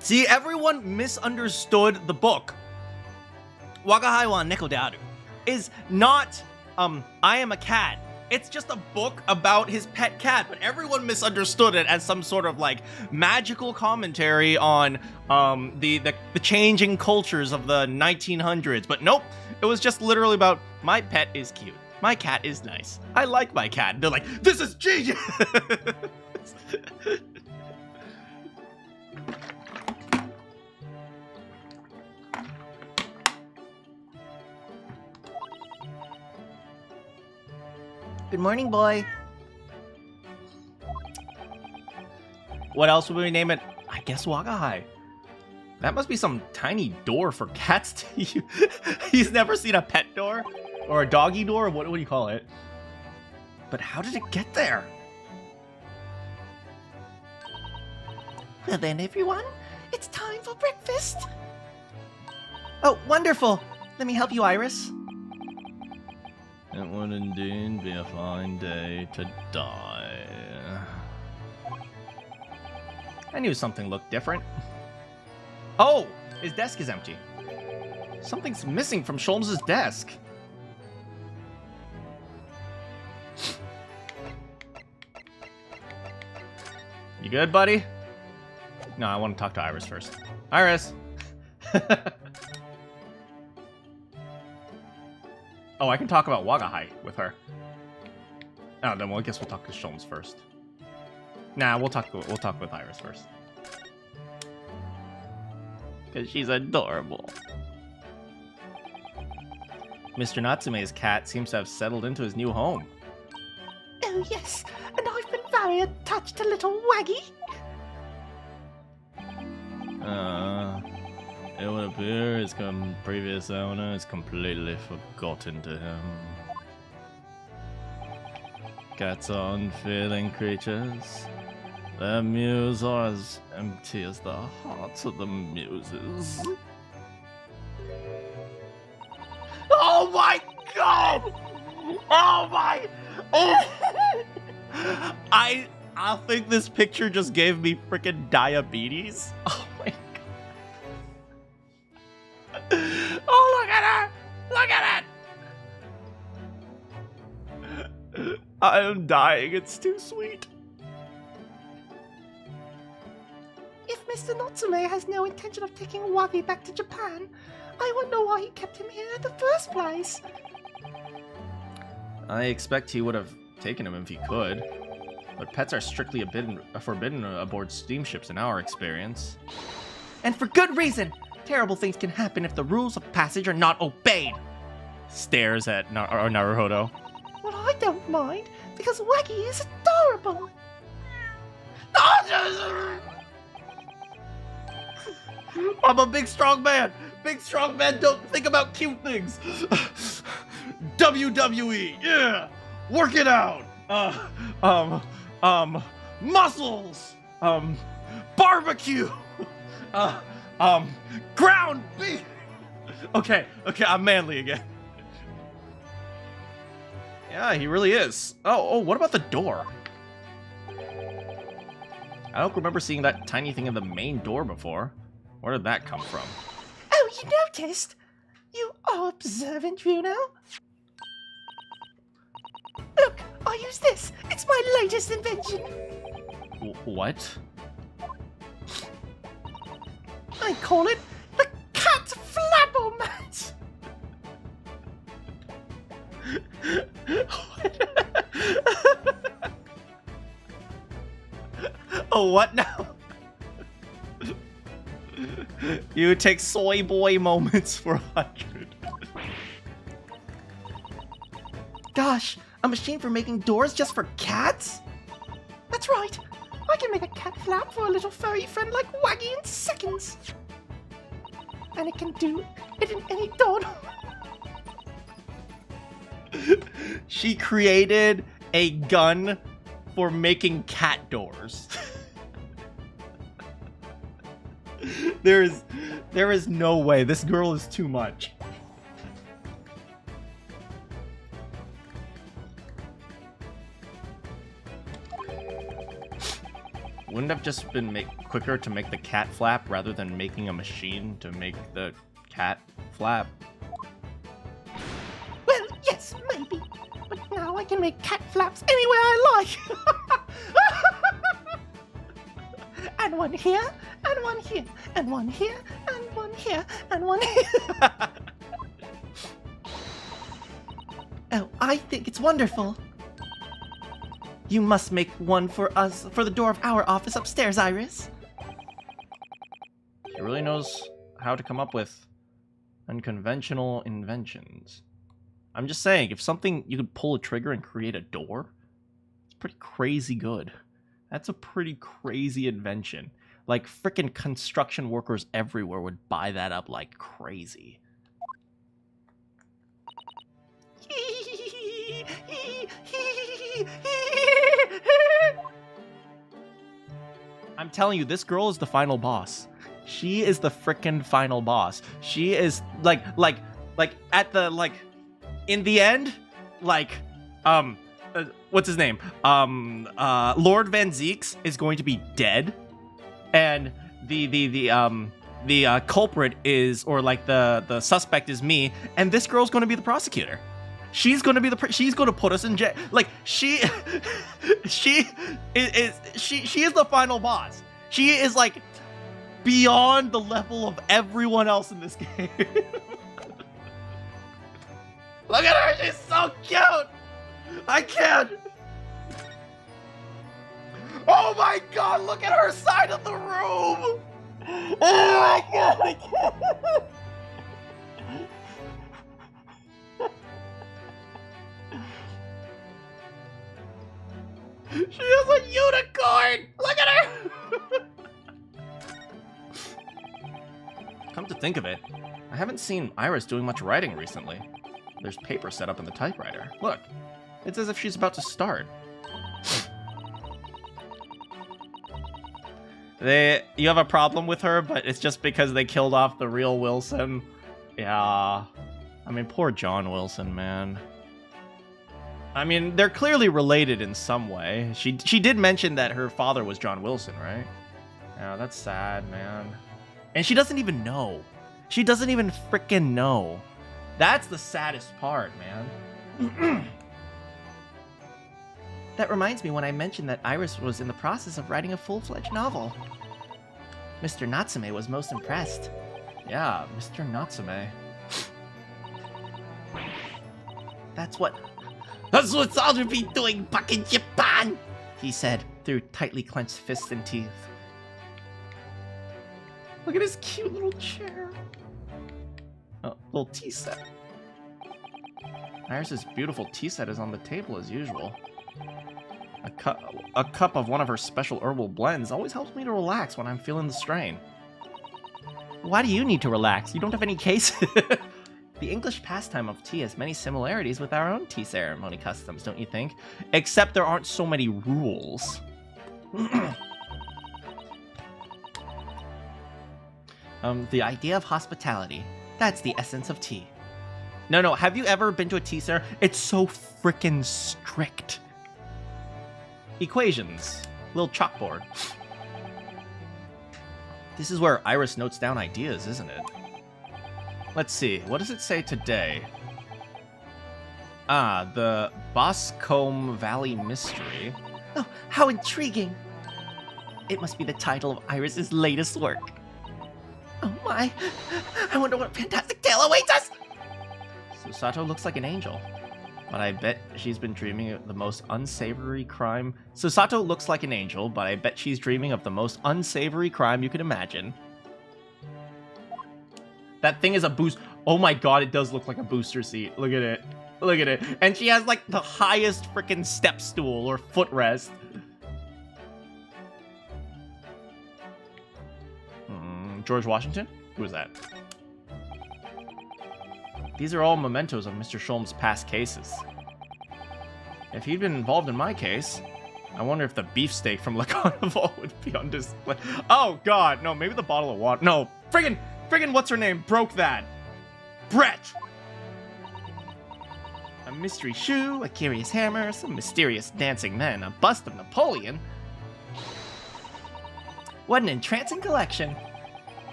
See, everyone misunderstood the book. Wagahai wa Neko de Aru is not, I am a cat. It's just a book about his pet cat, but everyone misunderstood it as some sort of like magical commentary on the changing cultures of the 1900s. But nope, it was just literally about my pet is cute. My cat is nice. I like my cat. And they're like, this is genius. Good morning, boy. What else would we name it? I guess Wagahai. That must be some tiny door for cats to use. He's never seen a pet door? Or a doggy door? What do you call it? But how did it get there? Well then, everyone, it's time for breakfast. Oh, wonderful. Let me help you, Iris. It would indeed be a fine day to die. I knew something looked different. Oh, his desk is empty. Something's missing from Sholmes' desk. You good, buddy? No, I want to talk to Iris first. Iris! Oh, I can talk about Wagahai with her. Oh, then well, I guess we'll talk to Sholmes first. Nah, we'll talk with Iris first. Because she's adorable. Mr. Natsume's cat seems to have settled into his new home. Oh, yes, and I've been very attached to little Waggy. It would appear his previous owner is completely forgotten to him. Cats are unfeeling creatures. Their mews are as empty as the hearts of the muses. Oh my god! Oh my! I think this picture just gave me freaking diabetes. Oh my god. Oh, look at her! Look at it! I am dying. It's too sweet. If Mr. Natsume has no intention of taking Waggy back to Japan, I wonder why he kept him here in the first place. I expect he would have taken him if he could. But pets are strictly forbidden aboard steamships in our experience. And for good reason. Terrible things can happen if the rules of passage are not obeyed. Stares at Naruhodo. Well, I don't mind, because Waggy is adorable. I'm a big strong man. Big strong men don't think about cute things. WWE, yeah. Work it out. Muscles. Barbecue. Ground beef. Okay, I'm manly again. Yeah, he really is. Oh, what about the door? I don't remember seeing that tiny thing in the main door before. Where did that come from? Oh, you noticed? You are observant, Ryuno. Look, I use this. It's my latest invention. What? I call it the cat flabbermat. Oh, what now? You take soy boy moments for 100. Gosh, a machine for making doors just for cats? That's right. I can make a cat flap for a little furry friend like Waggy in seconds. And it can do it in any door. She created a gun for making cat doors. There's There is no way. This girl is too much. Wouldn't have just been quicker to make the cat flap rather than making a machine to make the cat flap? Well, yes, maybe. But now I can make cat flaps anywhere I like. And one here, and one here, and one here, and one here, and one here. Oh, I think it's wonderful. You must make one for us, for the door of our office upstairs, Iris. She really knows how to come up with unconventional inventions. I'm just saying, if something, you could pull a trigger and create a door, it's pretty crazy good. That's a pretty crazy invention. Like, frickin' construction workers everywhere would buy that up like crazy. I'm telling you, this girl is the final boss. She is the frickin' final boss. She is like at the in the end, what's his name? Lord Van Zeeks is going to be dead, and the culprit is, or like the suspect is me, and this girl's going to be the prosecutor. She's going to be she's going to put us in jail. Like she is the final boss. She is like beyond the level of everyone else in this game. Look at her, she's so cute. I can't. Oh my god, look at her side of the room. Oh my god, I can't. She has a unicorn! Look at her! Come to think of it, I haven't seen Iris doing much writing recently. There's paper set up in the typewriter. Look, it's as if she's about to start. You have a problem with her, but it's just because they killed off the real Wilson. Yeah. I mean, poor John Wilson, man. I mean, they're clearly related in some way. She did mention that her father was John Wilson, right? Yeah, that's sad, man. And she doesn't even know. She doesn't even frickin' know. That's the saddest part, man. That reminds me when I mentioned that Iris was in the process of writing a full-fledged novel. Mr. Natsume was most impressed. Yeah, Mr. Natsume. That's what I'll be doing back in Japan, he said through tightly clenched fists and teeth. Look at his cute little chair. Oh, little tea set. Iris's beautiful tea set is on the table as usual. A cup of one of her special herbal blends always helps me to relax when I'm feeling the strain. Why do you need to relax? You don't have any cases. The English pastime of tea has many similarities with our own tea ceremony customs, don't you think? Except there aren't so many rules. The idea of hospitality. That's the essence of tea. No, have you ever been to a tea ceremony? It's so frickin' strict. Equations. Little chalkboard. This is where Iris notes down ideas, isn't it? Let's see. What does it say today? Ah, the Boscombe Valley Mystery. Oh, how intriguing. It must be the title of Iris's latest work. Oh my. I wonder what fantastic tale awaits us. Susato looks like an angel, but I bet she's been dreaming of the most unsavory crime. Susato looks like an angel, but I bet she's dreaming of the most unsavory crime you could imagine. That thing is a boost. Oh my god, it does look like a booster seat. Look at it. Look at it. And she has like the highest freaking step stool or footrest. George Washington? Who is that? These are all mementos of Mr. Sholm's past cases. If he'd been involved in my case, I wonder if the beefsteak from Le Carnival would be on display. Oh god, no, maybe the bottle of water. No, friggin' Friggin' what's her name broke that. Brett! A mystery shoe, a curious hammer, some mysterious dancing men, a bust of Napoleon. What an entrancing collection.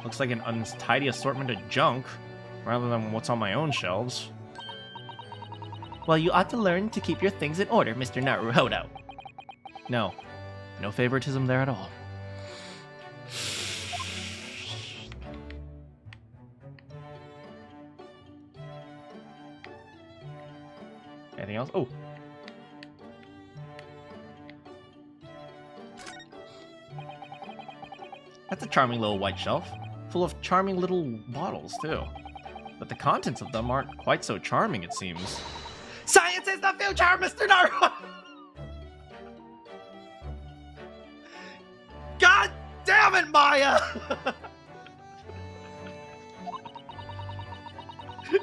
Looks like an untidy assortment of junk, rather than what's on my own shelves. Well, you ought to learn to keep your things in order, Mr. Naruhodo. No. No favoritism there at all. Anything else? Oh. That's a charming little white shelf, full of charming little bottles, too. But the contents of them aren't quite so charming, it seems. Science is the future, Mr. Naruhodo! God damn it, Maya!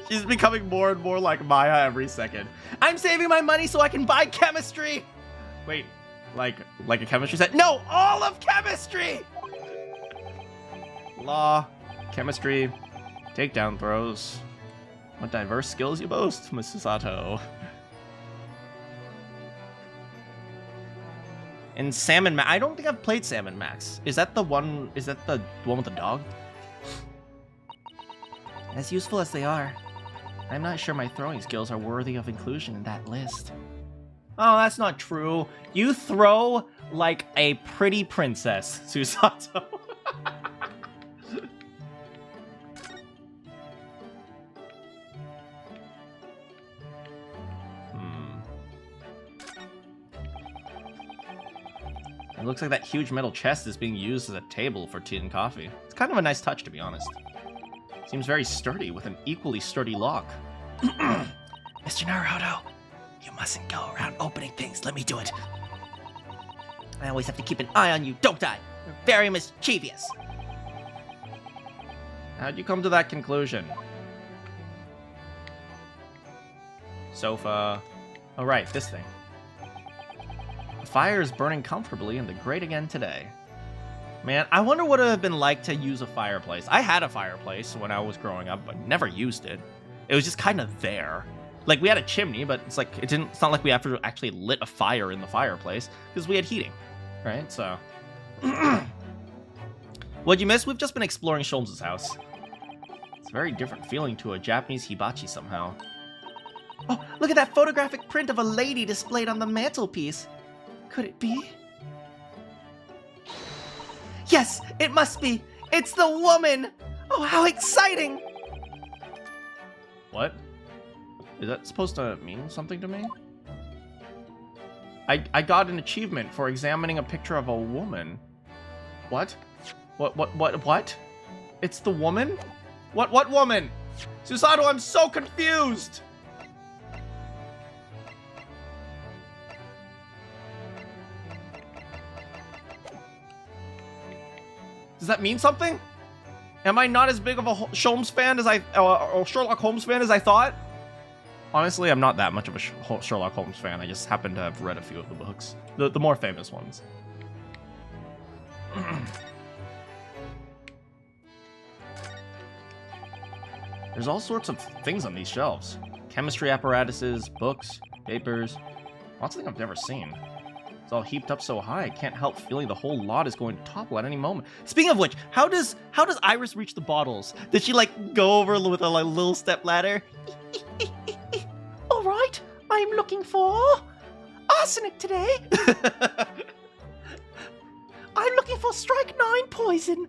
She's becoming more and more like Maya every second. I'm saving my money so I can buy chemistry! Wait, like a chemistry set? No, all of chemistry! Law, chemistry, takedown throws. What diverse skills you boast, Mrs. Sato. And Salmon Max. I don't think I've played Salmon Max. Is that the one? Is that the one with the dog? As useful as they are, I'm not sure my throwing skills are worthy of inclusion in that list. Oh, that's not true. You throw like a pretty princess, Susato. It looks like that huge metal chest is being used as a table for tea and coffee. It's kind of a nice touch, to be honest. Seems very sturdy, with an equally sturdy lock. Mr. Naruhodo, you mustn't go around opening things. Let me do it. I always have to keep an eye on you, don't I? You're very mischievous. How'd you come to that conclusion? Sofa. Oh, right, this thing. The fire is burning comfortably in the grate again today. Man, I wonder what it would have been like to use a fireplace. I had a fireplace when I was growing up, but never used it. It was just kind of there. Like, we had a chimney, but it's like, it's not like we actually lit a fire in the fireplace, because we had heating, right? So. What'd you miss? We've just been exploring Sholmes' house. It's a very different feeling to a Japanese hibachi somehow. Oh, look at that photographic print of a lady displayed on the mantelpiece. Could it be? Yes, it must be. It's the woman. Oh, how exciting. What? Is that supposed to mean something to me? I got an achievement for examining a picture of a woman. What? What? It's the woman? What woman? Susato, I'm so confused! Does that mean something? Am I not as big of a Sholmes fan as or Sherlock Holmes fan as I thought? Honestly, I'm not that much of a Sherlock Holmes fan. I just happen to have read a few of the books. The more famous ones. There's all sorts of things on these shelves. Chemistry apparatuses, books, papers. Lots of things I've never seen. It's all heaped up so high, I can't help feeling the whole lot is going to topple at any moment. Speaking of which, how does Iris reach the bottles? Did she like go over with a little step ladder? All right, I'm looking for arsenic today. I'm looking for strike 9 poison.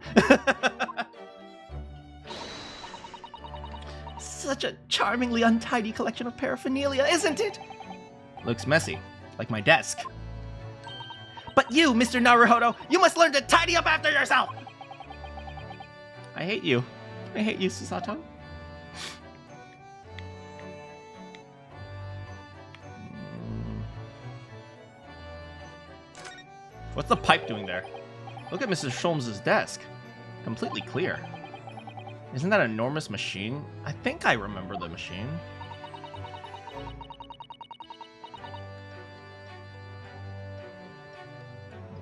Such a charmingly untidy collection of paraphernalia, isn't it? Looks messy, like my desk. But you, Mr. Naruhodo, you must learn to tidy up after yourself! I hate you. I hate you, Susato. What's the pipe doing there? Look at Mrs. Sholmes' desk. Completely clear. Isn't that an enormous machine? I think I remember the machine.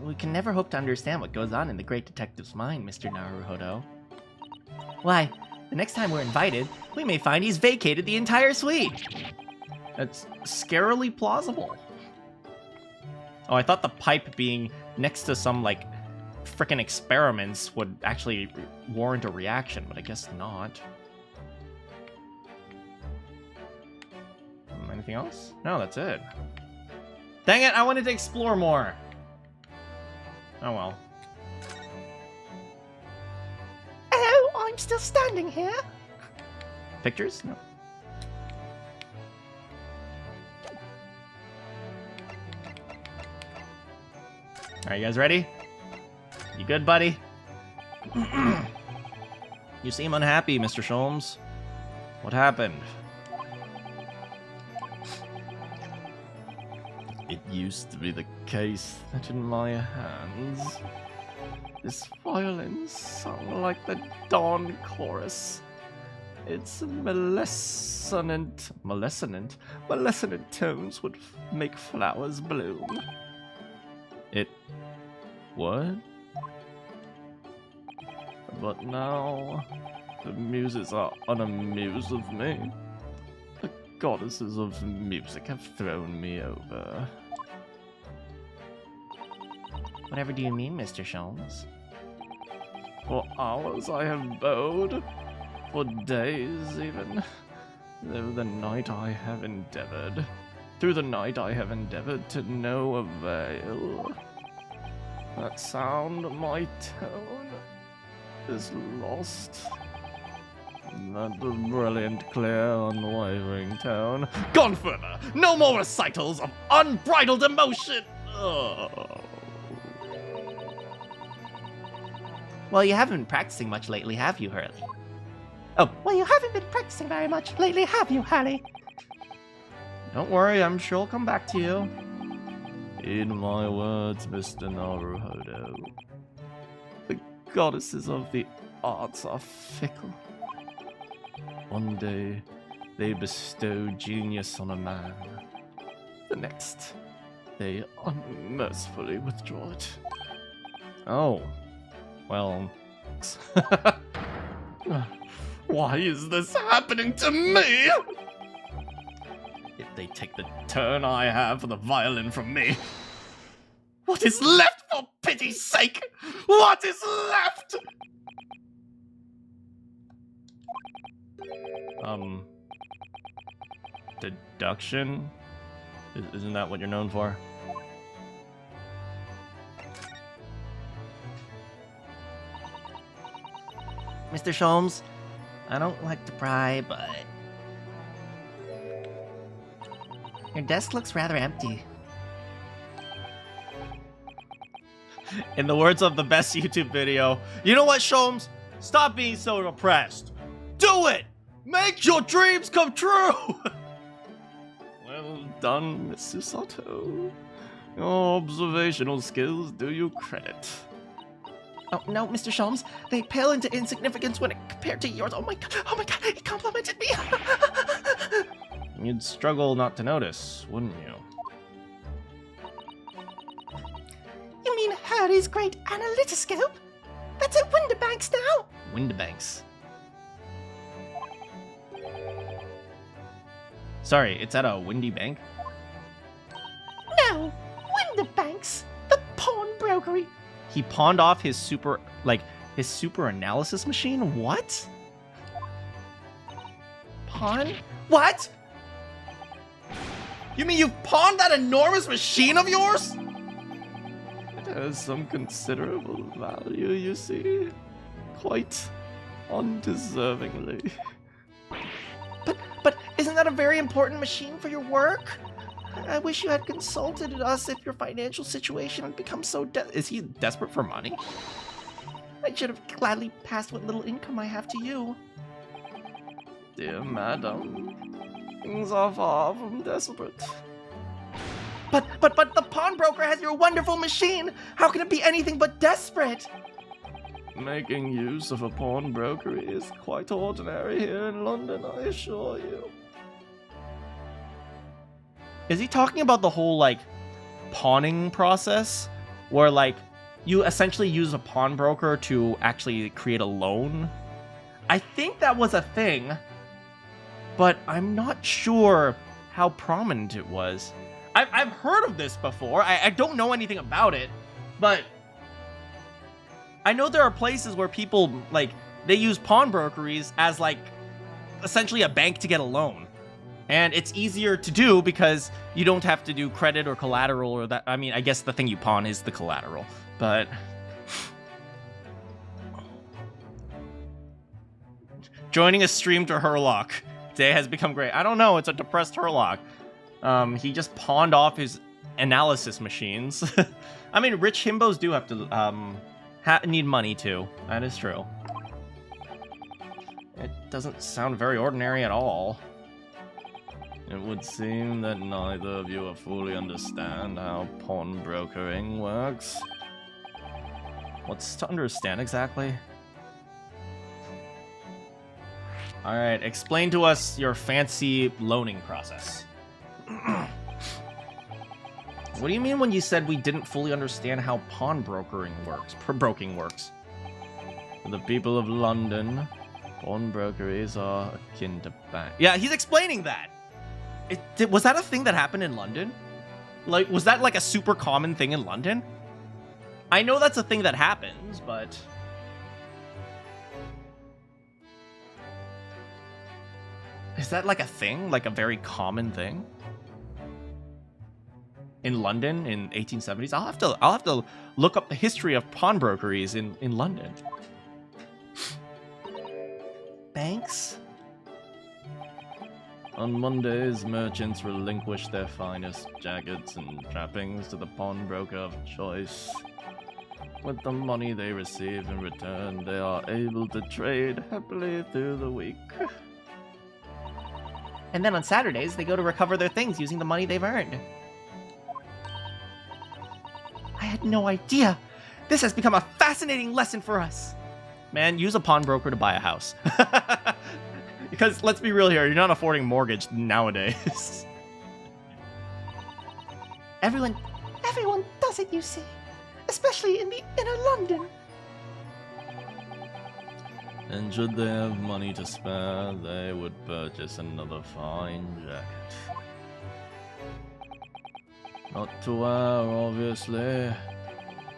We can never hope to understand what goes on in the great detective's mind, Mr. Naruhodo. Why, the next time we're invited, we may find he's vacated the entire suite. That's scarily plausible. Oh, I thought the pipe being next to some, like, frickin' experiments would actually warrant a reaction, but I guess not. Anything else? No, that's it. Dang it, I wanted to explore more. Oh well. Oh, I'm still standing here. Pictures? No. Alright, you guys ready? You good, buddy? You seem unhappy, Mr. Sholmes. What happened? It used to be the case that in my hands, this violin sung like the dawn chorus. Its malevolent tones would make flowers bloom. It would? But now, the muses are unamused of me. The goddesses of music have thrown me over. Whatever do you mean, Mr. Sholmes? For hours I have bowed, for days even, through the night I have endeavored to no avail. That sound, my tone, is lost. That brilliant, clear, unwavering tone. Gone further! No more recitals of unbridled emotion! Oh. Well, you haven't been practicing much lately, have you, Hurley? Oh, well, you haven't been practicing very much lately, have you, Hurley? Don't worry, I'm sure I'll come back to you. Heed my words, Mr. Naruhodo. The goddesses of the arts are fickle. One day, they bestow genius on a man. The next, they unmercifully withdraw it. Oh. Well... Why is this happening to me? If they take the turn I have for the violin from me, what is left, for pity's sake? What is left? Deduction? Isn't that what you're known for? Mr. Sholmes, I don't like to pry, but your desk looks rather empty. In the words of the best YouTube video, you know what, Sholmes? Stop being so depressed. Do it! Make your dreams come true! Well done, Miss Susato. Your observational skills do you credit. Oh, no, Mr. Sholmes, they pale into insignificance when compared to yours. Oh my god, he complimented me! You'd struggle not to notice, wouldn't you? You mean Hurley's great analytoscope? That's at Winterbanks now? Winterbanks. Sorry, it's at a windy bank? No, Winterbanks, the pawnbrokery. He pawned off his super analysis machine? What? Pawn? What? You mean you pawned that enormous machine of yours? It has some considerable value, you see. Quite undeservingly. But isn't that a very important machine for your work? I wish you had consulted us if your financial situation had become so Is he desperate for money? I should have gladly passed what little income I have to you. Dear madam, things are far from desperate. But the pawnbroker has your wonderful machine! How can it be anything but desperate? Making use of a pawnbrokery is quite ordinary here in London, I assure you. Is he talking about the whole, like, pawning process? Where, like, you essentially use a pawnbroker to actually create a loan? I think that was a thing, but I'm not sure how prominent it was. I've heard of this before. I don't know anything about it, but I know there are places where people, like, they use pawnbrokeries as, like, essentially a bank to get a loan. And it's easier to do because you don't have to do credit or collateral or that. I mean, I guess the thing you pawn is the collateral, but... Joining a stream to Herlock. Day has become great. I don't know, it's a depressed Herlock. He just pawned off his analysis machines. I mean, rich himbos do have to, need money too. That is true. It doesn't sound very ordinary at all. It would seem that neither of you fully understand how pawnbrokering works. What's to understand exactly? Alright, explain to us your fancy loaning process. What do you mean when you said we didn't fully understand how pawnbrokering works? Broking works. For the people of London, pawnbrokeries are akin to bank. Yeah, he's explaining that! Was that a thing that happened in London? Like, was that like a super common thing in London? I know that's a thing that happens, but... Is that like a thing? Like a very common thing? In London in 1870s? I'll have to look up the history of pawnbrokeries in London. Banks? On Mondays, merchants relinquish their finest jackets and trappings to the pawnbroker of choice. With the money they receive in return, they are able to trade happily through the week. And then on Saturdays, they go to recover their things using the money they've earned. I had no idea. This has become a fascinating lesson for us. Man, use a pawnbroker to buy a house. Because let's be real here, you're not affording mortgage nowadays. Everyone does it, you see. Especially in the inner London. And should they have money to spare, they would purchase another fine jacket. Not to wear, obviously,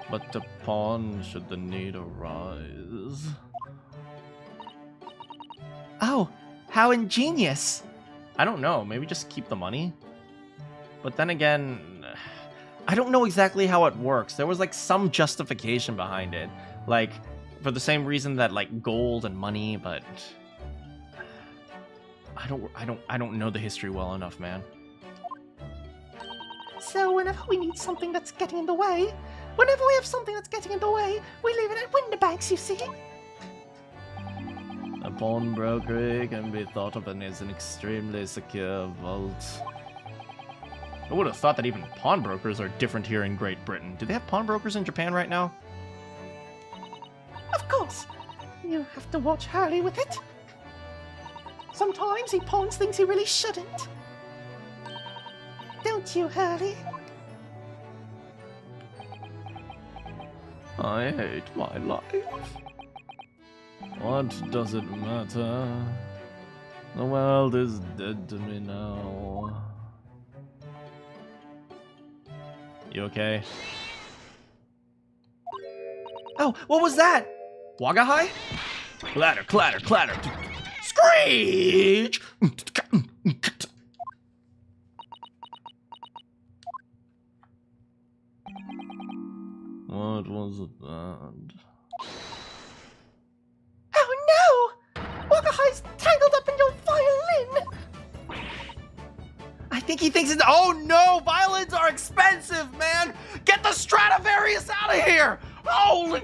but to pawn should the need arise. Oh, how ingenious. I don't know, maybe just keep the money? But then again, I don't know exactly how it works. There was like some justification behind it. Like, for the same reason that like gold and money, but I don't know the history well enough, man. So whenever we need something that's getting in the way, whenever we have something that's getting in the way, we leave it at Winterbanks, you see. A pawnbroker can be thought of as an extremely secure vault. I would have thought that even pawnbrokers are different here in Great Britain. Do they have pawnbrokers in Japan right now? Of course. You have to watch Hurley with it. Sometimes he pawns things he really shouldn't. Don't you, Hurley? I hate my life. What does it matter? The world is dead to me now. You okay? Oh, what was that? Wagga high? Clatter, clatter, clatter. Screech! What was that? Oh no! Wagahai's tangled up in your violin! I think he thinks it's... Oh no! Violins are expensive, man! Get the Stradivarius out of here! Holy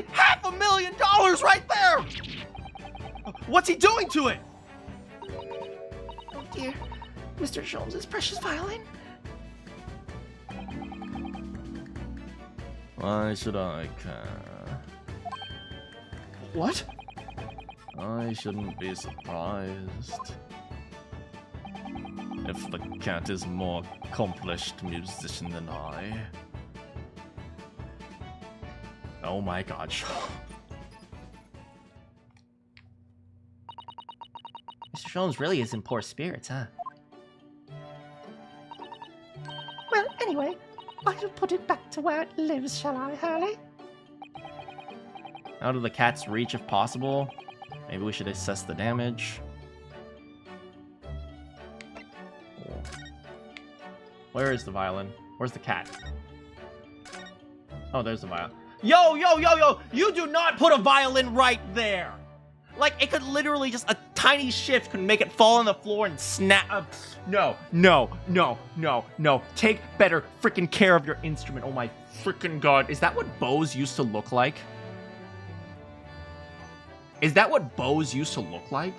$500,000 right there! What's he doing to it? Oh dear, Mr. Sholmes' precious violin. Why should I care? What? I shouldn't be surprised if the cat is a more accomplished musician than I. Oh my god. Mr. Sholmes really is in poor spirits, huh? Well, anyway, I shall put it back to where it lives, shall I, Hurley? Out of the cat's reach if possible. Maybe we should assess the damage. Cool. Where is the violin? Where's the cat? Oh, there's the violin. Yo, yo, yo, yo! You do not put a violin right there! Like, it could literally just, a tiny shift could make it fall on the floor and snap. No, no, no, no, no. Take better freaking care of your instrument. Oh my freaking god. Is that what bows used to look like? Is that what bows used to look like?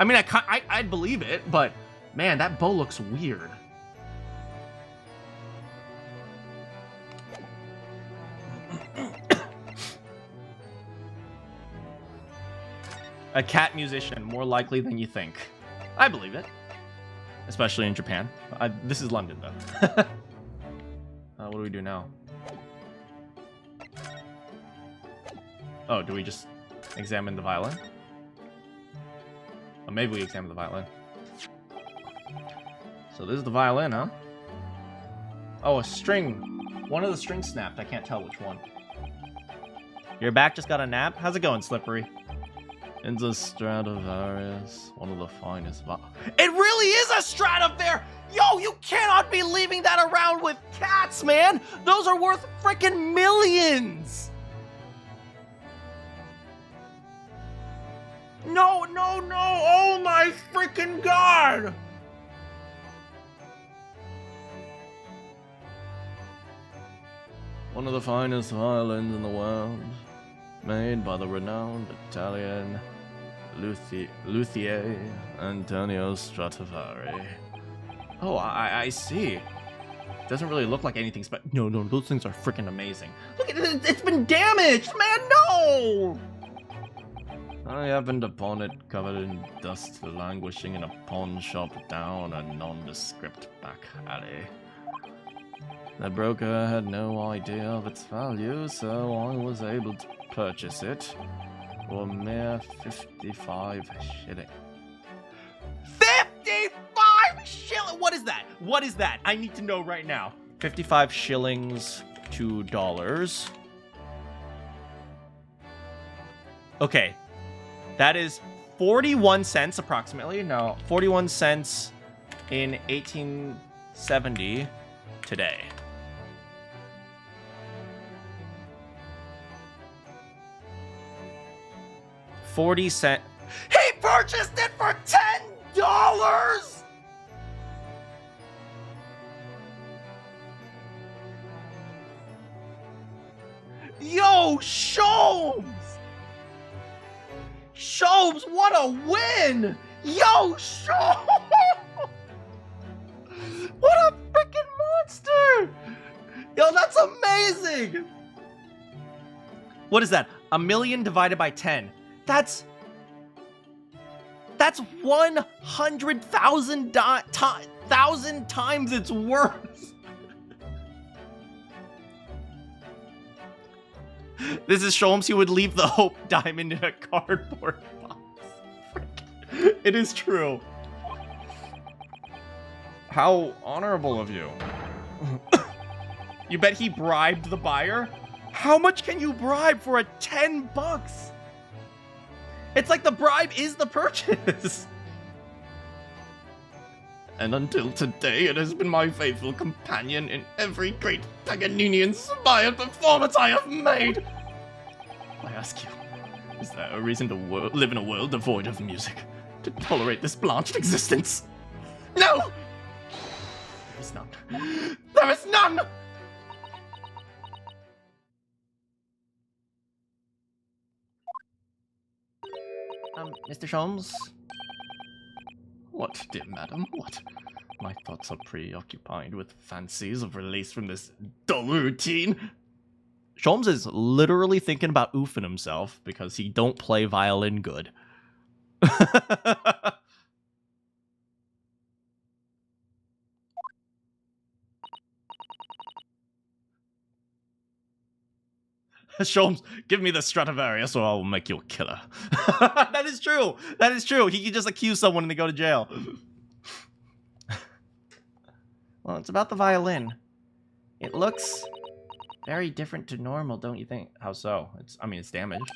I mean, I'd believe it, but man, that bow looks weird. A cat musician, more likely than you think. I believe it. Especially in Japan. This is London, though. What do we do now? Oh, do we just examine the violin? Or maybe we examine the violin. So this is the violin, huh? Oh, a string. One of the strings snapped. I can't tell which one. Your back just got a nap? How's it going, Slippery? It's a Stradivarius, one of the finest. It really is a Stradivarius! Yo, you cannot be leaving that around with cats, man! Those are worth freaking millions! No, no, no! Oh my freaking god! One of the finest violins in the world, made by the renowned Italian luthier Antonio Stradivari. Oh, I see. Doesn't really look like anything no, those things are freaking amazing. Look at it, it's been damaged, man, no! I happened upon it covered in dust, languishing in a pawn shop down a nondescript back alley. The broker had no idea of its value, so I was able to purchase it for a mere 55 shillings. 55 shillings? What is that? What is that? I need to know right now. 55 shillings, $2. Okay. That is 41 cents approximately. No, 41 cents in 1870 today. 40 cent. He purchased it for $10! Yo, Sholmes! Sholmes, what a win! Yo, Sholmes! What a freaking monster! Yo, that's amazing! What is that? 1,000,000 divided by 10. That's 100,000 times its worth. This is Sholmes. He would leave the Hope Diamond in a cardboard box. It is true. How honorable of you. You bet he bribed the buyer? How much can you bribe for a $10? It's like the bribe is the purchase. And until today, it has been my faithful companion in every great Paganini-inspired performance I have made. I ask you, is there a reason to live in a world devoid of music? To tolerate this blanched existence? No! There is none. There is none! Mr. Sholmes? What, dear madam, what? My thoughts are preoccupied with fancies of release from this dull routine. Sholmes is literally thinking about oofing himself because he don't play violin good. Sholmes, give me the Stradivarius or I'll make you a killer. That is true. That is true. He can just accuse someone and they go to jail. Well, it's about the violin. It looks very different to normal, don't you think? How so? I mean, it's damaged.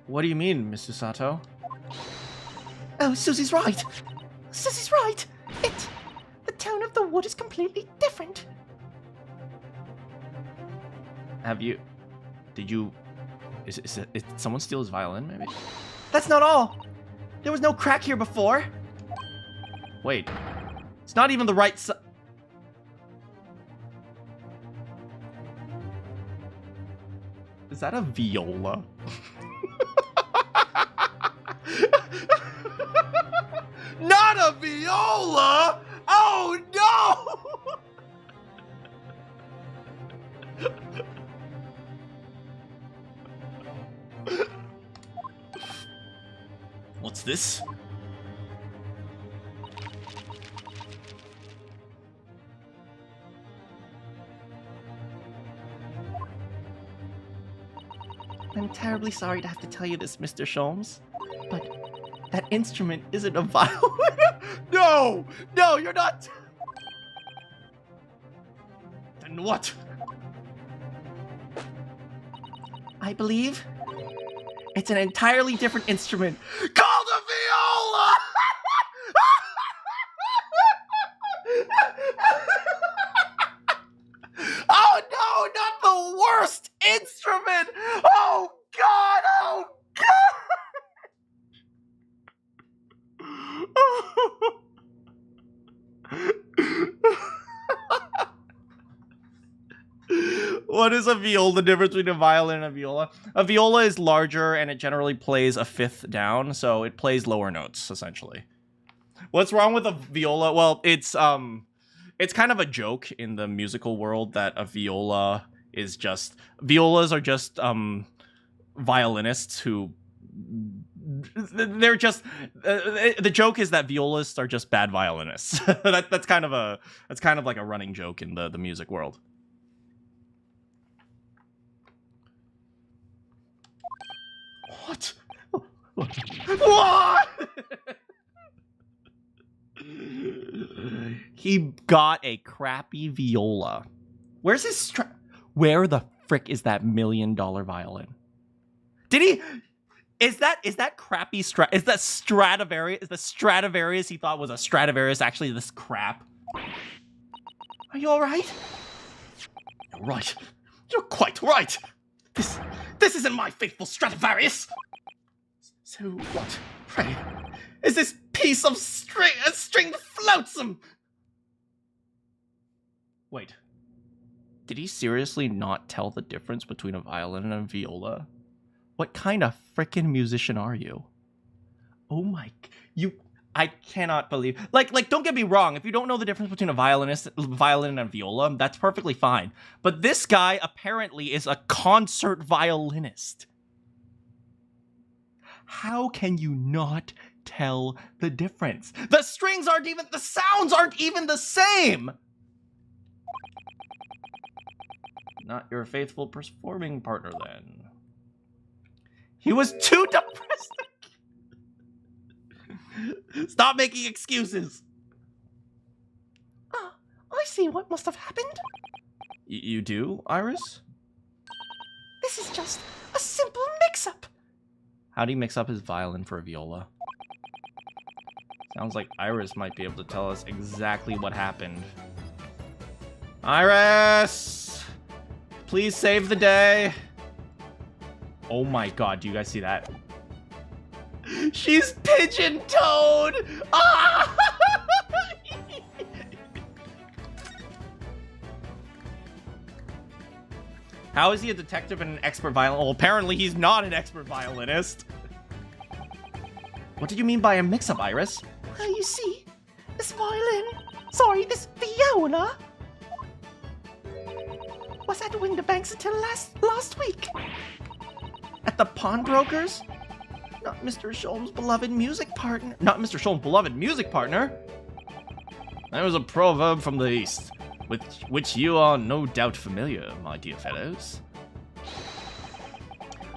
What do you mean, Mr. Sato? Oh, Susie's right. Susie's right. The tone of the wood is completely different. Is someone steal his violin, maybe? That's not all. There was no crack here before. Wait. It's not even the right size. Is that a viola? Not a viola! Oh no! What's this? I'm terribly sorry to have to tell you this, Mr. Sholmes, but that instrument isn't a violin. No! No, you're not! Then what? I believe it's an entirely different instrument. Called a viola! Oh no, not the worst instrument! Oh god, oh god! What is a viola? The difference between a violin and a viola? A viola is larger and it generally plays a fifth down, so it plays lower notes, essentially. What's wrong with a viola? Well, it's kind of a joke in the musical world that a viola is just... Violas are just, violinists who... They're just... the joke is that violists are just bad violinists. That's kind of like a running joke in the music world. What? What? He got a crappy viola. Where's his Where the frick is that $1 million violin? Did he? Is that crappy is that Stradivarius? Is the Stradivarius he thought was a Stradivarius actually this crap? Are you all right? You're right. You're quite right. This isn't my faithful Stradivarius. So what, pray, is this piece of stringed flotsam? Wait. Did he seriously not tell the difference between a violin and a viola? What kind of frickin' musician are you? Oh my... I cannot believe... Like, don't get me wrong. If you don't know the difference between a violin and a viola, that's perfectly fine. But this guy apparently is a concert violinist. How can you not tell the difference? The strings aren't even... The sounds aren't even the same! Not your faithful performing partner, then. He was too depressed. Stop making excuses. Ah, I see what must have happened. You do, Iris? This is just a simple mix-up. How do you mix up his violin for a viola? Sounds like Iris might be able to tell us exactly what happened. Iris! Please save the day. Oh my god, do you guys see that? She's pigeon-toed! Ah! How is he a detective and an expert violinist? Well, apparently he's not an expert violinist. What did you mean by a mix-up, Iris? Well, you see, this this viola was at Winterbanks until last week. At the pawnbrokers? Not Mr. Sholmes' beloved music partner. Not Mr. Sholmes' beloved music partner? There is a proverb from the East, with which you are no doubt familiar, my dear fellows.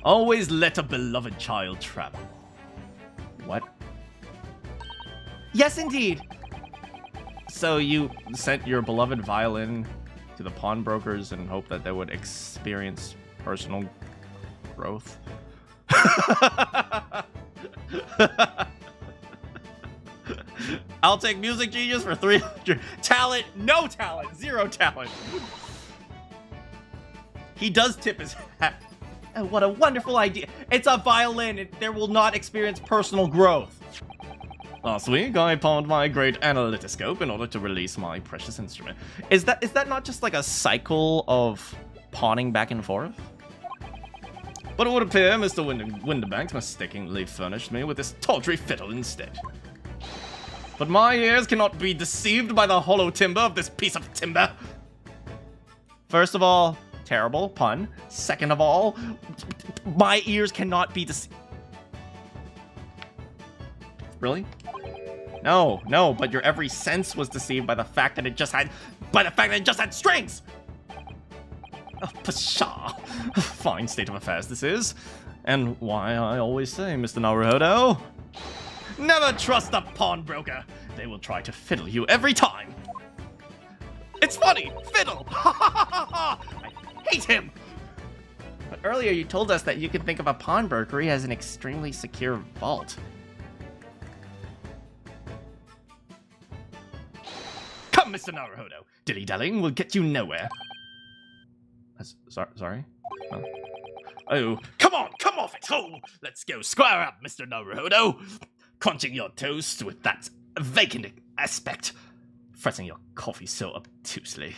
Always let a beloved child travel. What? Yes, indeed. So you sent your beloved violin to the pawnbrokers and hoped that they would experience personal growth? I'll take music genius for 300. Talent, no talent, 0 talent. He does tip his hat. Oh, what a wonderful idea. It's a violin. There will not experience personal growth. Last week, I pawned my great analytoscope in order to release my precious instrument. Is that not just like a cycle of pawning back and forth? But it would appear Mr. Winterbanks mistakenly furnished me with this tawdry fiddle instead. But my ears cannot be deceived by the hollow timbre of this piece of timber. First of all, terrible pun. Second of all, my ears cannot be deceived. Really? No, but your every sense was deceived by the fact that it just had strings! Oh, pshaw. Fine state of affairs this is. And why I always say, Mr. Naruhodo, never trust a pawnbroker. They will try to fiddle you every time. It's funny, fiddle. I hate him. But earlier you told us that you could think of a pawnbrokery as an extremely secure vault. Come, Mr. Naruhodo. Dilly-dallying will get you nowhere. Sorry? Huh? Oh, come on, come off it! Oh, let's go square up, Mr. Naruhodo. Crunching your toast with that vacant aspect. Fretting your coffee so obtusely.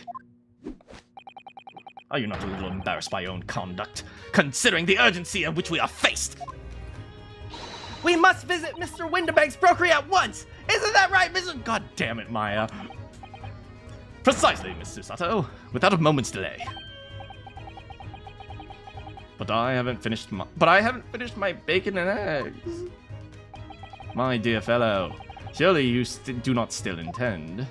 Are you not a little embarrassed by your own conduct, considering the urgency of which we are faced? We must visit Mr. Winterbank's brokery at once! Isn't that right, Mr. God damn it, Maya. Precisely, Miss Susato, without a moment's delay. But I haven't finished my bacon and eggs. My dear fellow, surely you do not still intend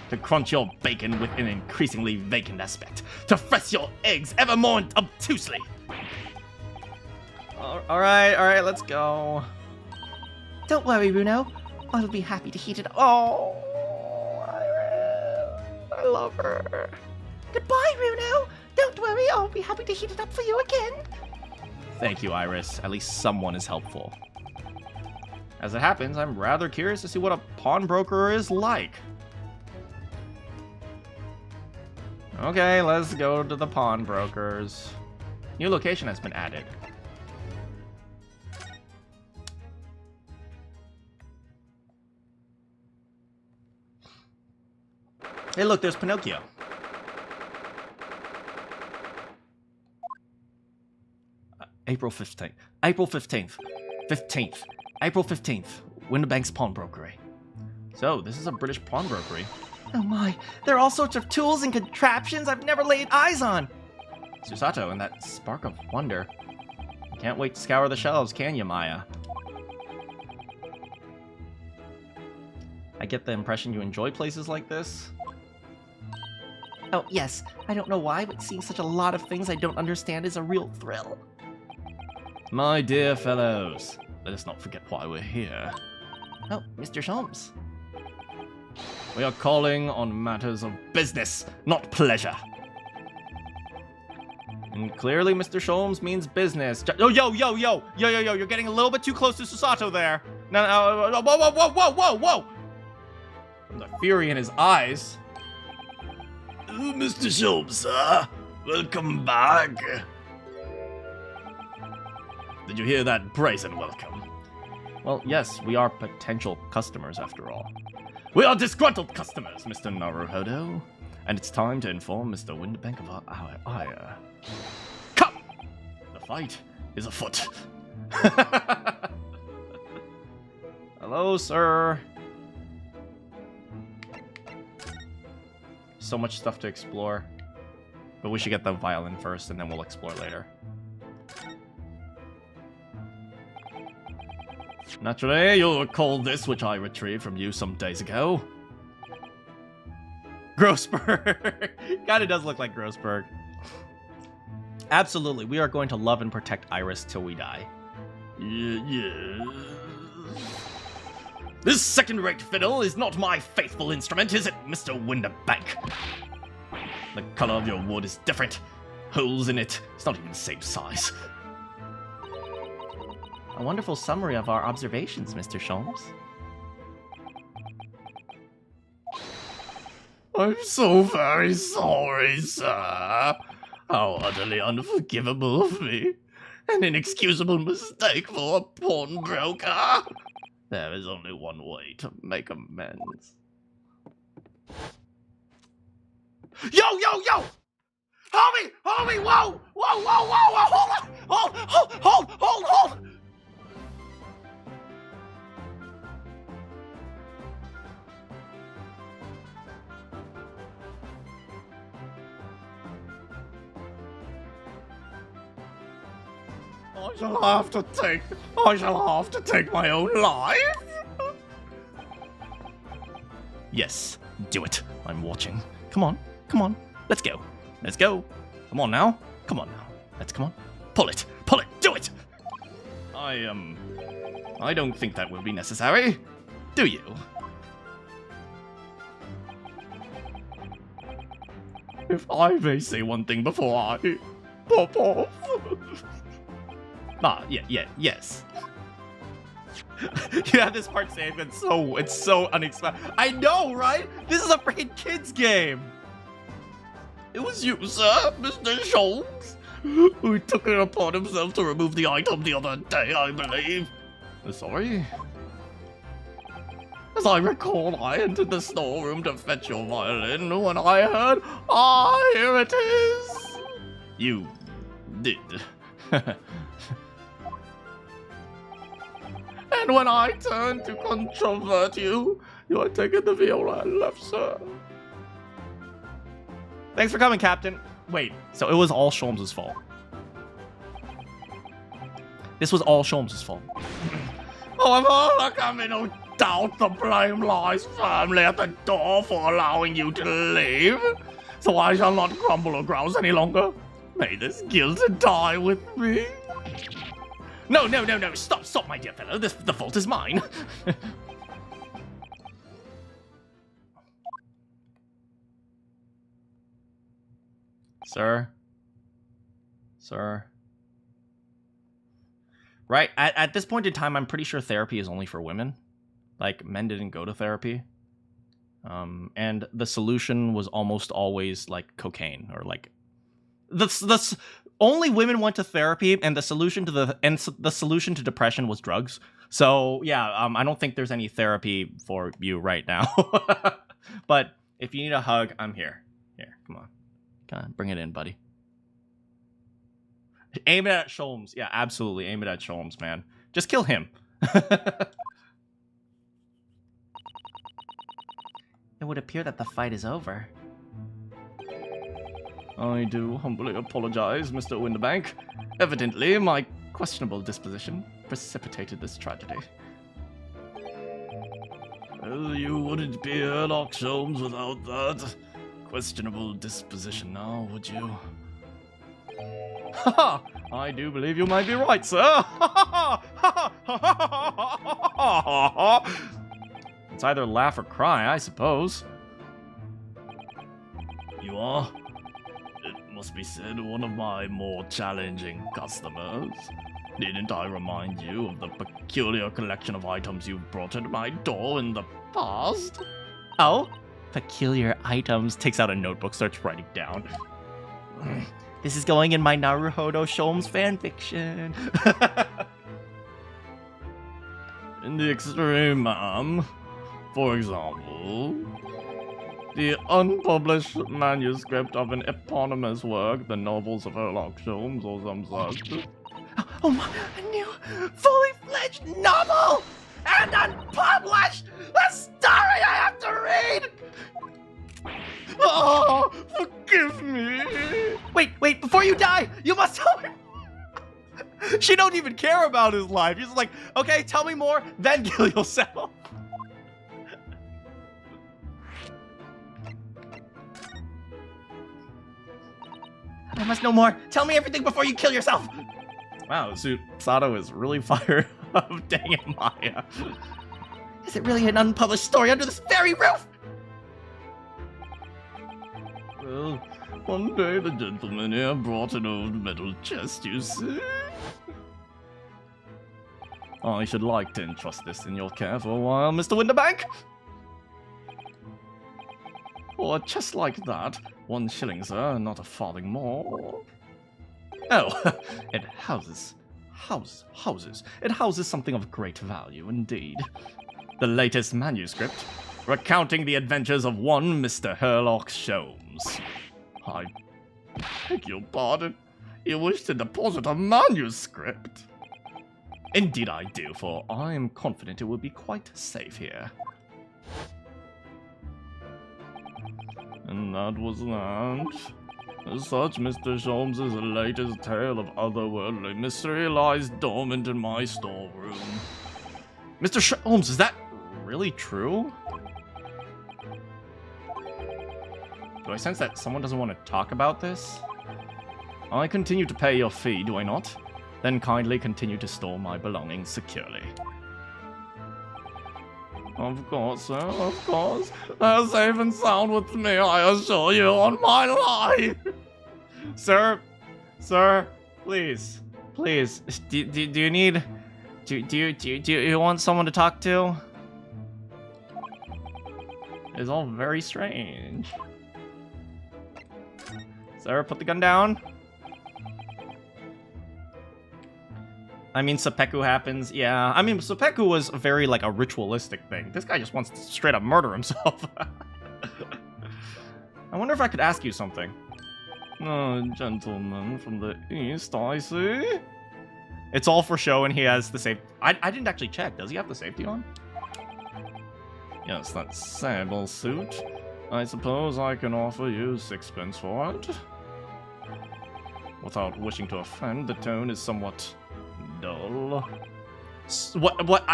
to crunch your bacon with an increasingly vacant aspect, to press your eggs ever more obtusely. All right, let's go. Don't worry, Runo. I'll be happy to heat it up. Oh, I love her. goodbye, Runo. Don't worry, I'll be happy to heat it up for you again. Thank you, Iris. At least someone is helpful. As it happens, I'm rather curious to see what a pawnbroker is like. Okay, let's go to the pawnbrokers. New location has been added. Hey, look, there's Pinocchio. April 15th. April 15th. 15th. April 15th. Winterbank's Pawnbrokery. So, this is a British pawnbrokery. Oh my, there are all sorts of tools and contraptions I've never laid eyes on. Susato and that spark of wonder. You can't wait to scour the shelves, can you, Maya? I get the impression you enjoy places like this. Oh yes, I don't know why, but seeing such a lot of things I don't understand is a real thrill. My dear fellows, let us not forget why we're here. Oh, Mr. Sholmes. We are calling on matters of business, not pleasure. And clearly Mr. Sholmes means business. Yo, you're getting a little bit too close to Susato there. No, whoa. From the fury in his eyes. Mr. Sholmes, sir. Welcome back. Did you hear that brazen welcome? Well, yes, we are potential customers after all. We are disgruntled customers, Mr. Naruhodo. And it's time to inform Mr. Winterbank of our ire. Come! The fight is afoot. Hello, sir. So much stuff to explore. But we should get the violin first, and then we'll explore later. Naturally, you'll recall this, which I retrieved from you some days ago. Grossberg. Kind of does look like Grossberg. Absolutely, we are going to love and protect Iris till we die. Yeah. This second-rate fiddle is not my faithful instrument, is it, Mr. Winterbank? The color of your wood is different. Holes in it. It's not even the same size. A wonderful summary of our observations, Mr. Sholmes. I'm so very sorry, sir. How utterly unforgivable of me. An inexcusable mistake for a pawnbroker. There is only one way to make amends. Yo! Homie! Whoa! Hold on! Hold! I shall have to take my own life. Yes, do it. I'm watching. Come on. Let's go. Come on now. Come on. Pull it. Do it. I don't think that will be necessary. Do you? If I may say one thing before I pop off. Yes. You have this part saved, it's so unexpected. I know, right? This is a freaking kids game. It was you, sir, Mr. Sholmes, who took it upon himself to remove the item the other day, I believe. Sorry? As I recall, I entered the storeroom to fetch your violin when I heard, here it is. You did. And when I turned to controvert you, you had taken the viola and left, sir. Thanks for coming, Captain. Wait, so it was all Sholmes' fault. This was all Sholmes' fault. However, there can be no doubt the blame lies firmly at the door for allowing you to leave. So I shall not grumble or grouse any longer. May this guilt die with me. No, stop, my dear fellow. The fault is mine. Sir. Right, at this point in time, I'm pretty sure therapy is only for women. Like, men didn't go to therapy. And the solution was almost always, like, cocaine. Or, like... Only women went to therapy, and the solution to depression was drugs. So, yeah, I don't think there's any therapy for you right now. But if you need a hug, I'm here. Here, come on. Bring it in, buddy. Aim it at Sholmes. Yeah, absolutely. Aim it at Sholmes, man. Just kill him. It would appear that the fight is over. I do humbly apologize, Mr. Winterbank. Evidently, my questionable disposition precipitated this tragedy. Well, you wouldn't be Sherlock Holmes without that questionable disposition now, would you? Haha! I do believe you might be right, sir! It's either laugh or cry, I suppose. You are? It must be said, one of my more challenging customers. Didn't I remind you of the peculiar collection of items you've brought to my door in the past? Oh? Peculiar items. Takes out a notebook, starts writing down. This is going in my Naruhodo Sholmes fanfiction. In the extreme, ma'am. For example, the unpublished manuscript of an eponymous work, The Novels of Sherlock Holmes, or some such. Oh my, a new, fully fledged novel! And unpublished! A story I have to read! Oh, forgive me! Wait, before you die, you must tell me. She don't even care about his life. She's like, okay, tell me more, then kill yourself. I must know more. Tell me everything before you kill yourself. Wow, Susato is really fired up. Dang it, Maya. Is it really an unpublished story under this very roof? Well, one day the gentleman here brought an old metal chest, you see. I should like to entrust this in your care for a while, Mr. Winterbank. For a chest like that, 1 shilling, sir, not a farthing more. Oh, it houses. It houses something of great value indeed. The latest manuscript, recounting the adventures of one Mr. Herlock Sholmes. I beg your pardon. You wish to deposit a manuscript? Indeed I do, for I am confident it will be quite safe here. And that was that. As such, Mr. Sholmes' latest tale of otherworldly mystery lies dormant in my storeroom. Mr. Sholmes, is that really true? Do I sense that someone doesn't want to talk about this? I continue to pay your fee, do I not? Then kindly continue to store my belongings securely. Of course, sir, of course. They're safe and sound with me, I assure you, on my life! Sir, please. Do you need... Do you want someone to talk to? It's all very strange. Sir, put the gun down. I mean, seppuku happens, yeah. I mean, seppuku was very, like, a ritualistic thing. This guy just wants to straight up murder himself. I wonder if I could ask you something. A gentleman from the east, I see. It's all for show and he has the safety. I didn't actually check. Does he have the safety on? Yes, that sable suit. I suppose I can offer you 6pence for it. Without wishing to offend, the tone is somewhat dull. What?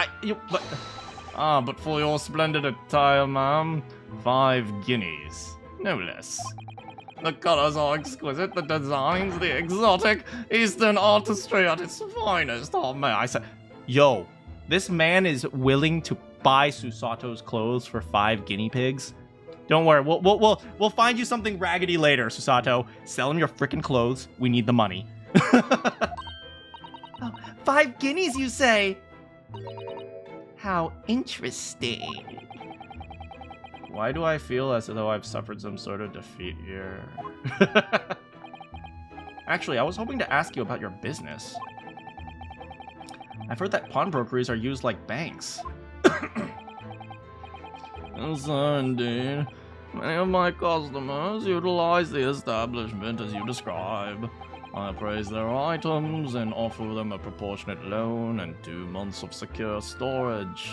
Ah, but for your splendid attire, ma'am, 5 guineas, no less. The colors are exquisite, the designs, the exotic, Eastern artistry at its finest. Oh, may I say... Yo, this man is willing to buy Susato's clothes for 5 guinea pigs. Don't worry, we'll find you something raggedy later, Susato. Sell him your freaking clothes. We need the money. Oh, 5 guineas, you say? How interesting. Why do I feel as though I've suffered some sort of defeat here? Actually, I was hoping to ask you about your business. I've heard that pawnbrokeries are used like banks. Yes, sir, indeed. Many of my customers utilize the establishment as you describe. I appraise their items and offer them a proportionate loan and 2 months of secure storage.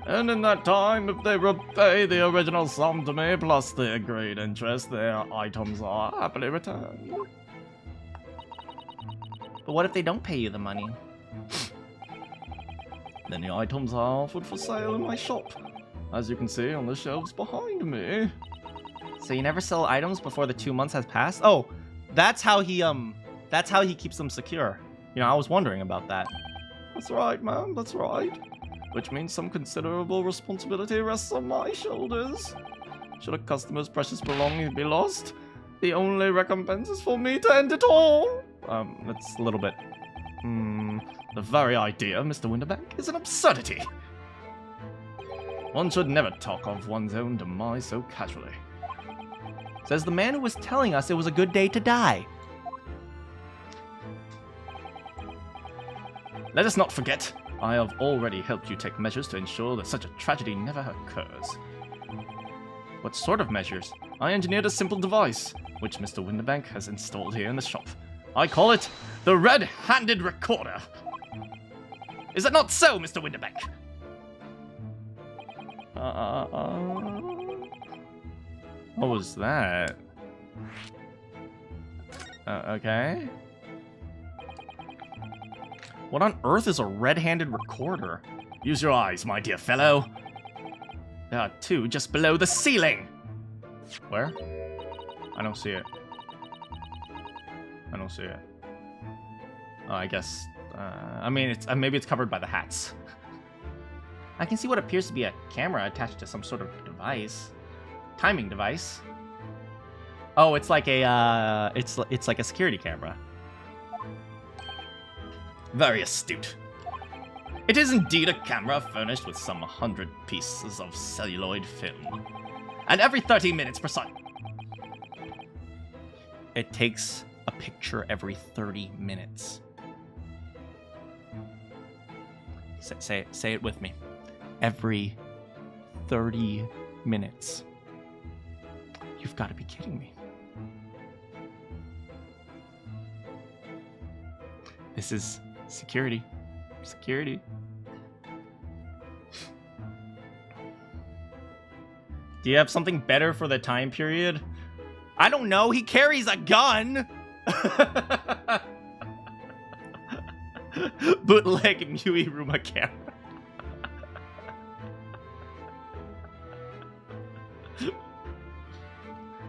And in that time, if they repay the original sum to me plus the agreed interest, their items are happily returned. But what if they don't pay you the money? Then the items are offered for sale in my shop, as you can see on the shelves behind me. So you never sell items before the 2 months has passed? Oh, that's how he keeps them secure. You know, I was wondering about that. That's right, ma'am, that's right. Which means some considerable responsibility rests on my shoulders. Should a customer's precious belongings be lost, the only recompense is for me to end it all. That's a little bit... The very idea, Mr. Winterbank, is an absurdity. One should never talk of one's own demise so casually. Says the man who was telling us it was a good day to die. Let us not forget, I have already helped you take measures to ensure that such a tragedy never occurs. What sort of measures? I engineered a simple device, which Mr. Winterbank has installed here in the shop. I call it the Red-Handed Recorder. Is it not so, Mr. Winterbank? What was that? Okay. What on earth is a red-handed recorder? Use your eyes, my dear fellow. There are 2 just below the ceiling. Where? I don't see it. I don't see it. Oh, I guess. I mean, it's maybe it's covered by the hats. I can see what appears to be a camera attached to some sort of device. Timing device. Oh, it's like a it's like a security camera. Very astute. It is indeed a camera furnished with some 100 pieces of celluloid film. And every 30 minutes precise. It takes a picture every 30 minutes. Say it with me. Every 30 minutes. You've got to be kidding me. This is security. Security. Do you have something better for the time period? I don't know. He carries a gun. Bootleg Mui Ruma camera.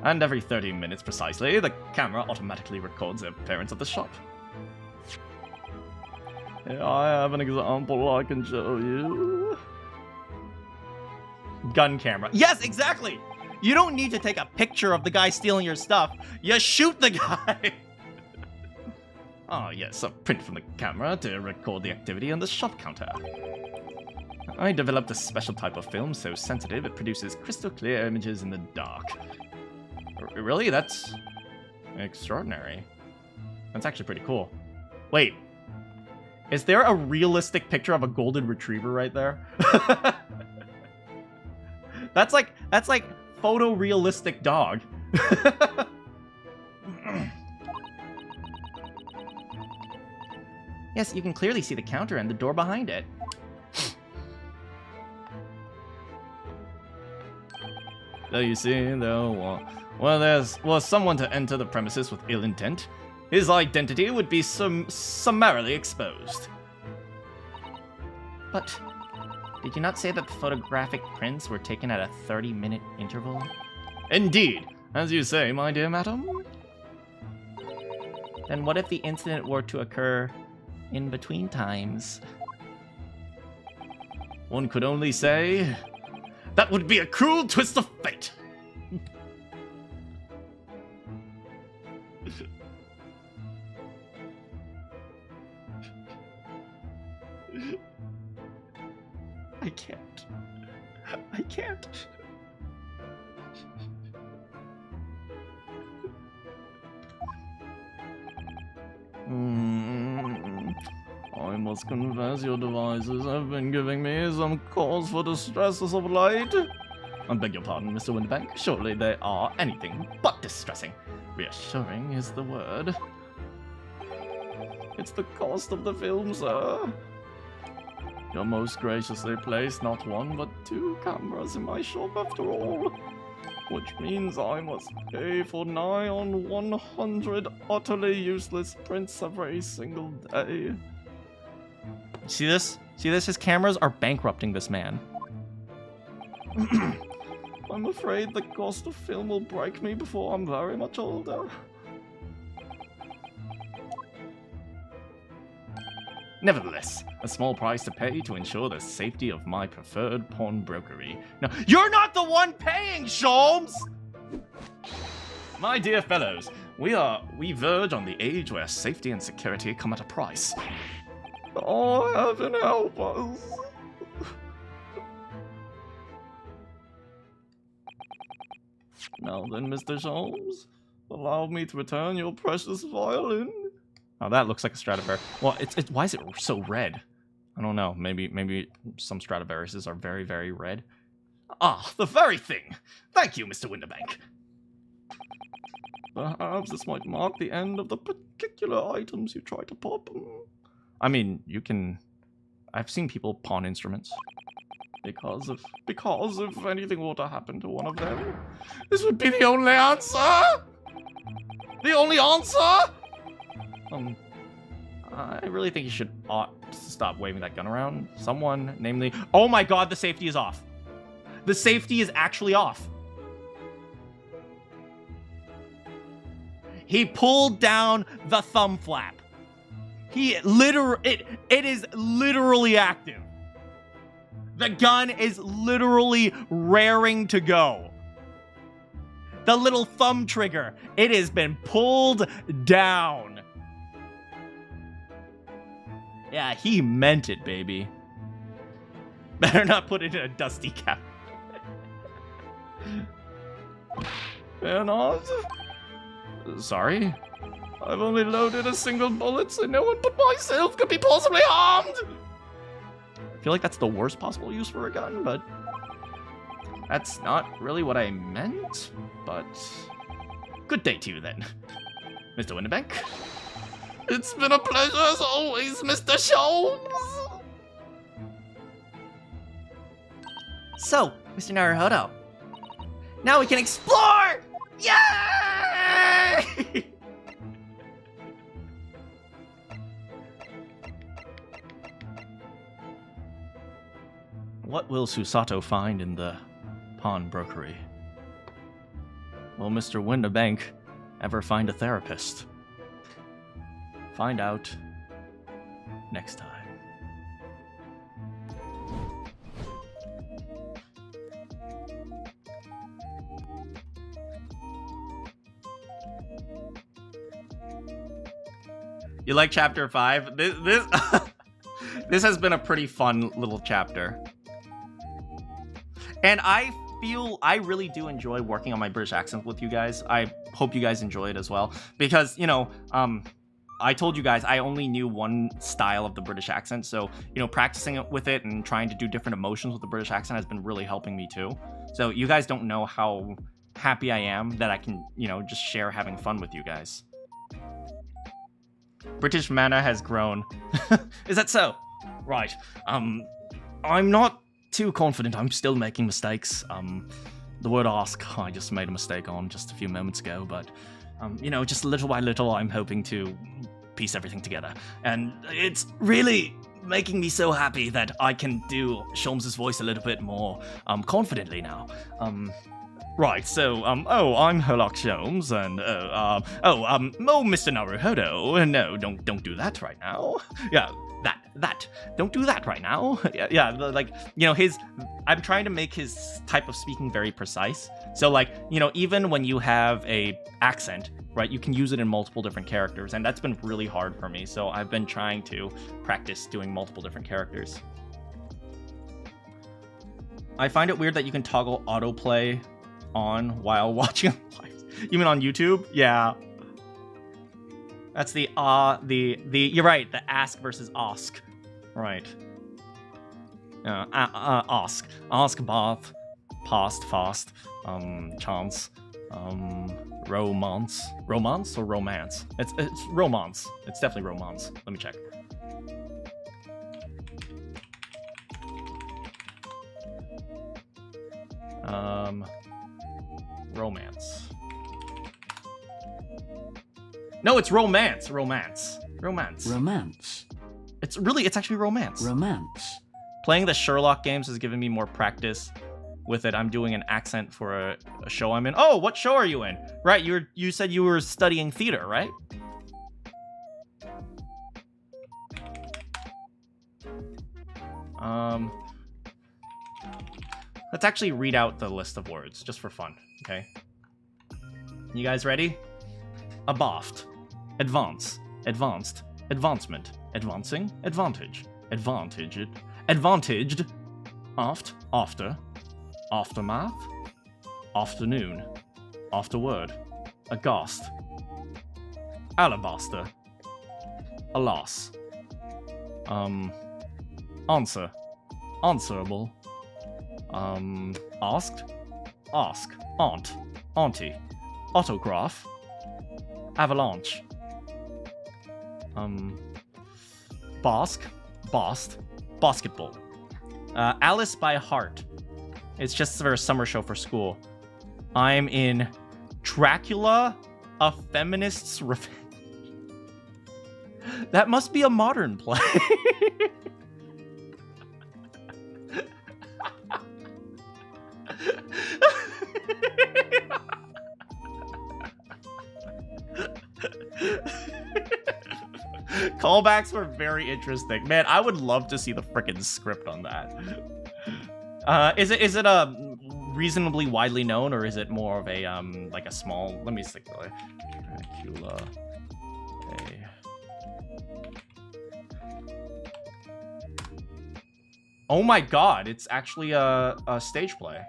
And every 30 minutes precisely, the camera automatically records the appearance of the shop. Here I have an example I can show you. Gun camera. Yes, exactly! You don't need to take a picture of the guy stealing your stuff. You shoot the guy! Ah, yes, a print from the camera to record the activity on the shop counter. I developed a special type of film so sensitive it produces crystal clear images in the dark. Really? That's extraordinary. That's actually pretty cool. Wait. Is there a realistic picture of a golden retriever right there? That's like photorealistic dog. Yes, you can clearly see the counter and the door behind it. So you see, there was someone to enter the premises with ill intent. His identity would be summarily exposed. But did you not say that the photographic prints were taken at a 30-minute interval? Indeed, as you say, my dear madam. Then what if the incident were to occur in between times? One could only say that would be a cruel twist of fate. I can't. I can't. I must confess your devices have been giving me some cause for distress as of late. I beg your pardon, Mr. Winterbank. Surely they are anything but distressing. Reassuring is the word. It's the cost of the film, sir. You most graciously placed not one but 2 cameras in my shop after all. Which means I must pay for nigh on 100 utterly useless prints every single day. See this? See this? His cameras are bankrupting this man. I'm afraid the cost of film will break me before I'm very much older. Nevertheless, a small price to pay to ensure the safety of my preferred pawnbrokery. No, you're not the one paying, Sholmes! My dear fellows, we verge on the age where safety and security come at a price. Oh, heaven help us. Now then, Mr. Sholmes, allow me to return your precious violin. Oh, that looks like a Stradivari. Well, it's why is it so red? I don't know. Maybe some Stradivariuses are very, very red. Ah, the very thing. Thank you, Mr. Winterbank. Perhaps this might mark the end of the particular items you try to pop. I mean, you can... I've seen people pawn instruments. Because if anything were to happen to one of them, this would be the only answer! The only answer! I really think you ought to stop waving that gun around. Someone, namely... Oh my god, the safety is off. The safety is actually off. He pulled down the thumb flap. It is literally active. The gun is literally raring to go. The little thumb trigger, it has been pulled down. Yeah, he meant it, baby. Better not put it in a dusty cap. Bernard? Sorry? I've only loaded a single bullet, so no one but myself could be possibly harmed! I feel like that's the worst possible use for a gun, but that's not really what I meant, but good day to you then, Mr. Winterbank. It's been a pleasure as always, Mr. Sholmes! So, Mr. Naruhodo, now we can explore! Yay! What will Susato find in the pawnbrokery? Will Mr. Winterbank ever find a therapist? Find out next time. You like chapter 5? This this has been a pretty fun little chapter. And I really do enjoy working on my British accent with you guys. I hope you guys enjoy it as well. Because, you know, I told you guys I only knew one style of the British accent. So, you know, practicing it with it and trying to do different emotions with the British accent has been really helping me too. So you guys don't know how happy I am that I can, you know, just share having fun with you guys. British mana has grown. Is that so? Right. I'm not too confident. I'm still making mistakes. The word ask, I just made a mistake on just a few moments ago, but, you know, just little by little, I'm hoping to piece everything together. And it's really making me so happy that I can do Sholmes' voice a little bit more confidently now. Right, so, oh, I'm Herlock Sholmes, and, Mr. Naruhodo, no, don't do that right now. Yeah, that, don't do that right now. Yeah, like, you know, I'm trying to make his type of speaking very precise. So, like, you know, even when you have a accent, right, you can use it in multiple different characters, and that's been really hard for me, so I've been trying to practice doing multiple different characters. I find it weird that you can toggle autoplay on while watching you mean on YouTube? Yeah. That's the you're right, the ask versus ask. Right. Ask. Ask bath. Past fast. Chance. Romance. Romance or romance? It's romance. It's definitely romance. Let me check. Romance. No, it's romance. Romance. It's actually romance. Playing the Sherlock games has given me more practice with it. I'm doing an accent for a show I'm in. Oh, what show are you in? Right, you said you were studying theater, right? Let's actually read out the list of words, just for fun, okay? You guys ready? Abaft. Advance. Advanced. Advancement. Advancing. Advantage. Advantaged. Advantaged. Aft. After. Aftermath. Afternoon. Afterward. Aghast. Alabaster. Alas. Answer. Answerable. Asked. Ask. Aunt. Auntie. Autograph. Avalanche. Bask. Bast. Basketball. Alice by heart. It's just for a summer show for school. I'm in Dracula, a feminist's revenge. That must be a modern play. Callbacks were very interesting. Man, I would love to see the frickin' script on that. Is it a reasonably widely known, or is it more of a like a small? Let me stick to Dracula. Oh my god, it's actually a stage play.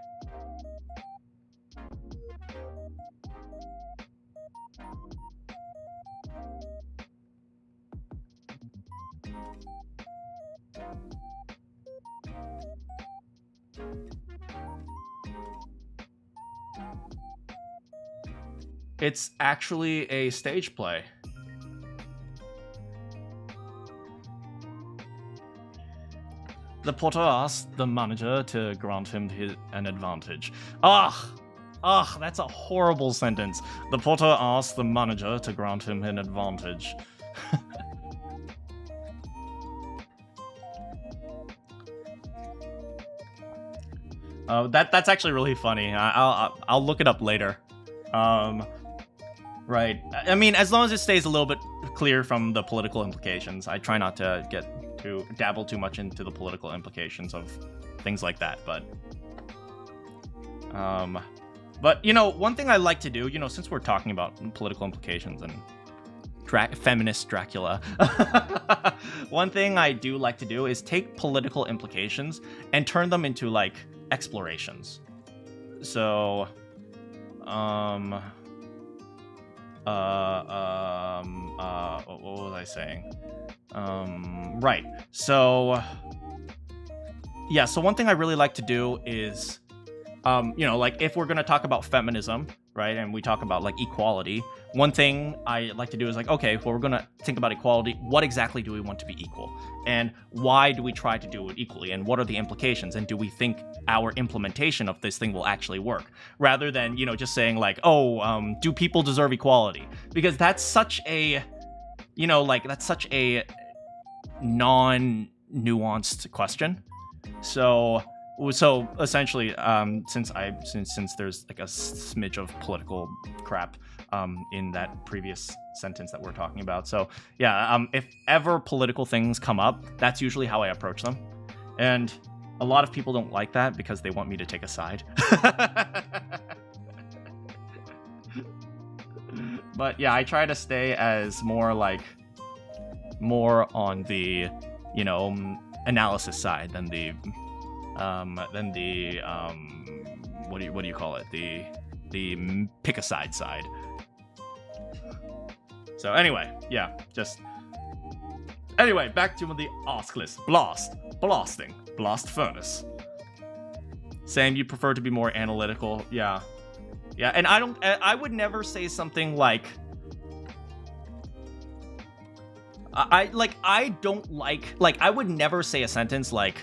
It's actually a stage play. The porter asked the manager to grant him an advantage. Ugh, that's a horrible sentence. The porter asked the manager to grant him an advantage. That's actually really funny. I'll look it up later. Right. I mean, as long as it stays a little bit clear from the political implications. I try not to dabble too much into the political implications of things like that, but you know, one thing I like to do, you know, since we're talking about political implications and feminist Dracula, one thing I do like to do is take political implications and turn them into like explorations. So what was I saying? Right. So yeah, so one thing I really like to do is, you know, like if we're going to talk about feminism, right, and we talk about like equality, one thing I like to do is like, okay, well, we're going to think about equality. What exactly do we want to be equal? And why do we try to do it equally? And what are the implications? And do we think our implementation of this thing will actually work? Rather than, you know, just saying like, oh, do people deserve equality? Because that's such a, you know, like that's such a non-nuanced question. So essentially, since there's like a smidge of political crap in that previous sentence that we're talking about, so yeah, if ever political things come up, that's usually how I approach them, and a lot of people don't like that because they want me to take a side. But yeah, I try to stay as more on the, you know, analysis side than the what do you call it? The pick a side side. So anyway, yeah, anyway, back to the ask list. Blasting, blast furnace. Sam, you prefer to be more analytical, yeah, and I would never say something like, I would never say a sentence like,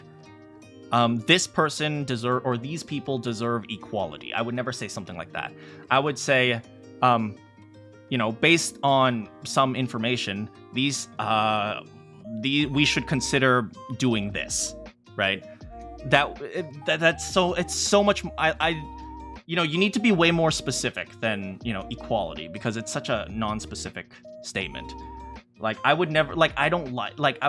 this person or these people deserve equality. I would never say something like that. I would say, you know, based on some information, we should consider doing this, right? It's so much. You know, you need to be way more specific than, you know, equality, because it's such a non-specific statement. Like, I would never, like, I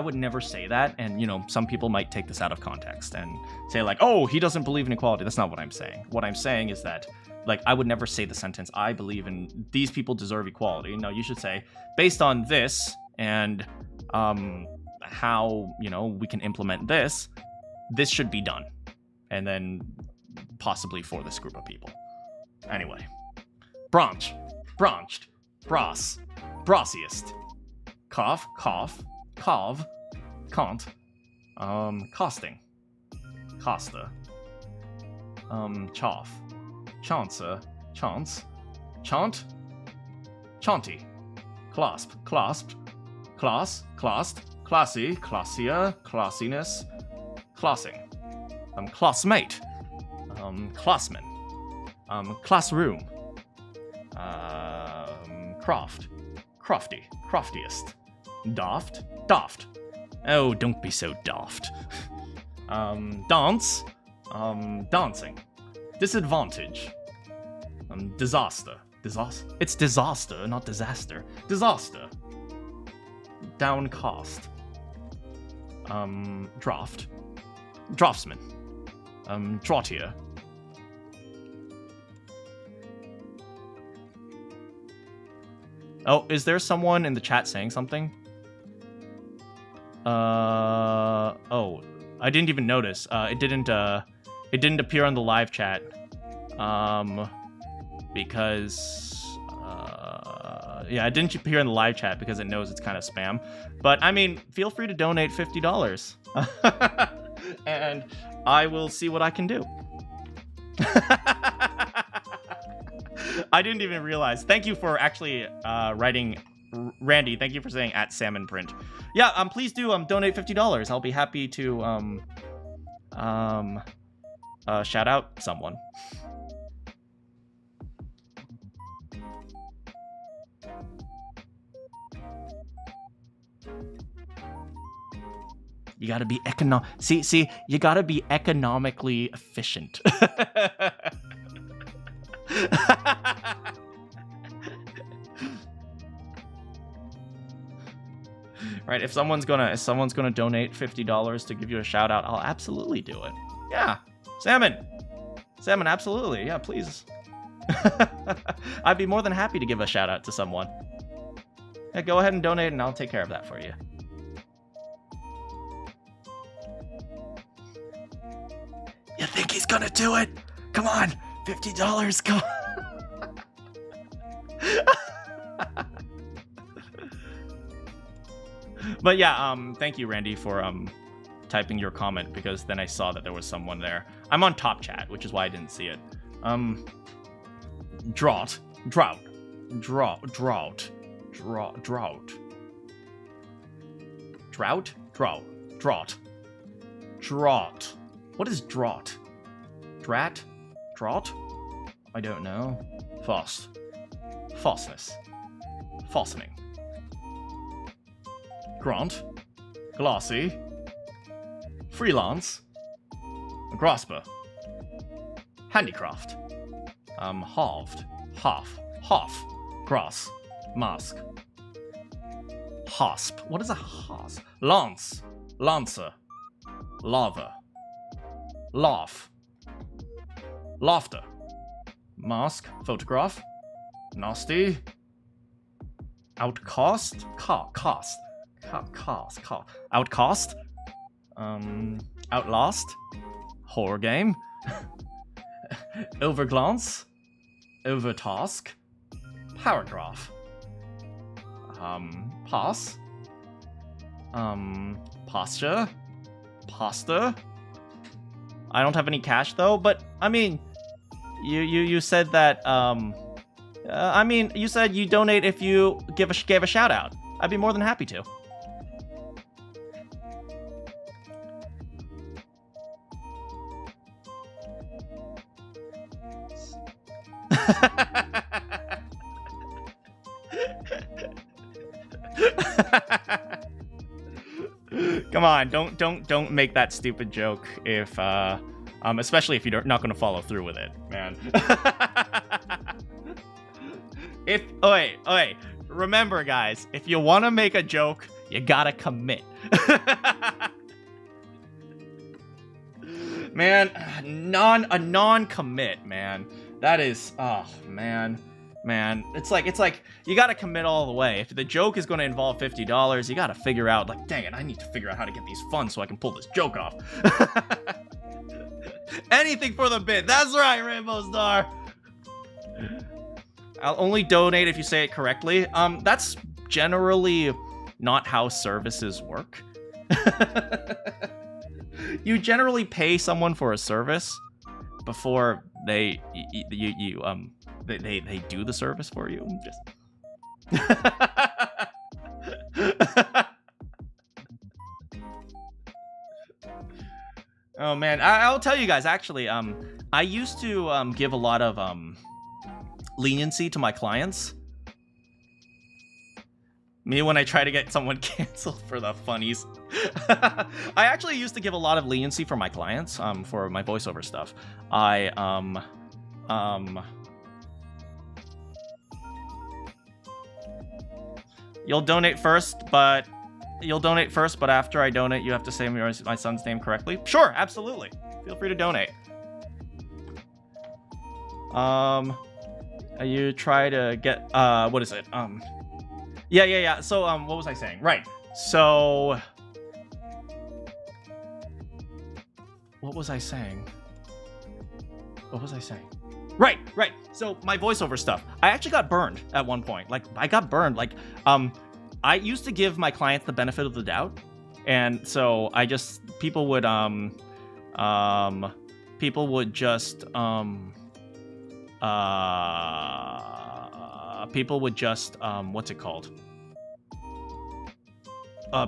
would never say that, and, you know, some people might take this out of context and say, like, oh, he doesn't believe in equality. That's not what I'm saying. What I'm saying is that, like, I would never say the sentence, I believe in, these people deserve equality. No, you should say, based on this, and, how, you know, we can implement this should be done. And then, possibly for this group of people. Anyway. Branched, brass, brassiest. Cough, carve, can't, costing, costa, chaff, chancer, chance, chant, chanty, clasped, classed, classy, classier, classiness, classing, classmate, classman, classroom, craft, craftiest, daft. Oh, don't be so daft. Dance, dancing, disadvantage, disaster. It's disaster, not disaster. Disaster. Downcast. Draftsman. Draughtier. Oh, is there someone in the chat saying something? Oh, I didn't even notice. It didn't appear on the live chat. Because, yeah, it didn't appear in the live chat because it knows it's kind of spam. But, I mean, feel free to donate $50. And I will see what I can do. I didn't even realize. Thank you for actually writing, Randy. Thank you for saying @salmonprint. Yeah, please do donate $50. I'll be happy to shout out someone. You gotta be See, you gotta be economically efficient. Right, if someone's gonna donate $50 to give you a shout out, I'll absolutely do it. Yeah, Salmon, absolutely. Yeah, please. I'd be more than happy to give a shout out to someone. Yeah, go ahead and donate, and I'll take care of that for you. You think he's gonna do it? Come on, $50, come on. But yeah, thank you, Randy, for typing your comment, because then I saw that there was someone there. I'm on top chat, which is why I didn't see it. Drought. What is drought? Drought? I don't know. Falseness. Falsening. Grant. Glossy. Freelance. Grasper. Handicraft. Halved. Half. Grass. Mask. Hasp. What is a hasp? Lance. Lancer. Lava. Laugh. Laughter. Mask. Photograph. Nasty. Outcast. Cast. Outcast. Outlast. Horror game. Overglance. Overtask. Paragraph. Pass. Posture. Pasta. I don't have any cash though, but I mean, you said that I mean, you said you donate if you gave a shout out. I'd be more than happy to. Come on, don't make that stupid joke if especially if you're not going to follow through with it, man. Okay, remember guys, if you want to make a joke, you gotta commit. Man, a non-commit, man. That is, oh man. It's like you gotta commit all the way. If the joke is gonna involve $50, you gotta figure out, like, dang it, I need to figure out how to get these funds so I can pull this joke off. Anything for the bit. That's right, Rainbow Star. I'll only donate if you say it correctly. That's generally not how services work. You generally pay someone for a service before they do the service for you. Just oh man, I'll tell you guys actually. I used to give a lot of leniency to my clients. Me when I try to get someone canceled for the funnies. I actually used to give a lot of leniency for my clients, for my voiceover stuff. You'll donate first, but you'll donate first, but after I donate, you have to say my son's name correctly. Sure, absolutely. Feel free to donate. You try to get what is it? Yeah. So what was I saying? Right. So what was I saying? Right. So my voiceover stuff. I actually got burned at one point. Like I got burned. Like I used to give my clients the benefit of the doubt, and so people would just what's it called?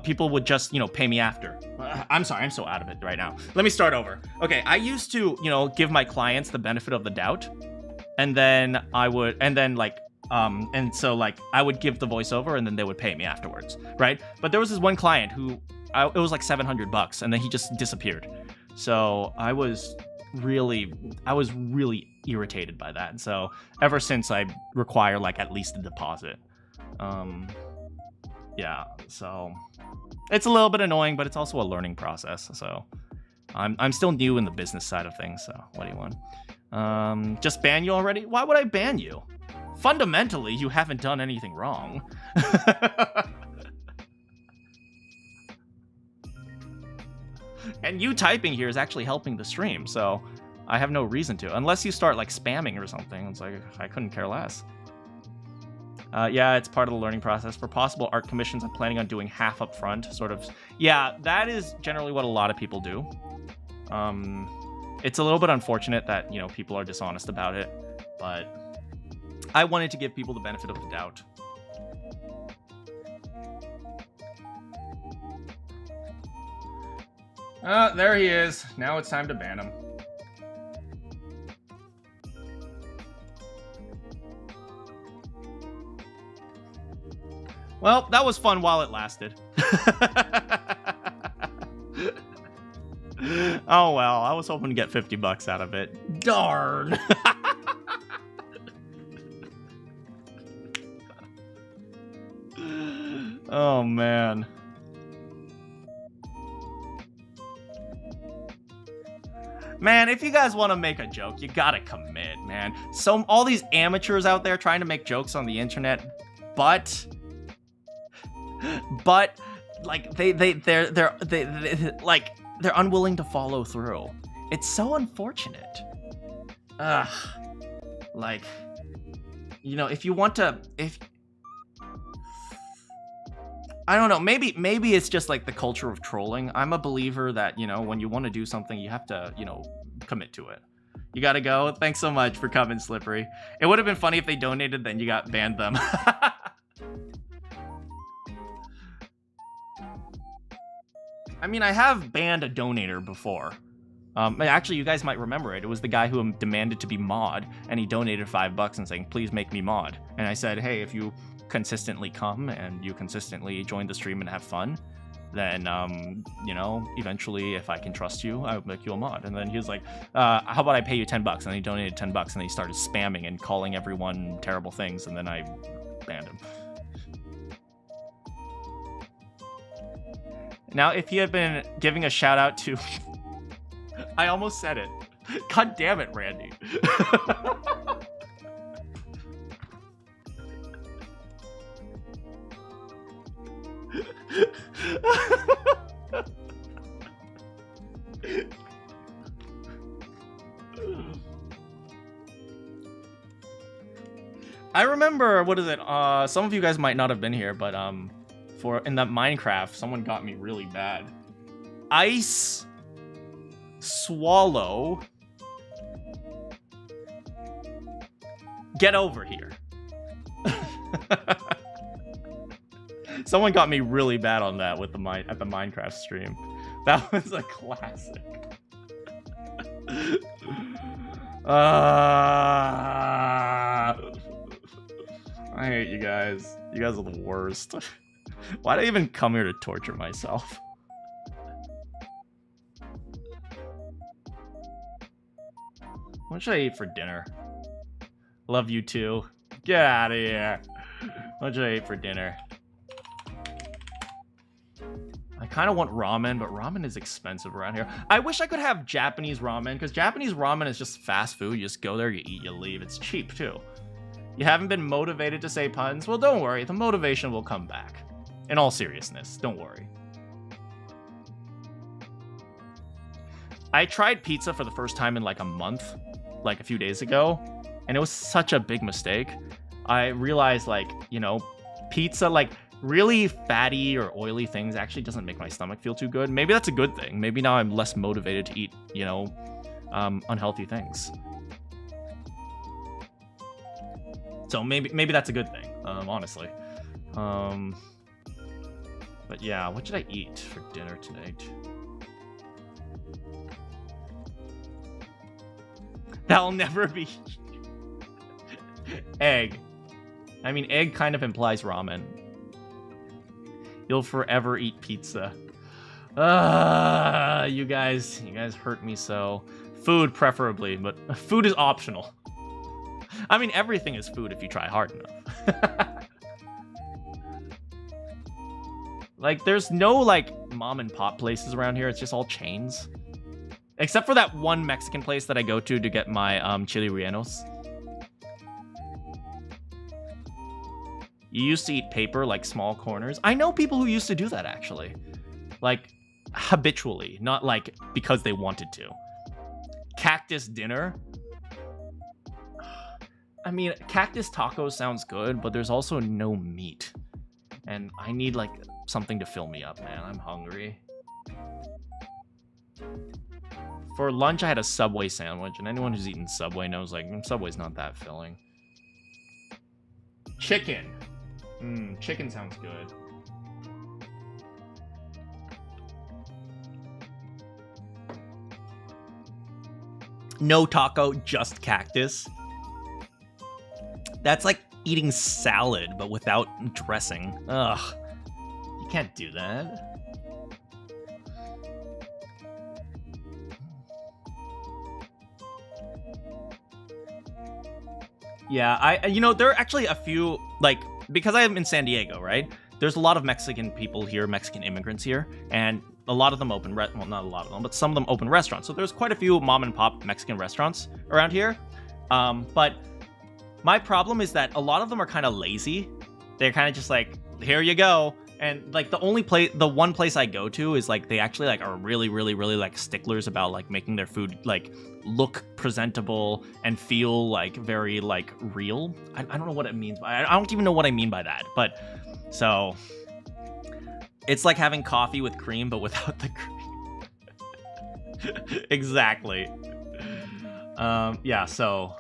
People would just, pay me after. I'm sorry, I'm so out of it right now. Let me start over. Okay, I used to, give my clients the benefit of the doubt, and then I would give the voiceover, and then they would pay me afterwards, right? But there was this one client who, it was like $700, and then he just disappeared. So I was really irritated by that. And so ever since I require like at least a deposit. Yeah, so it's a little bit annoying, but it's also a learning process. So I'm still new in the business side of things. So what do you want? Just ban you already? Why would I ban you? Fundamentally, you haven't done anything wrong. And you typing here is actually helping the stream, so I have no reason to. Unless you start like spamming or something. It's like, I couldn't care less. Yeah, it's part of the learning process. For possible art commissions, I'm planning on doing half up front, sort of. Yeah, that is generally what a lot of people do. It's a little bit unfortunate that, people are dishonest about it, but I wanted to give people the benefit of the doubt. There he is. Now it's time to ban him. Well, that was fun while it lasted. Oh well, I was hoping to get $50 out of it. Darn. Oh man. Man, if you guys want to make a joke, you gotta commit, man. So all these amateurs out there trying to make jokes on the internet, but like they're unwilling to follow through. It's so unfortunate. Ugh. Like, if you want to, I don't know, maybe it's just like the culture of trolling. I'm a believer that, when you want to do something, you have to, commit to it. You gotta go. Thanks so much for coming, Slippery. It would have been funny if they donated, then you got banned them. I mean, I have banned a donator before. Actually, you guys might remember it. It was the guy who demanded to be mod, and he donated $5 and saying, please make me mod. And I said, hey, if you consistently come and you consistently join the stream and have fun, then, eventually, if I can trust you, I'll make you a mod. And then he was like, how about I pay you $10? And he donated $10, and he started spamming and calling everyone terrible things, and then I banned him. Now, if he had been giving a shout out to... I almost said it. God damn it, Randy. I remember, what is it? Some of you guys might not have been here, but in that Minecraft, someone got me really bad. Ice Swallow. Get over here. Someone got me really bad on that with at the Minecraft stream. That was a classic. I hate you guys. You guys are the worst. Why did I even come here to torture myself? What should I eat for dinner? Love you too. Get out of here. What should I eat for dinner? kind of want ramen, but ramen is expensive around here. I wish I could have Japanese ramen, because Japanese ramen is just fast food. You just go there, you eat, you leave. It's cheap, too. You haven't been motivated to say puns? Well, don't worry. The motivation will come back. In all seriousness, don't worry. I tried pizza for the first time in like a month, like a few days ago, and it was such a big mistake. I realized, like, you know, pizza, like, really fatty or oily things actually doesn't make my stomach feel too good. Maybe that's a good thing. Maybe now I'm less motivated to eat, you know, unhealthy things. So maybe that's a good thing, honestly. But yeah, what did I eat for dinner tonight? That'll never be egg. I mean, egg kind of implies ramen. You'll forever eat pizza. You guys hurt me so. Food preferably, but food is optional. I mean, everything is food if you try hard enough. Like, there's no, like, mom and pop places around here. It's just all chains. Except for that one Mexican place that I go to get my chili rellenos. You used to eat paper, like small corners. I know people who used to do that, actually. Like, habitually, not like because they wanted to. Cactus dinner. I mean, cactus tacos sounds good, but there's also no meat. And I need, like, something to fill me up, man. I'm hungry. For lunch, I had a Subway sandwich, and anyone who's eaten Subway knows, like, Subway's not that filling. Chicken. Chicken sounds good. No taco, just cactus. That's like eating salad, but without dressing. Ugh. You can't do that. Yeah, you know, there are actually a few, like, because I'm in San Diego, right? There's a lot of Mexican people here, Mexican immigrants here, and a lot of them open, well, not a lot of them, but some of them open restaurants. So there's quite a few mom and pop Mexican restaurants around here. But my problem is that a lot of them are kind of lazy. They're kind of just like, here you go. And like the one place I go to is like, they actually like are really, really, really like sticklers about like making their food like look presentable and feel like very like real. I don't know what it means. I don't even know what I mean by that. But so it's like having coffee with cream, but without the cream. Exactly. Yeah, so.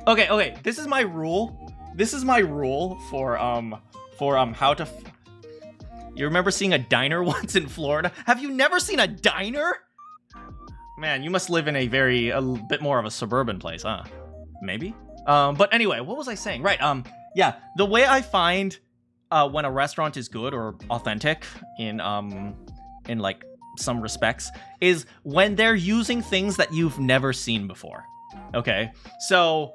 Okay. This is my rule. This is my rule for how to. You remember seeing a diner once in Florida? Have you never seen a diner? Man, you must live in a bit more of a suburban place, huh? Maybe. But anyway, what was I saying? Right. Yeah. The way I find when a restaurant is good or authentic in like some respects is when they're using things that you've never seen before. Okay. So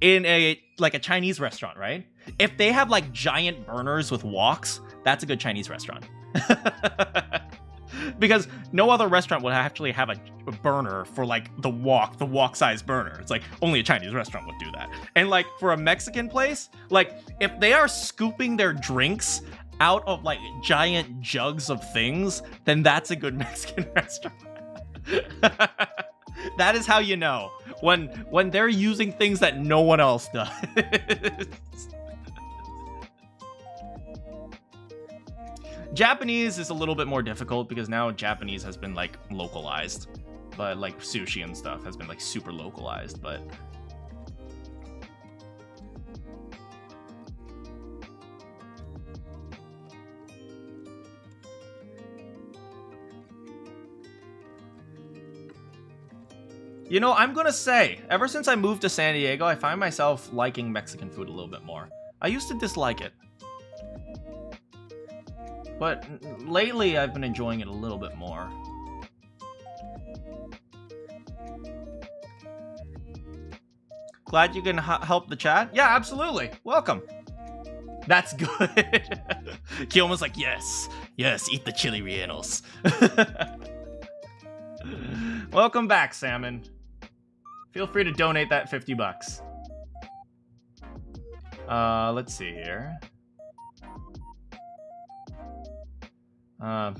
in a Chinese restaurant, right? If they have like giant burners with woks, that's a good Chinese restaurant. Because no other restaurant would actually have a burner for like the wok size burner. It's like only a Chinese restaurant would do that. And like for a Mexican place, like if they are scooping their drinks out of like giant jugs of things, then that's a good Mexican restaurant. That is how you know when they're using things that no one else does. Japanese is a little bit more difficult because now Japanese has been like localized, but like sushi and stuff has been like super localized, but you know, I'm gonna say, ever since I moved to San Diego, I find myself liking Mexican food a little bit more. I used to dislike it. But lately, I've been enjoying it a little bit more. Glad you can help the chat? Yeah, absolutely. Welcome. That's good. Kiyoma's like, yes, yes, eat the chili rellenos. Welcome back, Salmon. Feel free to donate that $50. Let's see here. All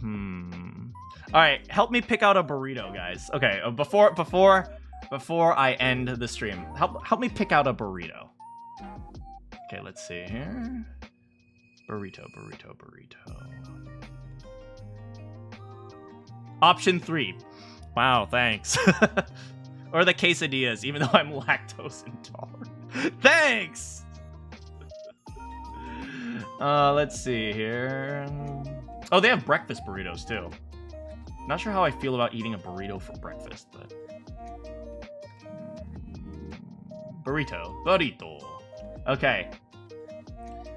right, help me pick out a burrito, guys. Okay, before I end the stream, help me pick out a burrito. Okay, let's see here. Burrito. Option 3. Wow, thanks. Or the quesadillas, even though I'm lactose intolerant. Thanks! Let's see here. Oh, they have breakfast burritos, too. Not sure how I feel about eating a burrito for breakfast, but... Burrito. Okay.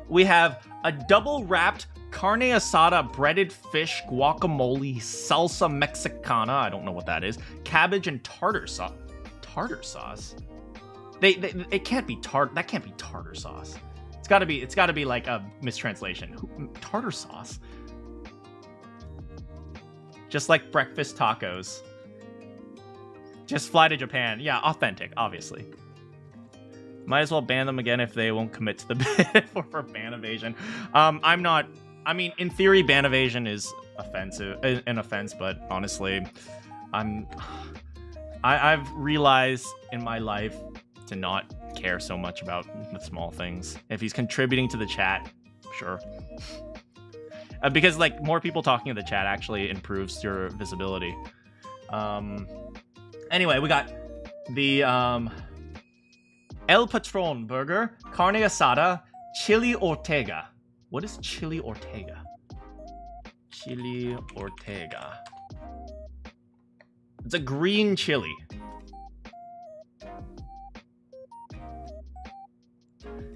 We have a double-wrapped carne asada breaded fish guacamole salsa mexicana. I don't know what that is. Cabbage and tartar sauce. Tartar sauce? It can't be that can't be tartar sauce. It's gotta be like a mistranslation. Tartar sauce? Just like breakfast tacos. Just fly to Japan. Yeah, authentic, obviously. Might as well ban them again if they won't commit to the bid for ban evasion. I mean, in theory, ban evasion is an offense, but honestly, I've realized in my life to not care so much about the small things. If he's contributing to the chat, sure. Because like more people talking in the chat actually improves your visibility. Anyway, we got the El Patron burger, carne asada, chili Ortega. What is chili Ortega? Chili Ortega. It's a green chili.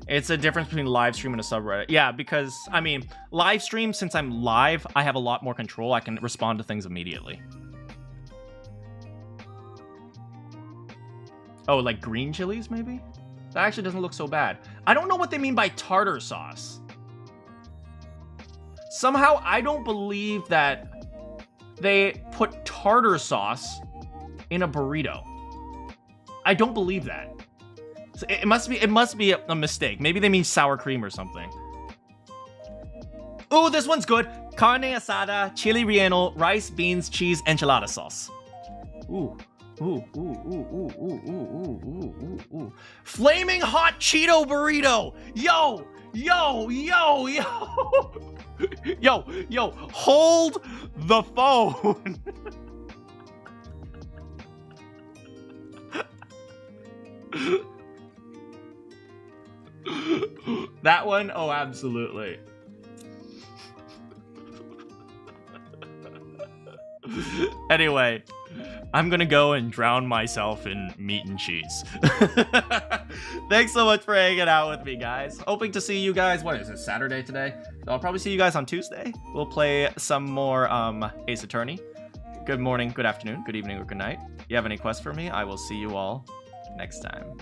It's a difference between live stream and a subreddit. Yeah, because, I mean, live stream, since I'm live, I have a lot more control. I can respond to things immediately. Oh, like green chilies, maybe? That actually doesn't look so bad. I don't know what they mean by tartar sauce. Somehow, I don't believe that they put tartar sauce in a burrito. I don't believe that. So it must be a mistake. Maybe they mean sour cream or something. Ooh, this one's good. Carne asada, chili relleno, rice, beans, cheese, enchilada sauce. Ooh. Ooh. Flaming hot Cheeto burrito. Yo. Yo, hold the phone. That one? Oh, absolutely. Anyway, I'm gonna go and drown myself in meat and cheese. Thanks so much for hanging out with me, guys. Hoping to see you guys. What is it, Saturday today? So I'll probably see you guys on Tuesday. We'll play some more Ace Attorney. Good morning, good afternoon, good evening, or good night. If you have any quests for me, I will see you all next time.